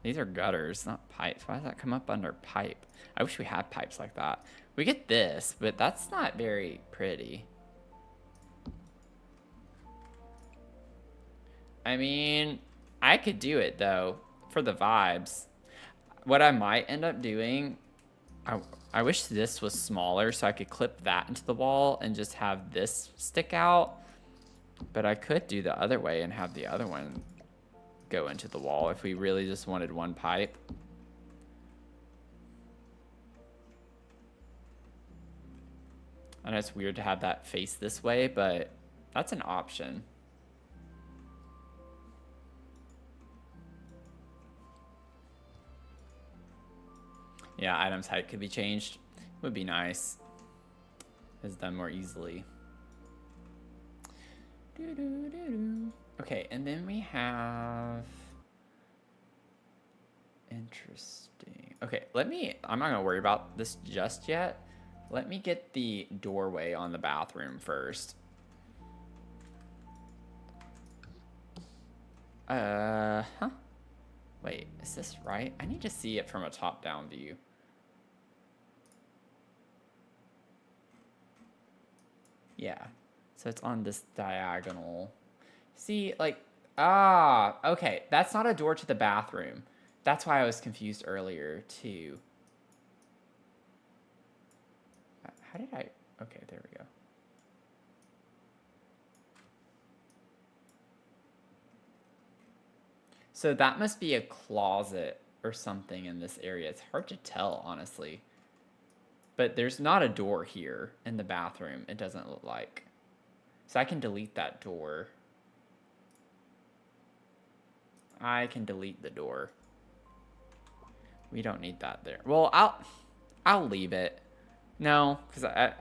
These are gutters, not pipes. Why does that come up under pipe? I wish we had pipes like that. We get this, but that's not very pretty. I mean, I could do it though for the vibes. What I might end up doing, I wish this was smaller so I could clip that into the wall and just have this stick out. But I could do the other way and have the other one go into the wall if we really just wanted one pipe. I know it's weird to have that face this way, but that's an option. Yeah, item's height could be changed. Would be nice. It's done more easily. Okay, and then we have... Interesting. Okay, I'm not gonna worry about this just yet. Let me get the doorway on the bathroom first. Wait, is this right? I need to see it from a top-down view. Yeah, so it's on this diagonal. See, like, okay, that's not a door to the bathroom. That's why I was confused earlier, too. How did I... Okay, there we go. So that must be a closet or something in this area. It's hard to tell, honestly. But there's not a door here in the bathroom, it doesn't look like. So I can delete that door. I can delete the door. We don't need that there. Well, I'll leave it. No, because I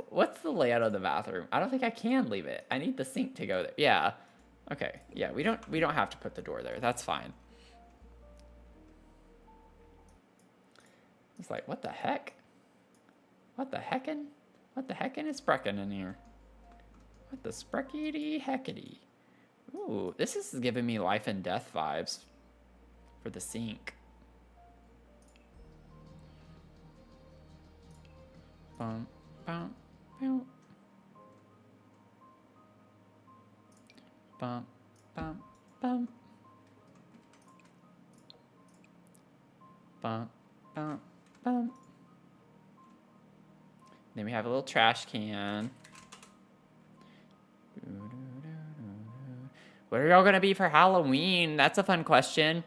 what's the layout of the bathroom? I don't think I can leave it. I need the sink to go there. Yeah. Okay. Yeah, we don't have to put the door there. That's fine. It's like, what the heck? What the heckin'? What the heckin' is spreckin' in here? What the spreckity heckity? Ooh, this is giving me life and death vibes for the sink. Bum, bum, bum. Bum, bum, bum. Bum, bum, bum. Then we have a little trash can. What are y'all gonna be for Halloween? That's a fun question.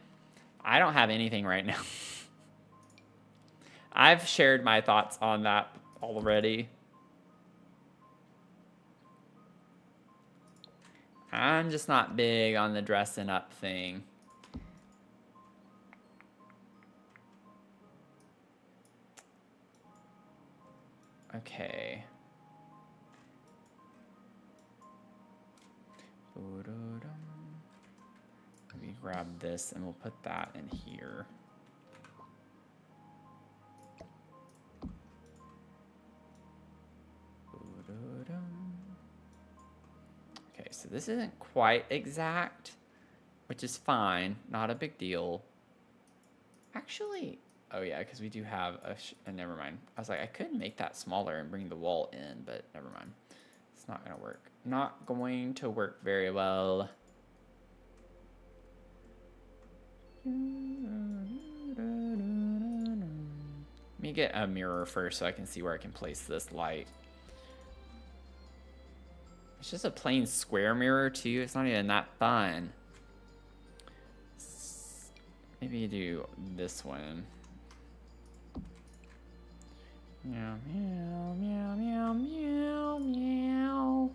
I don't have anything right now. I've shared my thoughts on that already. I'm just not big on the dressing up thing. Okay. Maybe grab this and we'll put that in here. Okay, so this isn't quite exact, which is fine. Not a big deal. Actually, oh yeah, because we do have a, never mind. I was like, I could make that smaller and bring the wall in, but never mind. It's not gonna work. Not going to work very well. Let me get a mirror first so I can see where I can place this light. It's just a plain square mirror too. It's not even that fun. Maybe do this one. Meow, meow, meow, meow, meow, meow.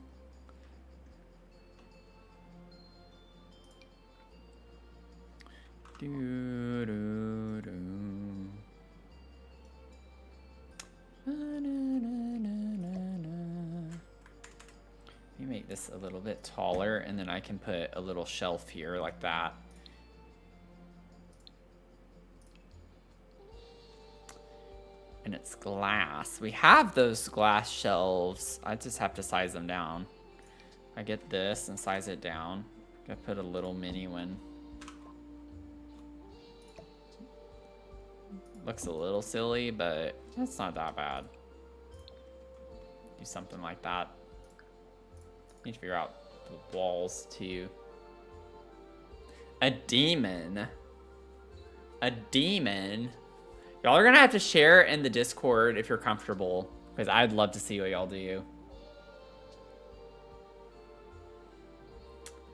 Do, do, do. Na, na, na, na, na. Let me make this a little bit taller, and then I can put a little shelf here like that. And it's glass. We have those glass shelves. I just have to size them down. I get this and size it down. I put a little mini one. Looks a little silly, but it's not that bad. Do something like that. Need to figure out the walls too. A demon. A demon. Y'all are gonna have to share in the Discord if you're comfortable, because I'd love to see what y'all do.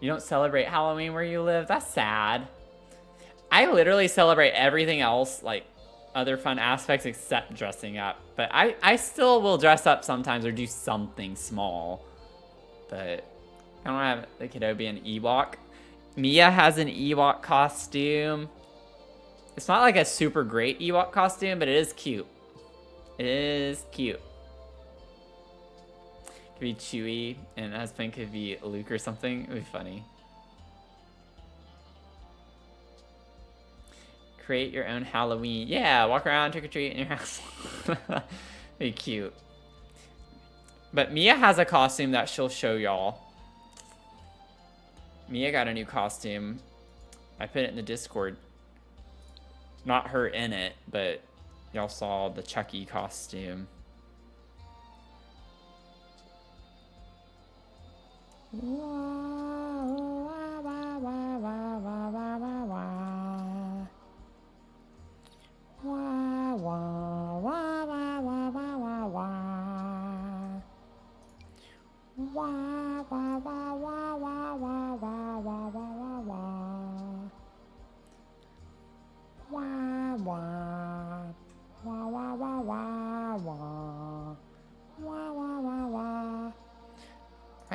You don't celebrate Halloween where you live? That's sad. I literally celebrate everything else, like other fun aspects except dressing up. But I still will dress up sometimes or do something small. But I don't have the kiddo be an Ewok. Mia has an Ewok costume. It's not like a super great Ewok costume, but it is cute. It is cute. Could be Chewie and husband could be Luke or something. It would be funny. Create your own Halloween. Yeah, walk around, trick or treat in your house. Be cute. But Mia has a costume that she'll show y'all. Mia got a new costume. I put it in the Discord. Not her in it, but y'all saw the Chucky costume.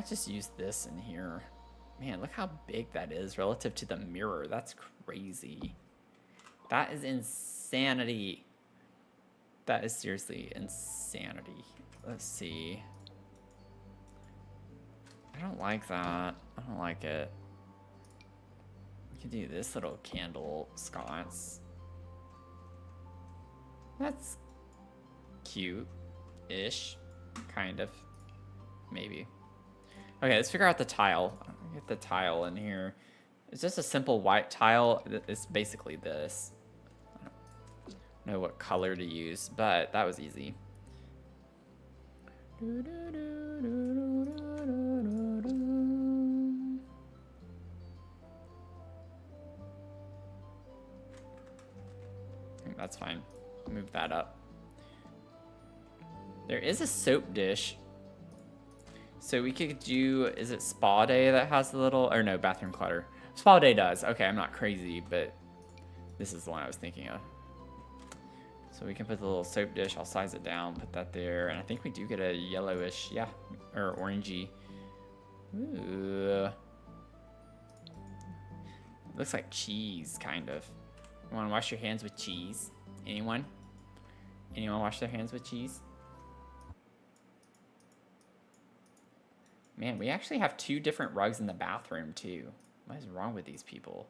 might just use this in here. Man, look how big that is relative to the mirror. That's crazy. That is insanity. That is seriously insanity. Let's see. I don't like that. I don't like it. We could do this little candle sconce. That's cute-ish. Kind of. Maybe. Okay, let's figure out the tile. Get the tile in here. It's just a simple white tile. It's basically this. I don't know what color to use, but that was easy. That's fine. Move that up. There is a soap dish. So we could do, is it Spa Day that has the little, or no, Bathroom Clutter. Spa Day does. Okay, I'm not crazy, but this is the one I was thinking of. So we can put the little soap dish. I'll size it down, put that there. And I think we do get a yellowish, yeah, or orangey. Ooh. Looks like cheese, kind of. You want to wash your hands with cheese? Anyone? Anyone wash their hands with cheese? Man, we actually have 2 different rugs in the bathroom, too. What is wrong with these people?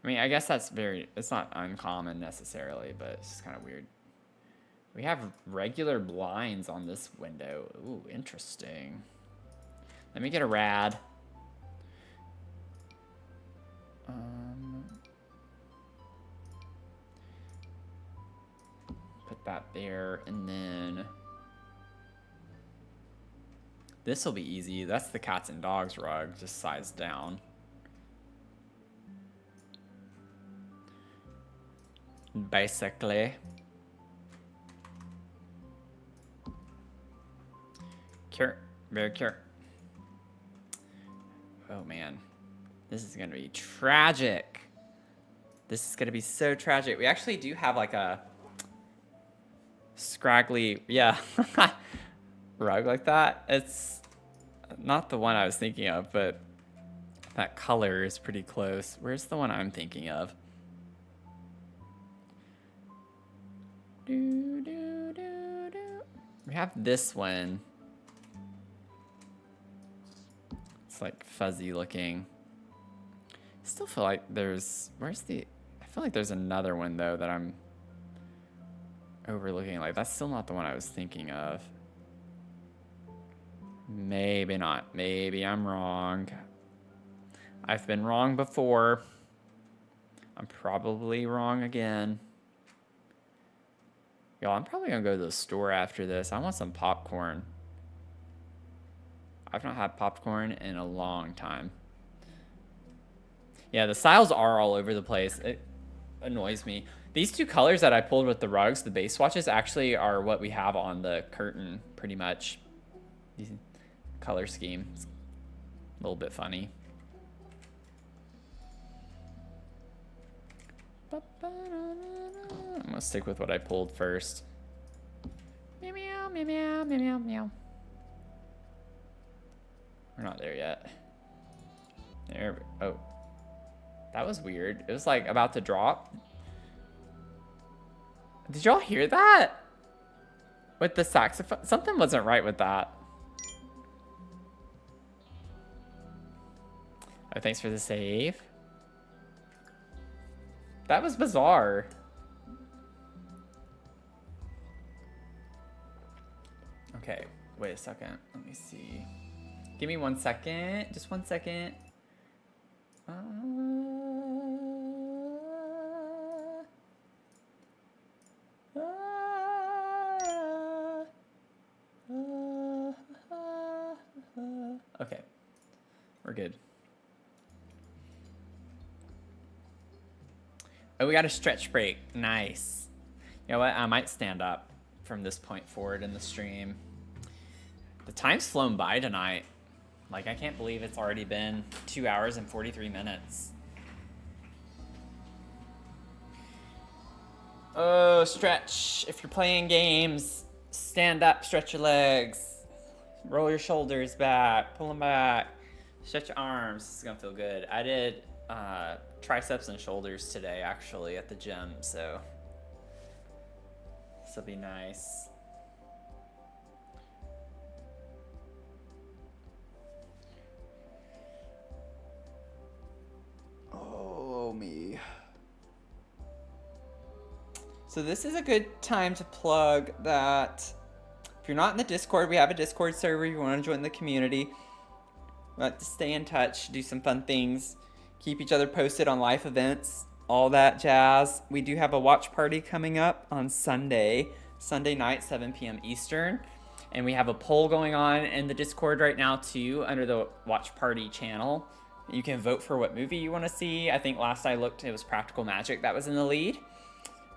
I mean, I guess that's it's not uncommon necessarily, but it's just kind of weird. We have regular blinds on this window. Ooh, interesting. Let me get a rad. Put that there, and then this will be easy. That's the cats and dogs rug, just sized down. Basically. Very cute. Oh man, this is gonna be tragic. This is gonna be so tragic. We actually do have like a scraggly, yeah, rug like that. It's not the one I was thinking of, but that color is pretty close. Where's the one I'm thinking of? We have this one. It's like fuzzy looking. I still feel like there's, I feel like there's another one though that I'm overlooking. Like that's still not the one I was thinking of. Maybe not. Maybe I'm wrong. I've been wrong before. I'm probably wrong again. Yo, I'm probably gonna go to the store after this. I want some popcorn. I've not had popcorn in a long time. Yeah, the styles are all over the place. It annoys me. These 2 colors that I pulled with the rugs, the base swatches, actually are what we have on the curtain, pretty much. These color scheme. It's a little bit funny. I'm gonna stick with what I pulled first. Meow, meow, meow, meow, meow, meow, meow. We're not there yet. There. Oh, that was weird. It was like about to drop. Did y'all hear that? With the saxophone, something wasn't right with that. Oh, thanks for the save. That was bizarre. Okay, wait a second. Let me see. Give me 1 second. Just 1 second. Okay, we're good. Oh, we got a stretch break. Nice. You know what? I might stand up from this point forward in the stream. The time's flown by tonight. Like, I can't believe it's already been 2 hours and 43 minutes. Oh, stretch. If you're playing games, stand up, stretch your legs. Roll your shoulders back. Pull them back. Stretch your arms. This is going to feel good. I did triceps and shoulders today, actually, at the gym. So this will be nice. Oh, me. So this is a good time to plug that if you're not in the Discord, we have a Discord server. You want to join the community. We like to stay in touch, do some fun things, keep each other posted on life events, all that jazz. We do have a watch party coming up on Sunday night, 7 p.m. Eastern. And we have a poll going on in the Discord right now, too, under the watch party channel. You can vote for what movie you want to see. I think last I looked, it was Practical Magic that was in the lead.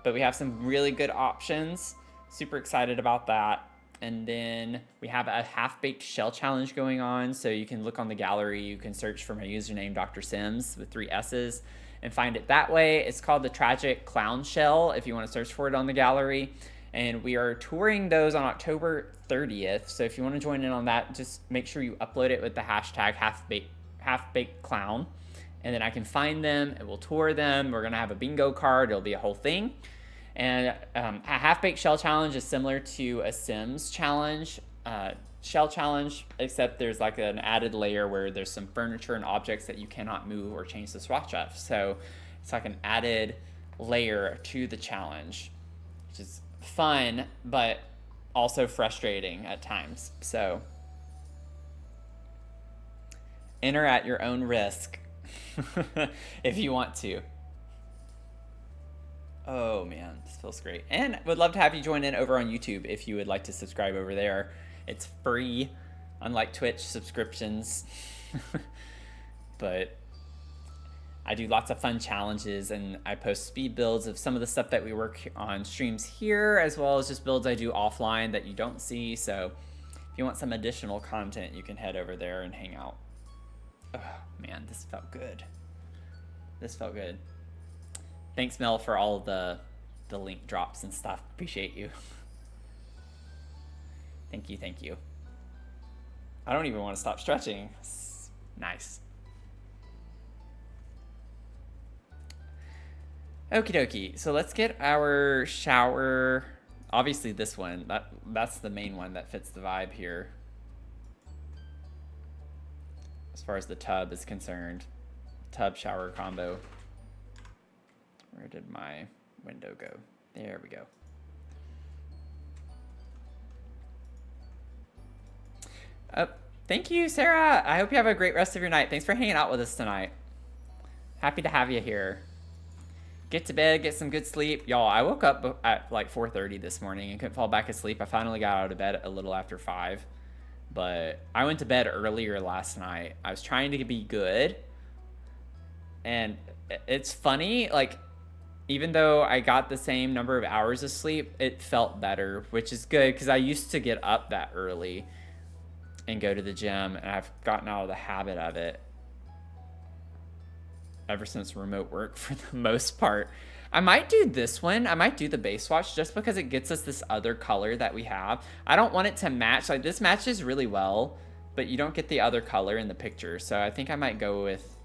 But we have some really good options. Super excited about that. And then we have a half-baked shell challenge going on. So you can look on the gallery. You can search for my username, Dr. Sims, with 3 S's, and find it that way. It's called the Tragic Clown Shell, if you want to search for it on the gallery. And we are touring those on October 30th. So if you want to join in on that, just make sure you upload it with the hashtag half-baked clown. And then I can find them and we'll tour them. We're going to have a bingo card. It'll be a whole thing. And a half-baked shell challenge is similar to a Sims challenge, shell challenge, except there's like an added layer where there's some furniture and objects that you cannot move or change the swatch of. So it's like an added layer to the challenge, which is fun, but also frustrating at times. So enter at your own risk if you want to. Oh man, this feels great. And would love to have you join in over on YouTube if you would like to subscribe over there. It's free, unlike Twitch subscriptions. But I do lots of fun challenges and I post speed builds of some of the stuff that we work on streams here, as well as just builds I do offline that you don't see. So if you want some additional content, you can head over there and hang out. Oh man, this felt good. This felt good. Thanks, Mel, for all of the link drops and stuff. Appreciate you. Thank you, thank you. I don't even want to stop stretching. Nice. Okie dokie. So let's get our shower. Obviously this one. That's the main one that fits the vibe here, as far as the tub is concerned. Tub shower combo. Where did my window go? There we go. Thank you, Sarah. I hope you have a great rest of your night. Thanks for hanging out with us tonight. Happy to have you here. Get to bed, get some good sleep. Y'all, I woke up at like 4:30 this morning and couldn't fall back asleep. I finally got out of bed a little after 5. But I went to bed earlier last night. I was trying to be good. And it's funny, like, even though I got the same number of hours of sleep, it felt better, which is good because I used to get up that early and go to the gym, and I've gotten out of the habit of it ever since remote work for the most part. I might do this one. I might do the base swatch just because it gets us this other color that we have. I don't want it to match. Like, this matches really well, but you don't get the other color in the picture. So I think I might go with,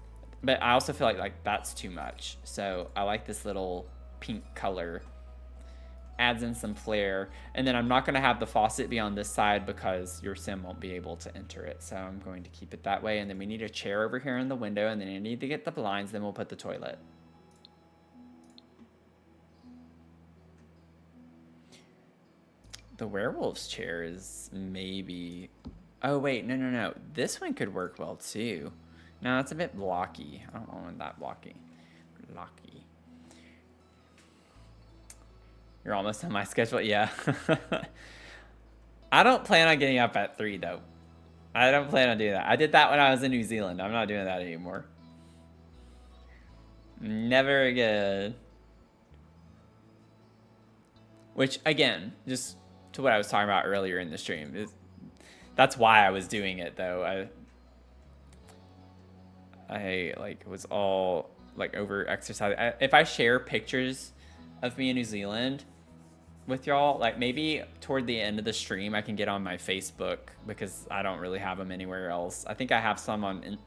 but I also feel like that's too much. So I like this little pink color. Adds in some flair. And then I'm not going to have the faucet be on this side because your sim won't be able to enter it. So I'm going to keep it that way. And then we need a chair over here in the window. And then I need to get the blinds. Then we'll put the toilet. The werewolf's chair is maybe... Oh, wait. No. This one could work well, too. No, it's a bit blocky. I don't want that blocky. Blocky. You're almost on my schedule. Yeah. I don't plan on getting up at 3, though. I don't plan on doing that. I did that when I was in New Zealand. I'm not doing that anymore. Never again. Which, again, just to what I was talking about earlier in the stream, that's why I was doing it, though. I like was all like over exercising. If I share pictures of me in New Zealand, with y'all. Like maybe toward the end of the stream, I can get on my Facebook because I don't really have them anywhere else. I think I have some on.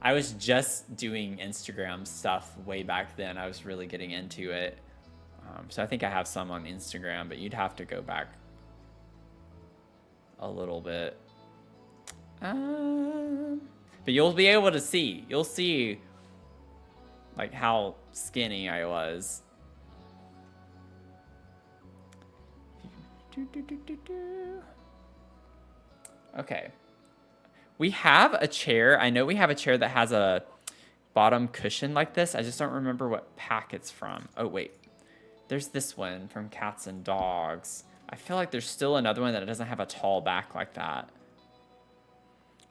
I was just doing Instagram stuff way back then. I was really getting into it. So I think I have some on Instagram, but you'd have to go back a little bit. But you'll be able to see. You'll see like how skinny I was. Okay. We have a chair. I know we have a chair that has a bottom cushion like this. I just don't remember what pack it's from. Oh, wait. There's this one from Cats and Dogs. I feel like there's still another one that doesn't have a tall back like that.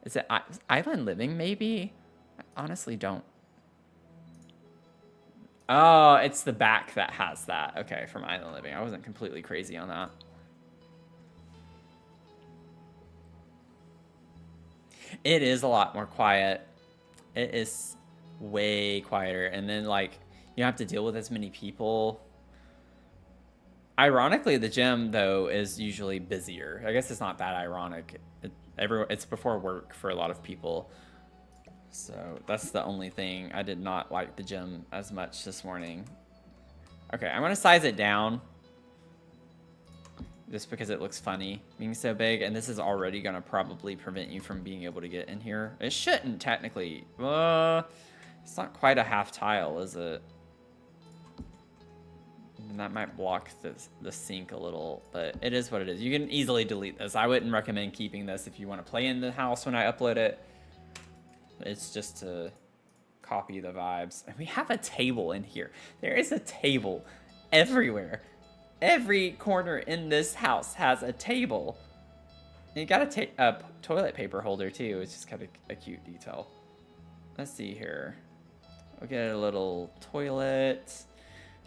Is it Island Living, maybe? I honestly don't. Oh, it's the back that has that. Okay, from Island Living. I wasn't completely crazy on that. It is a lot more quiet. It is way quieter. And then, like, you don't have to deal with as many people. Ironically, the gym, though, is usually busier. I guess it's not that ironic. It's before work for a lot of people. So that's the only thing. I did not like the gym as much this morning. Okay, I'm going to size it down. Just because it looks funny being so big. And this is already going to probably prevent you from being able to get in here. It shouldn't, technically. It's not quite a half tile, is it? And that might block the sink a little, but it is what it is. You can easily delete this. I wouldn't recommend keeping this if you want to play in the house when I upload it. It's just to copy the vibes. And we have a table in here. There is a table everywhere. Every corner in this house has a table. And you got a toilet paper holder too. It's just kind of a cute detail. Let's see here. We'll get a little toilet.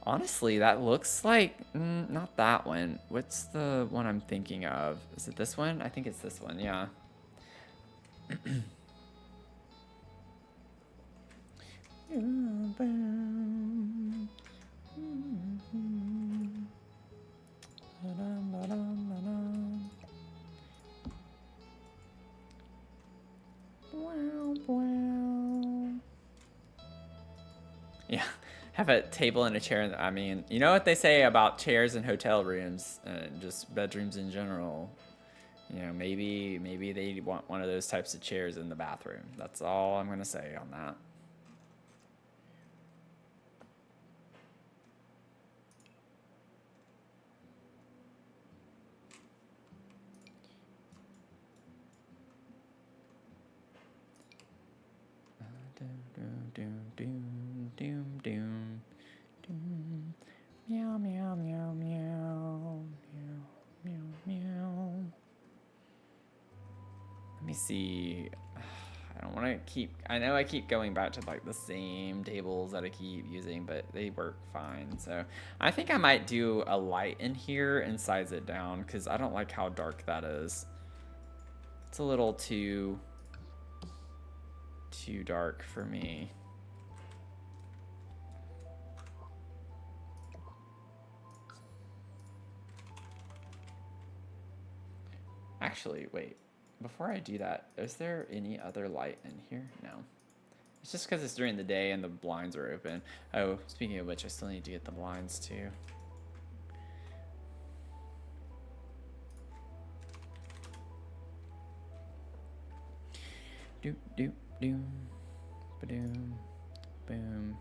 Honestly, that looks like, not that one. What's the one I'm thinking of? Is it this one? I think it's this one, yeah. Yeah, have a table and a chair. I mean, you know what they say about chairs in hotel rooms and just bedrooms in general. You know, maybe they want one of those types of chairs in the bathroom. That's all I'm gonna say on that. Meow, meow, meow, meow, meow, meow, meow. Let me see. I don't want to keep, I know I keep going back to like the same tables that I keep using, but they work fine. So I think I might do a light in here and size it down because I don't like how dark that is. It's a little too dark for me. Actually, wait. Before I do that, is there any other light in here? No. It's just because it's during the day and the blinds are open. Oh, speaking of which, I still need to get the blinds too. Doop, doop, doom. Ba-doom. Boom.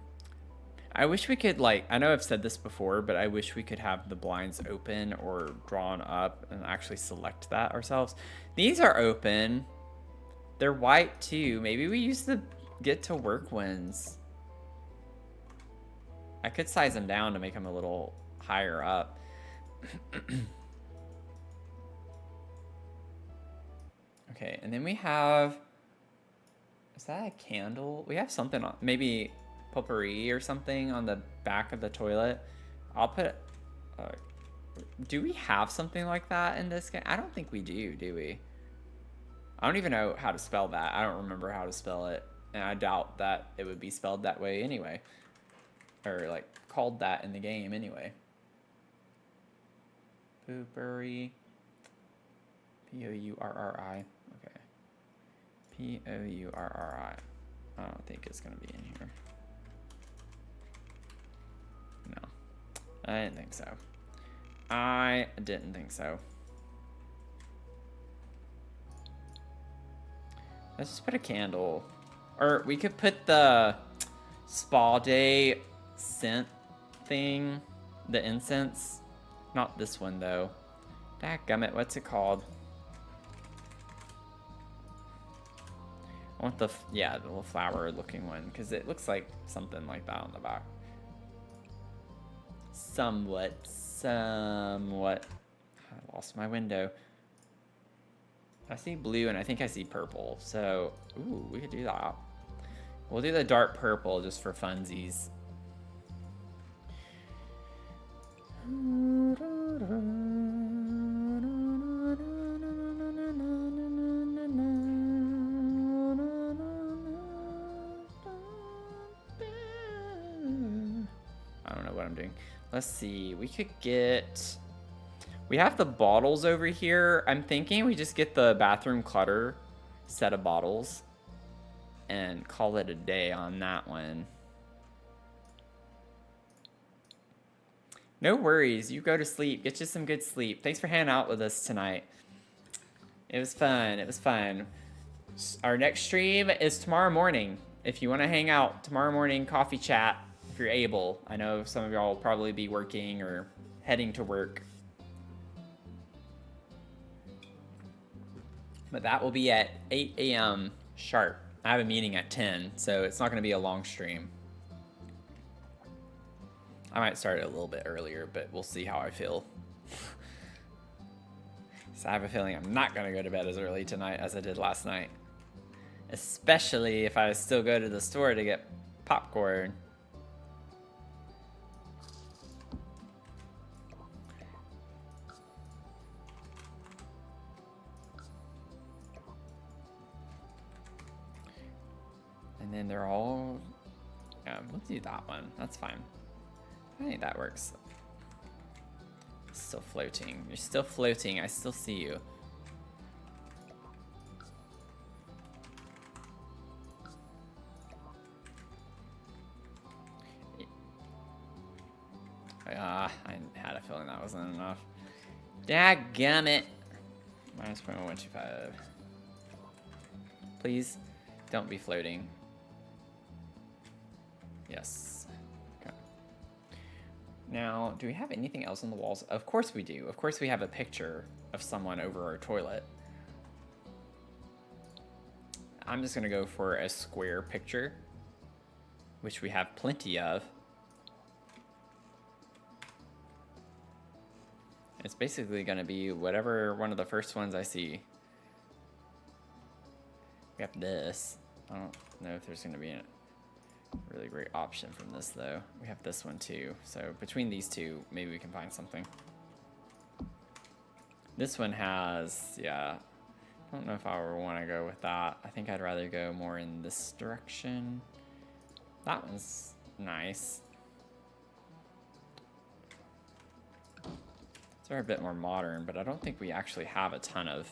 I wish we could, like, I know I've said this before, but I wish we could have the blinds open or drawn up and actually select that ourselves. These are open. They're white too. Maybe we use the get to work ones. I could size them down to make them a little higher up. Okay, and then we have, is that a candle? We have something on, maybe potpourri or something on the back of the toilet. I'll put, do we have something like that in this game? I don't think we do we? I don't even know how to spell that. I don't remember how to spell it. And I doubt that it would be spelled that way anyway. Or like called that in the game anyway. Pourri. P-O-U-R-R-I. Okay. P-O-U-R-R-I. I don't think it's going to be in here. No. I didn't think so. I didn't think so. Let's just put a candle. Or we could put the spa day scent thing. The incense. Not this one, though. Dadgummit, what's it called? I want the, yeah, the little flower looking one. Because it looks like something like that on the back. Somewhat. I lost my window. I see blue and I think I see purple. So, ooh, we could do that. We'll do the dark purple just for funsies. I don't know what I'm doing. Let's see. We could get... We have the bottles over here. I'm thinking we just get the bathroom clutter set of bottles and call it a day on that one. No worries. You go to sleep. Get you some good sleep. Thanks for hanging out with us tonight. It was fun. It was fun. Our next stream is tomorrow morning. If you want to hang out tomorrow morning, coffee chat, if you're able. I know some of y'all will probably be working or heading to work. But that will be at 8 a.m. sharp. I have a meeting at 10, so it's not going to be a long stream. I might start it a little bit earlier, but we'll see how I feel. So I have a feeling I'm not going to go to bed as early tonight as I did last night. Especially if I still go to the store to get popcorn. And then they're all... Yeah, we'll do that one. That's fine. I think that works. Still floating. You're still floating. I still see you. I had a feeling that wasn't enough. Dadgummit. Minus 0.125. Please don't be floating. Yes. Okay. Now, do we have anything else on the walls? Of course we do. Of course we have a picture of someone over our toilet. I'm just going to go for a square picture, which we have plenty of. It's basically going to be whatever one of the first ones I see. We have this. I don't know if there's going to be a really great option from this, though. We have this one, too. So between these two, maybe we can find something. This one has, yeah. I don't know if I would want to go with that. I think I'd rather go more in this direction. That one's nice. They're a bit more modern, but I don't think we actually have a ton of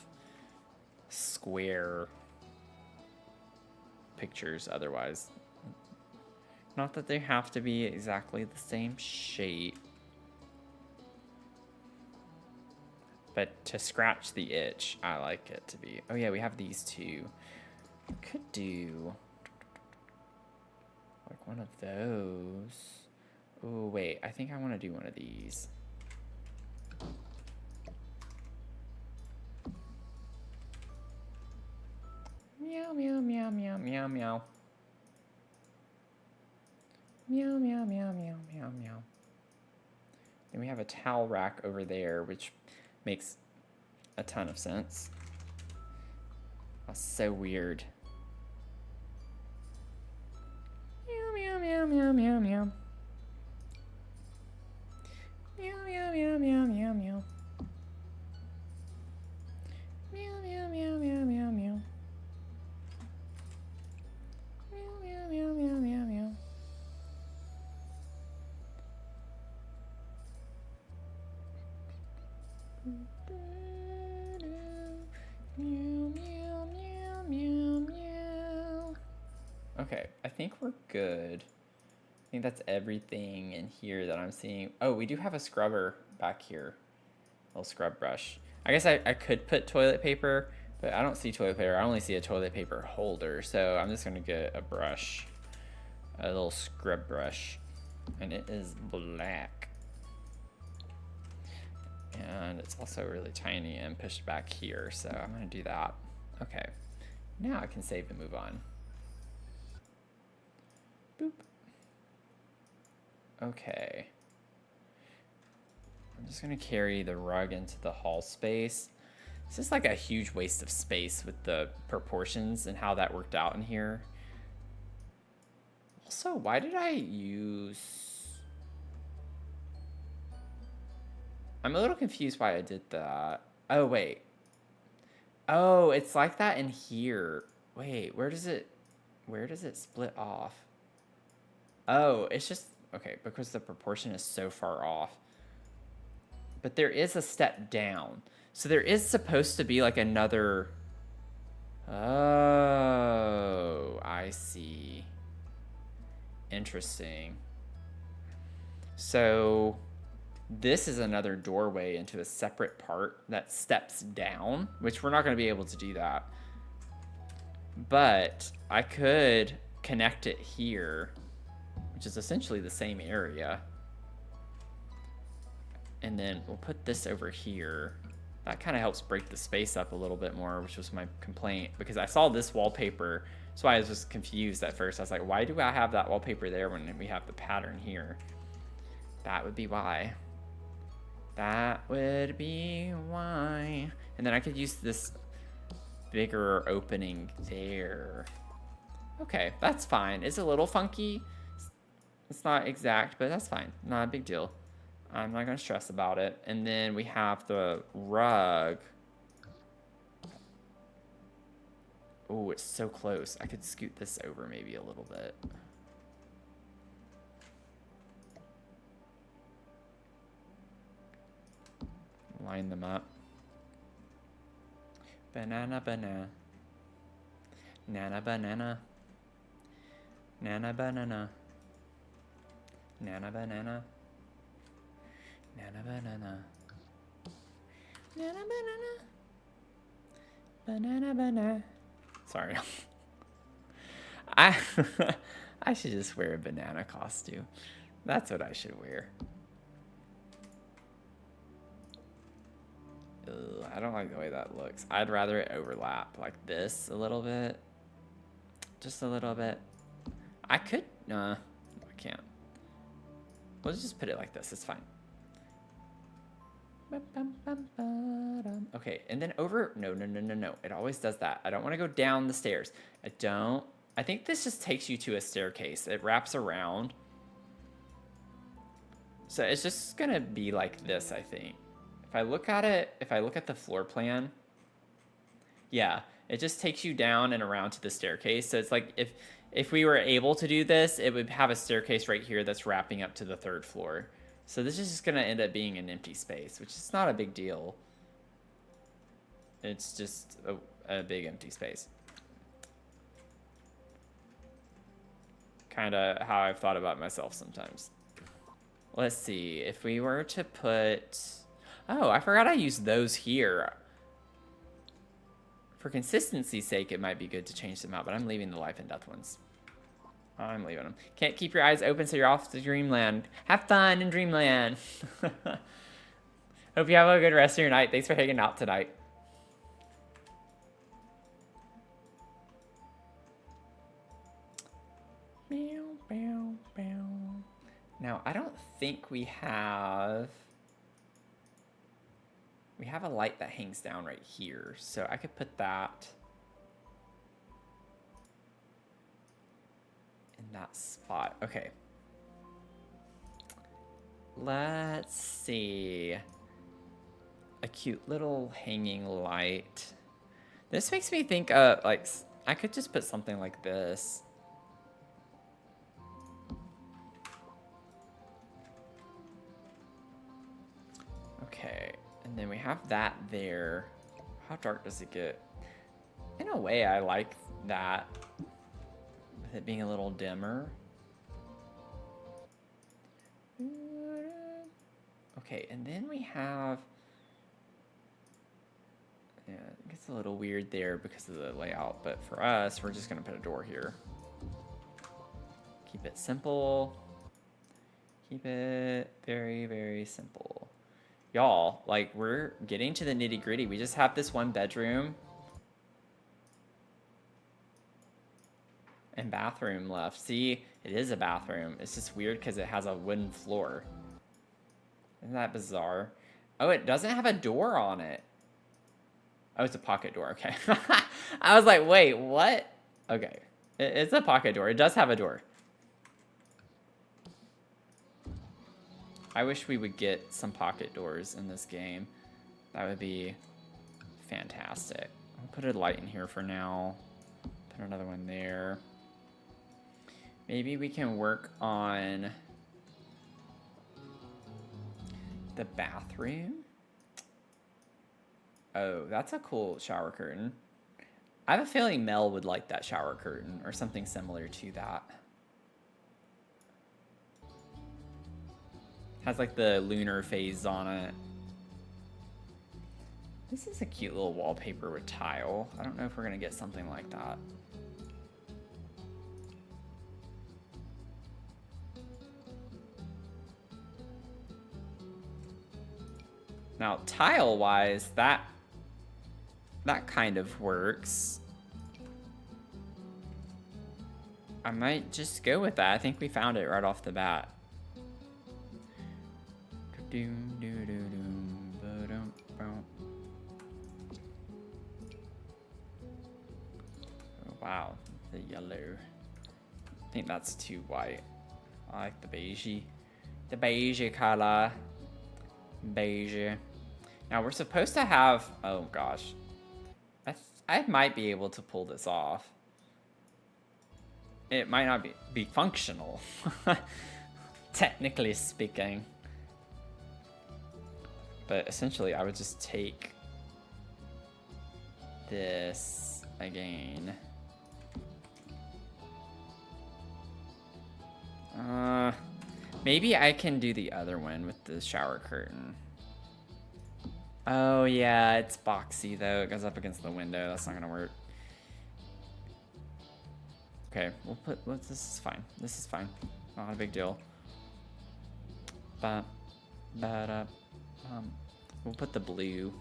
square pictures otherwise. Not that they have to be exactly the same shape, but to scratch the itch, I like it to be. Oh yeah, we have these two. Could do like one of those. Oh wait, I think I want to do one of these. Meow, meow, meow, meow, meow, meow. Meow, meow, meow, meow, meow, meow. Then we have a towel rack over there, which makes a ton of sense. That's so weird. Meow, meow, meow, meow, meow, meow. Meow, meow, meow, meow, meow, meow. Meow, meow, meow, meow, meow, meow. Meow, meow, meow, meow, meow. Okay, I think we're good. I think that's everything in here that I'm seeing. Oh, we do have a scrubber back here. A little scrub brush. I guess I could put toilet paper, but I don't see toilet paper. I only see a toilet paper holder. So I'm just going to get a brush. A little scrub brush. And it is black. And it's also really tiny and pushed back here. So I'm going to do that. Okay. Now I can save and move on. Boop. Okay. I'm just gonna carry the rug into the hall space. It's just like a huge waste of space with the proportions and how that worked out in here. Also, why did I use... I'm a little confused why I did that. Oh, wait. Oh, it's like that in here. Wait, where does it split off? Oh, it's just... Okay, because the proportion is so far off. But there is a step down. So there is supposed to be like another... Oh, I see. Interesting. So this is another doorway into a separate part that steps down, which we're not going to be able to do that. But I could connect it here, which is essentially the same area. And then we'll put this over here. That kind of helps break the space up a little bit more, which was my complaint. Because I saw this wallpaper. That's why I was just confused at first. I was like, why do I have that wallpaper there when we have the pattern here? That would be why. That would be why. And then I could use this bigger opening there. Okay, that's fine. It's a little funky. It's not exact, but that's fine. Not a big deal. I'm not going to stress about it. And then we have the rug. Oh, it's so close. I could scoot this over maybe a little bit. Line them up. Banana, banana. Nana, banana. Nana, banana. Nana, banana. Nana, banana. Nana, banana. Banana, banana. Sorry. I should just wear a banana costume. That's what I should wear. Ugh, I don't like the way that looks. I'd rather it overlap like this a little bit. Just a little bit. I could... I can't. Let's just put it like this. It's fine. Okay, and then over... No. It always does that. I don't want to go down the stairs. I think this just takes you to a staircase. It wraps around. So it's just going to be like this, I think. If I look at it, if I look at the floor plan, yeah, it just takes you down and around to the staircase. So it's like if we were able to do this, it would have a staircase right here that's wrapping up to the 3rd floor. So this is just going to end up being an empty space, which is not a big deal. It's just a big empty space. Kind of how I've thought about myself sometimes. Let's see. If we were to put... Oh, I forgot I used those here. For consistency's sake, it might be good to change them out, but I'm leaving the life and death ones. I'm leaving them. Can't keep your eyes open, so you're off to dreamland. Have fun in dreamland. Hope you have a good rest of your night. Thanks for hanging out tonight. Now, I don't think we have... We have a light that hangs down right here, so I could put that in that spot. Okay. Let's see. A cute little hanging light. This makes me think, like, I could just put something like this. Okay. And then we have that there. How dark does it get? In a way, I like that. with it being a little dimmer. Okay, and then we have, yeah, it gets a little weird there because of the layout, but for us, we're just gonna put a door here. Keep it simple. Keep it very, very simple. Y'all, like, we're getting to the nitty gritty. We just have this one bedroom and bathroom left. See, it is a bathroom. It's just weird because it has a wooden floor. Isn't that bizarre? Oh, it doesn't have a door on it. Oh, it's a pocket door. Okay. I was like, wait, what? Okay. It's a pocket door. It does have a door. I wish we would get some pocket doors in this game. That would be fantastic. I'll put a light in here for now. Put another one there. Maybe we can work on the bathroom. Oh, that's a cool shower curtain. I have a feeling Mel would like that shower curtain or something similar to that. Has like the lunar phase on it. This is a cute little wallpaper with tile. I don't know if we're gonna get something like that. Now, tile-wise, that kind of works. I might just go with that. I think we found it right off the bat. Oh, wow, the yellow. I think that's too white. I like the beigey. The beige color. Beige. Now we're supposed to have, oh gosh. I might be able to pull this off. It might not be functional. Technically speaking. But essentially I would just take this again. Maybe I can do the other one with the shower curtain. Oh yeah, it's boxy though. It goes up against the window. That's not gonna work. Okay, this is fine. This is fine. Not a big deal. We'll put the blue.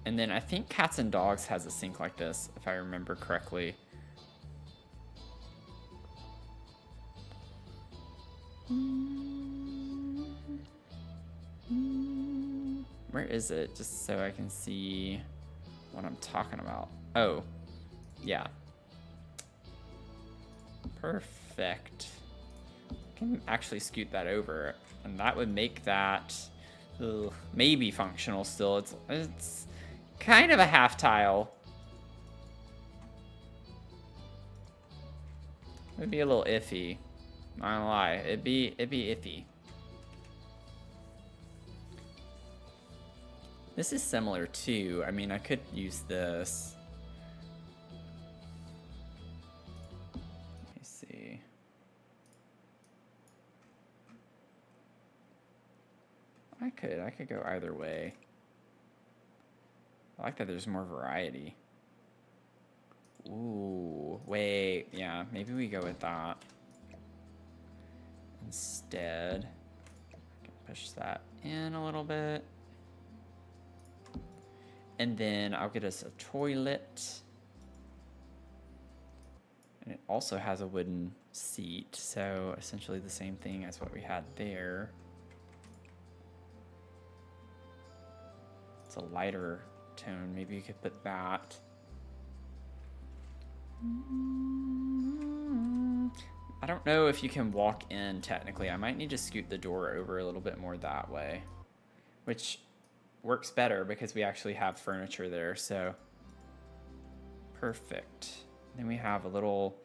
And then I think Cats and Dogs has a sink like this, if I remember correctly. Where is it? Just so I can see what I'm talking about. Oh, yeah. Perfect. I can actually scoot that over, and that would make that maybe functional still. It's kind of a half tile. It'd be a little iffy. Not gonna lie, it'd be iffy. This is similar too. I mean, I could use this. Let me see. I could go either way. I like that there's more variety. Ooh, wait, yeah, maybe we go with that. Instead, I can push that in a little bit. And then I'll get us a toilet. And it also has a wooden seat, so essentially the same thing as what we had there. It's a lighter tone. Maybe you could put that. I don't know if you can walk in technically. I might need to scoot the door over a little bit more that way, which works better because we actually have furniture there, so perfect. Then we have a little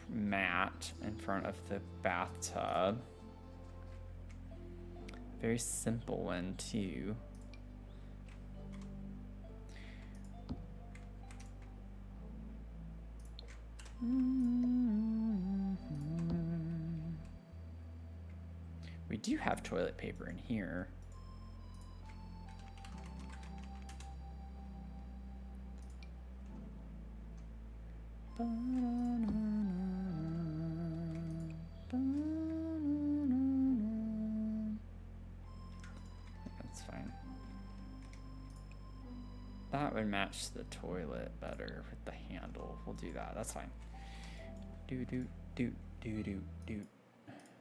mat in front of the bathtub. Very simple one too. do have toilet paper in here. That's fine. That would match the toilet better with the handle. We'll do that. That's fine. Do.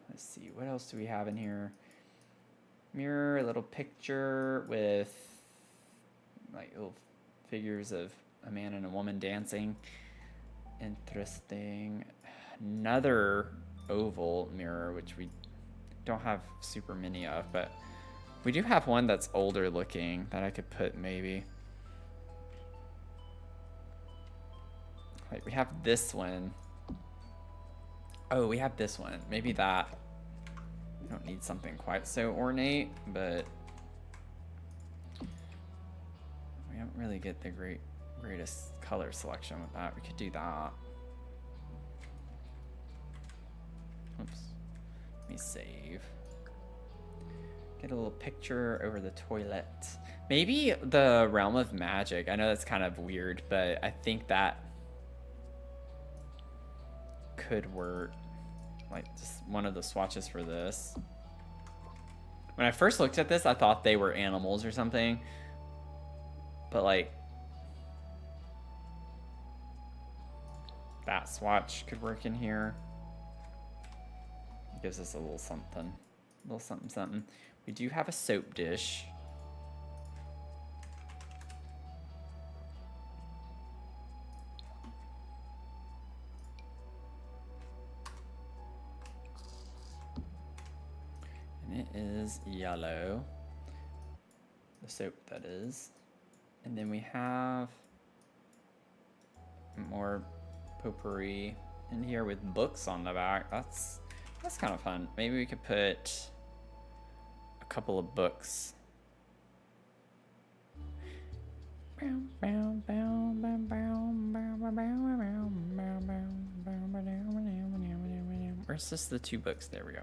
Let's see. What else do we have in here? Mirror, a little picture with like little figures of a man and a woman dancing. Interesting. Another oval mirror, which we don't have super many of, but we do have one that's older looking that I could put maybe. Like we have this one. Oh, we have this one. Maybe that. We don't need something quite so ornate, but we don't really get the greatest color selection with that. We could do that. Oops. Let me save. Get a little picture over the toilet. Maybe the Realm of Magic. I know that's kind of weird, but I think that could work. Like just one of the swatches for this. When I first looked at this, I thought they were animals or something. But like that swatch could work in here. Gives us a little something. A little something something. We do have a soap dish. And it is yellow. The soap, that is. And then we have more potpourri in here with books on the back. That's kind of fun. Maybe we could put a couple of books. Where's just the 2 books? There we go.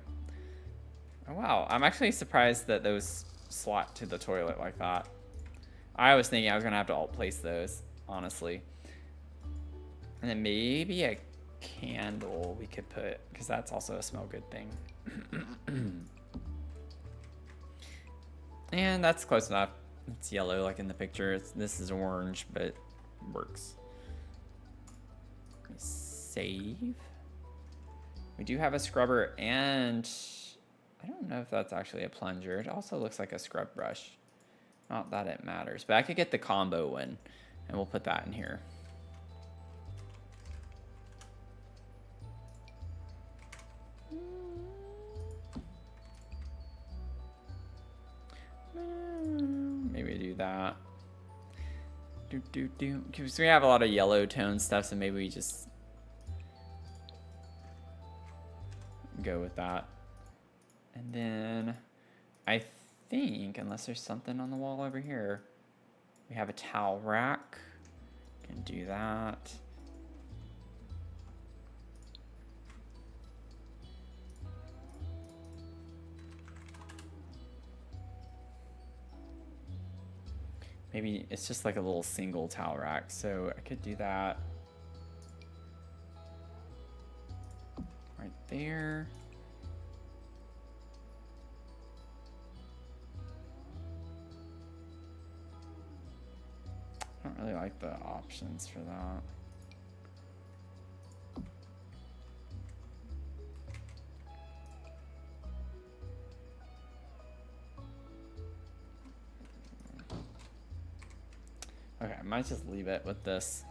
Oh, wow. I'm actually surprised that those slot to the toilet like that. I was thinking I was going to have to alt place those, honestly. And then maybe a candle we could put, because that's also a smell good thing. And that's close enough. It's yellow like in the picture. This is orange, but it works. Let me save. We do have a scrubber, and I don't know if that's actually a plunger. It also looks like a scrub brush. Not that it matters, but I could get the combo one, and we'll put that in here. Maybe do that. Because we have a lot of yellow tone stuff, so maybe we just go with that. And then I think, unless there's something on the wall over here, we have a towel rack. Can do that. Maybe it's just like a little single towel rack, so I could do that right there. I don't really like the options for that. Okay, I might just leave it with this.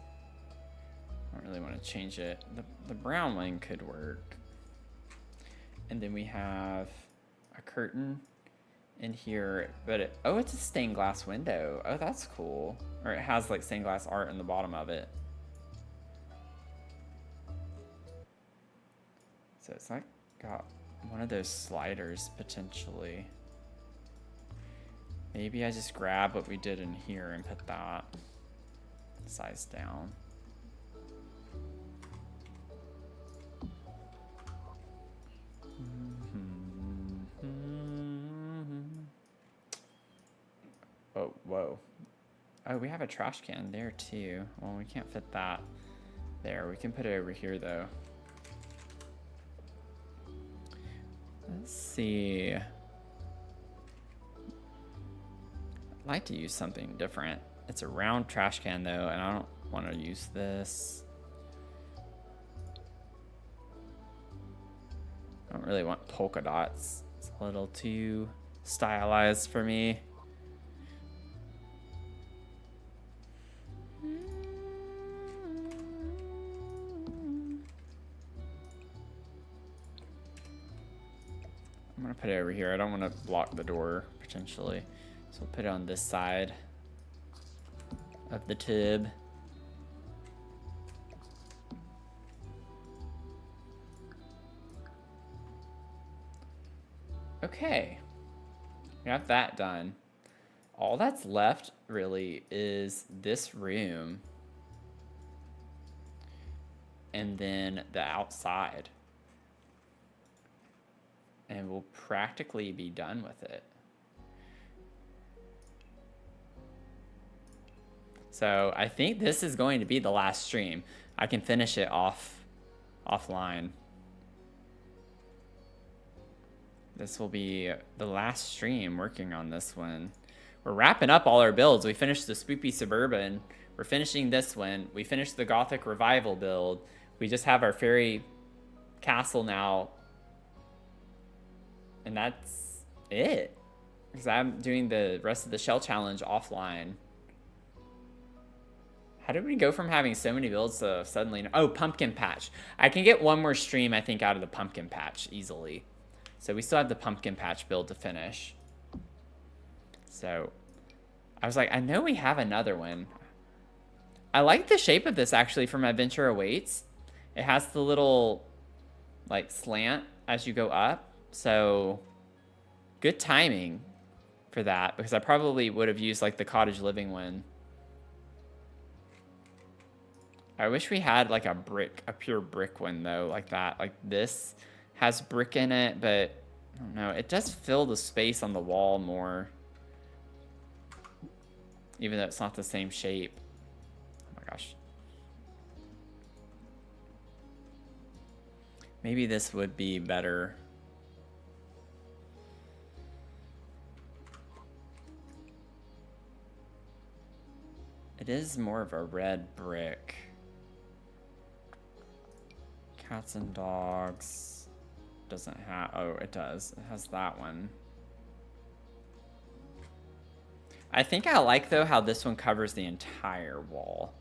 I don't really want to change it. The brown one could work. And then we have a curtain in here, but oh, it's a stained glass window. Oh, that's cool. Or it has like stained glass art in the bottom of it. So it's like got one of those sliders potentially. Maybe I just grab what we did in here and put that size down. Oh, we have a trash can there too. Well, we can't fit that there. We can put it over here though. Let's see. I'd like to use something different. It's a round trash can though, and I don't want to use this. I don't really want polka dots. It's a little too stylized for me. I'm gonna put it over here. I don't want to block the door potentially. So we'll put it on this side of the tub. Okay, we got that done. All that's left really is this room and then the outside. And we'll practically be done with it. So I think this is going to be the last stream. I can finish it offline. This will be the last stream working on this one. We're wrapping up all our builds. We finished the Spoopy Suburban. We're finishing this one. We finished the Gothic Revival build. We just have our Fairy Castle now. And that's it. Because I'm doing the rest of the Shell Challenge offline. How did we go from having so many builds to suddenly... Oh, Pumpkin Patch. I can get one more stream, I think, out of the Pumpkin Patch easily. So we still have the Pumpkin Patch build to finish. So I was like, I know we have another one. I like the shape of this actually from Adventure Awaits. It has the little like slant as you go up. So good timing for that because I probably would have used like the Cottage Living one. I wish we had like a pure brick one though, like that. Like this has brick in it, but I don't know. It does fill the space on the wall more. Even though it's not the same shape. Oh my gosh. Maybe this would be better. It is more of a red brick. Cats and dogs. Doesn't have, oh, it does. It has that one. I think I like, though, how this one covers the entire wall.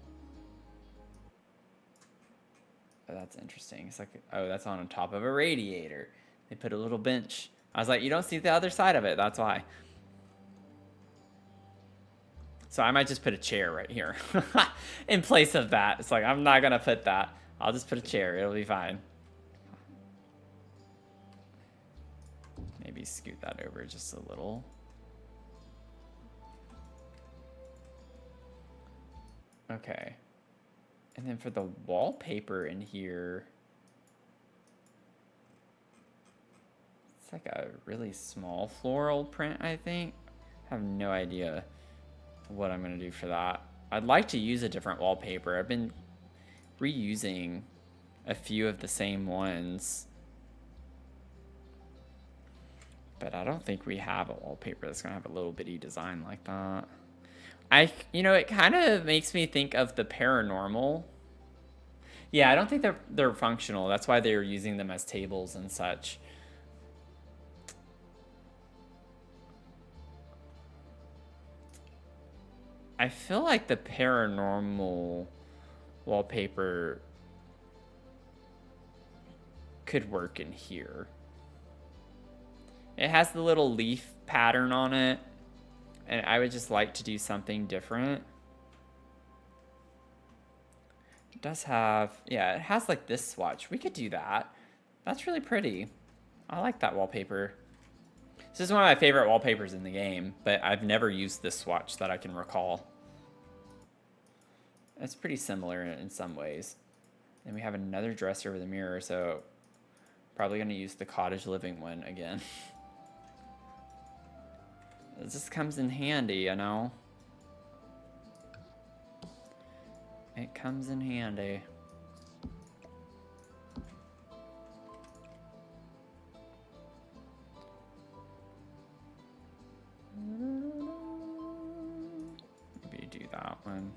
Oh, that's interesting. It's like, oh, that's on top of a radiator. They put a little bench. I was like, you don't see the other side of it. That's why. So I might just put a chair right here in place of that. It's like, I'm not going to put that. I'll just put a chair. It'll be fine. Maybe scoot that over just a little. Okay. And then for the wallpaper in here, it's like a really small floral print, I think. I have no idea what I'm going to do for that. I'd like to use a different wallpaper. I've been reusing a few of the same ones. But I don't think we have a wallpaper that's going to have a little bitty design like that. You know, it kind of makes me think of the paranormal. Yeah, I don't think they're functional. That's why they're using them as tables and such. I feel like the paranormal wallpaper could work in here. It has the little leaf pattern on it. And I would just like to do something different. It does have, yeah, it has like this swatch. We could do that. That's really pretty. I like that wallpaper. This is one of my favorite wallpapers in the game, but I've never used this swatch that I can recall. It's pretty similar in some ways. Then we have another dresser with a mirror, so probably gonna use the Cottage Living one again. This just comes in handy, you know? It comes in handy. Maybe do that one.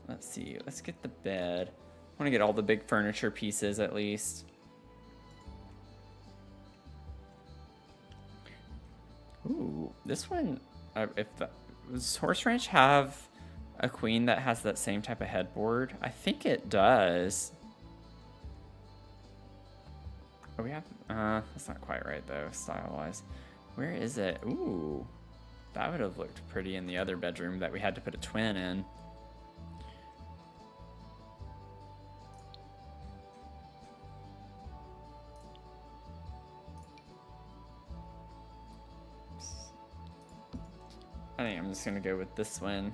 Let's see. Let's get the bed. I want to get all the big furniture pieces at least. Ooh, this one. Does Horse Ranch have a queen that has that same type of headboard? I think it does. Oh, we have. That's not quite right though, style-wise. Where is it? Ooh, that would have looked pretty in the other bedroom that we had to put a twin in. I think I'm just gonna go with this one.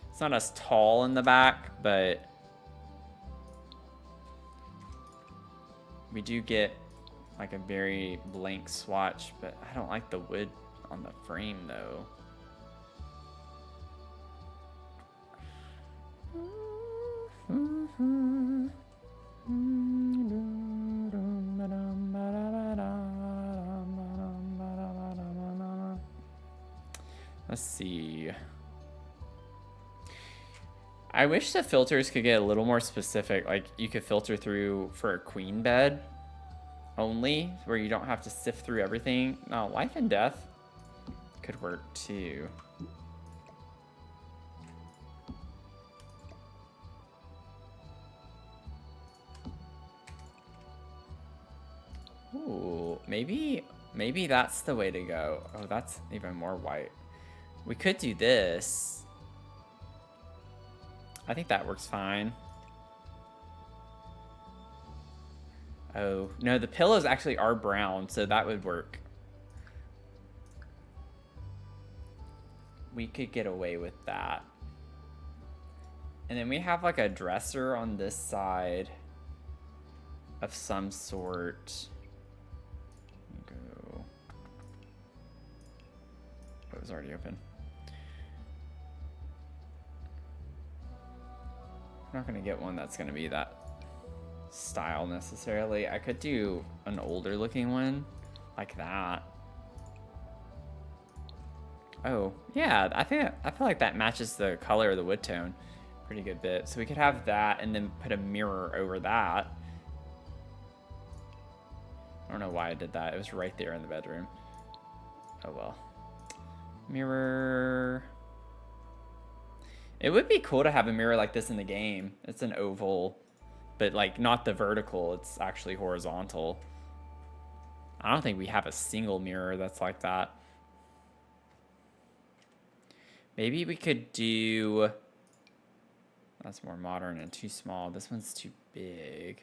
It's not as tall in the back, but we do get like a very blank swatch, but I don't like the wood on the frame though. Let's see. I wish the filters could get a little more specific. Like you could filter through for a queen bed only, where you don't have to sift through everything. Now, life and death could work too. Ooh, maybe that's the way to go. Oh, that's even more white. We could do this. I think that works fine. Oh, no, the pillows actually are brown, so that would work. We could get away with that. And then we have like a dresser on this side of some sort. Go. Oh, it was already open. I'm not gonna get one that's gonna be that style necessarily. I could do an older looking one like that. Oh yeah, I feel like that matches the color of the wood tone pretty good bit. So we could have that and then put a mirror over that. I don't know why I did that. It was right there in the bedroom. Oh well. Mirror. It would be cool to have a mirror like this in the game. It's an oval, but like not the vertical, it's actually horizontal. I don't think we have a single mirror that's like that. Maybe we could do... That's more modern and too small. This one's too big.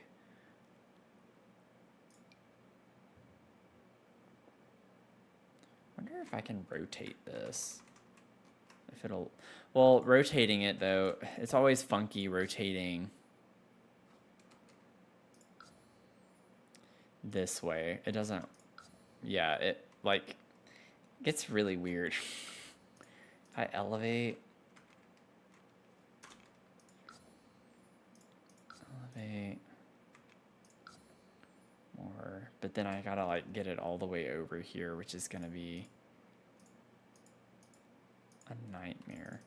I wonder if I can rotate this. If it'll... Well, rotating it, though, it's always funky rotating this way. It doesn't... Yeah, it, like, gets really weird. I elevate... More, but then I gotta like get it all the way over here, which is gonna be a nightmare.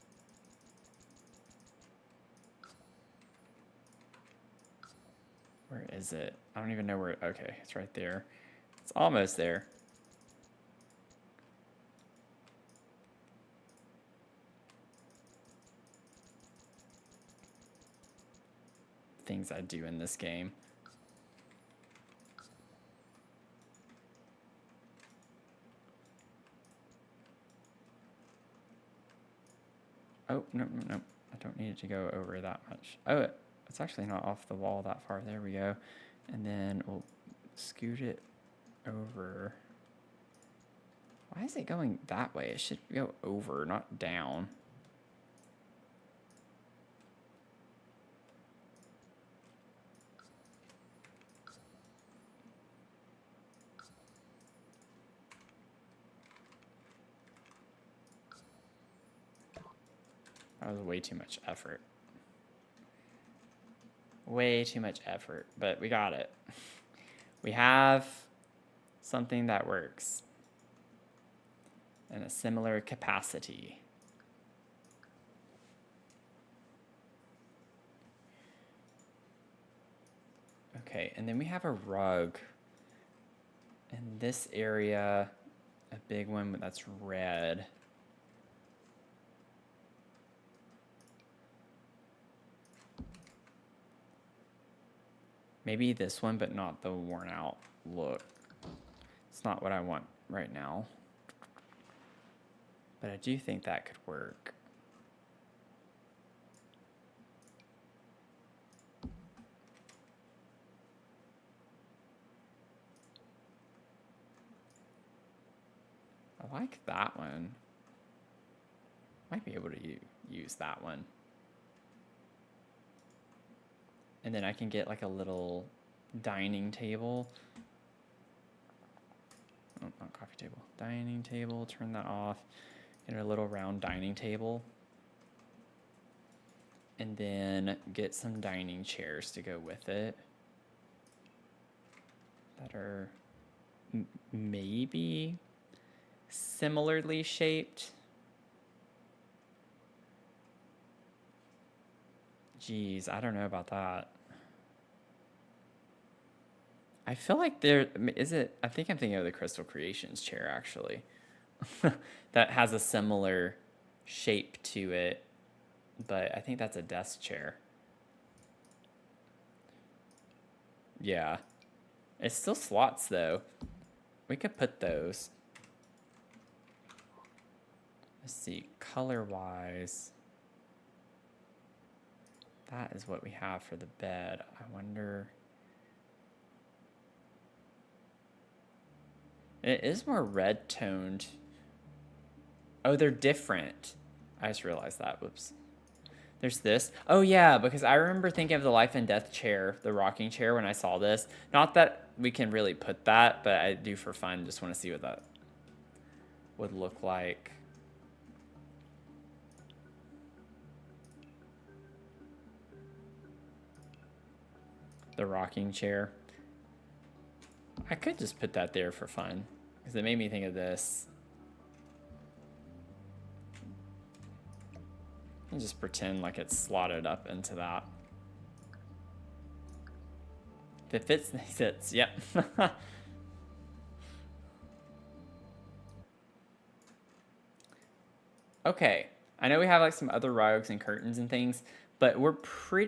Where is it? I don't even know where. Okay, it's right there. It's almost there. Things I do in this game. Oh, no, no, no. I don't need it to go over that much. Oh, it's actually not off the wall that far. There we go. And then we'll scoot it over. Why is it going that way? It should go over, not down. That was way too much effort. Way too much effort, but we got it. We have something that works in a similar capacity. Okay, and then we have a rug in this area, a big one that's red. Maybe this one, but not the worn out look. It's not what I want right now. But I do think that could work. I like that one. Might be able to use that one. And then I can get like a little dining table. Oh, not coffee table. Dining table, turn that off. Get a little round dining table. And then get some dining chairs to go with it. That are maybe similarly shaped. Geez, I don't know about that. I feel like there is it. I think I'm thinking of the Crystal Creations chair actually. That has a similar shape to it, but I think that's a desk chair. Yeah, it still slots though. We could put those. Let's see, color wise. That is what we have for the bed. I wonder. It is more red toned. Oh, they're different. I just realized that. Whoops. There's this. Oh, yeah, because I remember thinking of the Life and Death chair, the rocking chair, when I saw this. Not that we can really put that, but I do for fun. Just want to see what that would look like. The rocking chair. I could just put that there for fun, because it made me think of this. And just pretend like it's slotted up into that. If it fits, it fits. Yep. Okay. I know we have like some other rugs and curtains and things, but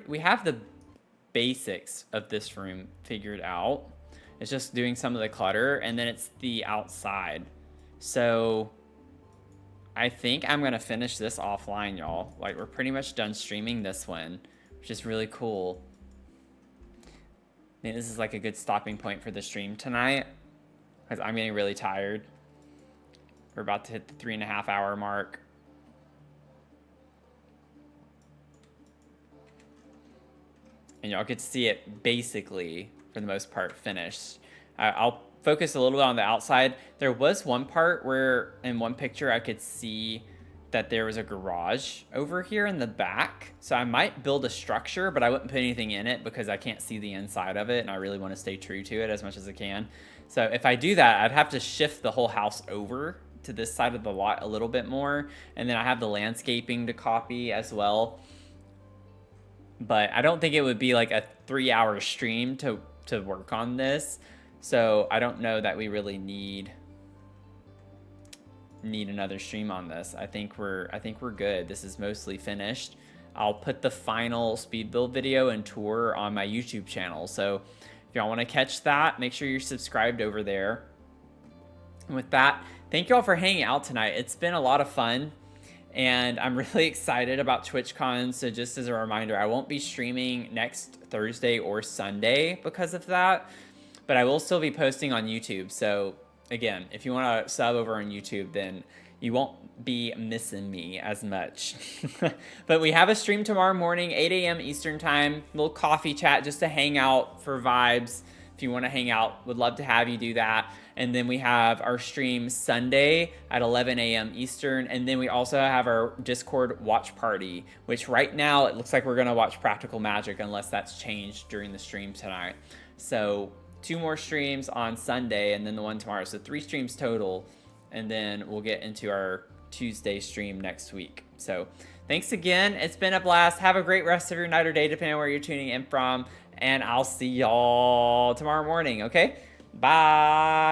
we have the basics of this room figured out. It's just doing some of the clutter, and then it's the outside. So I think I'm gonna finish this offline, y'all. Like, we're pretty much done streaming this one, which is really cool. I think this is like a good stopping point for the stream tonight, because I'm getting really tired. We're about to hit the 3.5 hour mark. And y'all get to see it basically, for the most part, finished. I'll focus a little bit on the outside. There was one part where in one picture I could see that there was a garage over here in the back. So I might build a structure, but I wouldn't put anything in it because I can't see the inside of it, and I really want to stay true to it as much as I can. So if I do that, I'd have to shift the whole house over to this side of the lot a little bit more, and then I have the landscaping to copy as well. But I don't think it would be like a 3-hour stream to work on this. So I don't know that we really need another stream on this. I think we're good. This is mostly finished. I'll put the final speed build video and tour on my YouTube channel. So if y'all want to catch that, make sure you're subscribed over there. And with that, thank you all for hanging out tonight. It's been a lot of fun. And I'm really excited about TwitchCon. So just as a reminder, I won't be streaming next Thursday or Sunday because of that, but I will still be posting on YouTube. So again, if you want to sub over on YouTube, then you won't be missing me as much. But we have a stream tomorrow morning, 8 a.m. Eastern time, little coffee chat just to hang out for vibes. If you want to hang out, would love to have you do that. And then we have our stream Sunday at 11 a.m. Eastern. And then we also have our Discord watch party, which right now it looks like we're going to watch Practical Magic unless that's changed during the stream tonight. So 2 more streams on Sunday and then the one tomorrow. So 3 streams total. And then we'll get into our Tuesday stream next week. So thanks again. It's been a blast. Have a great rest of your night or day, depending on where you're tuning in from. And I'll see y'all tomorrow morning, okay? Bye.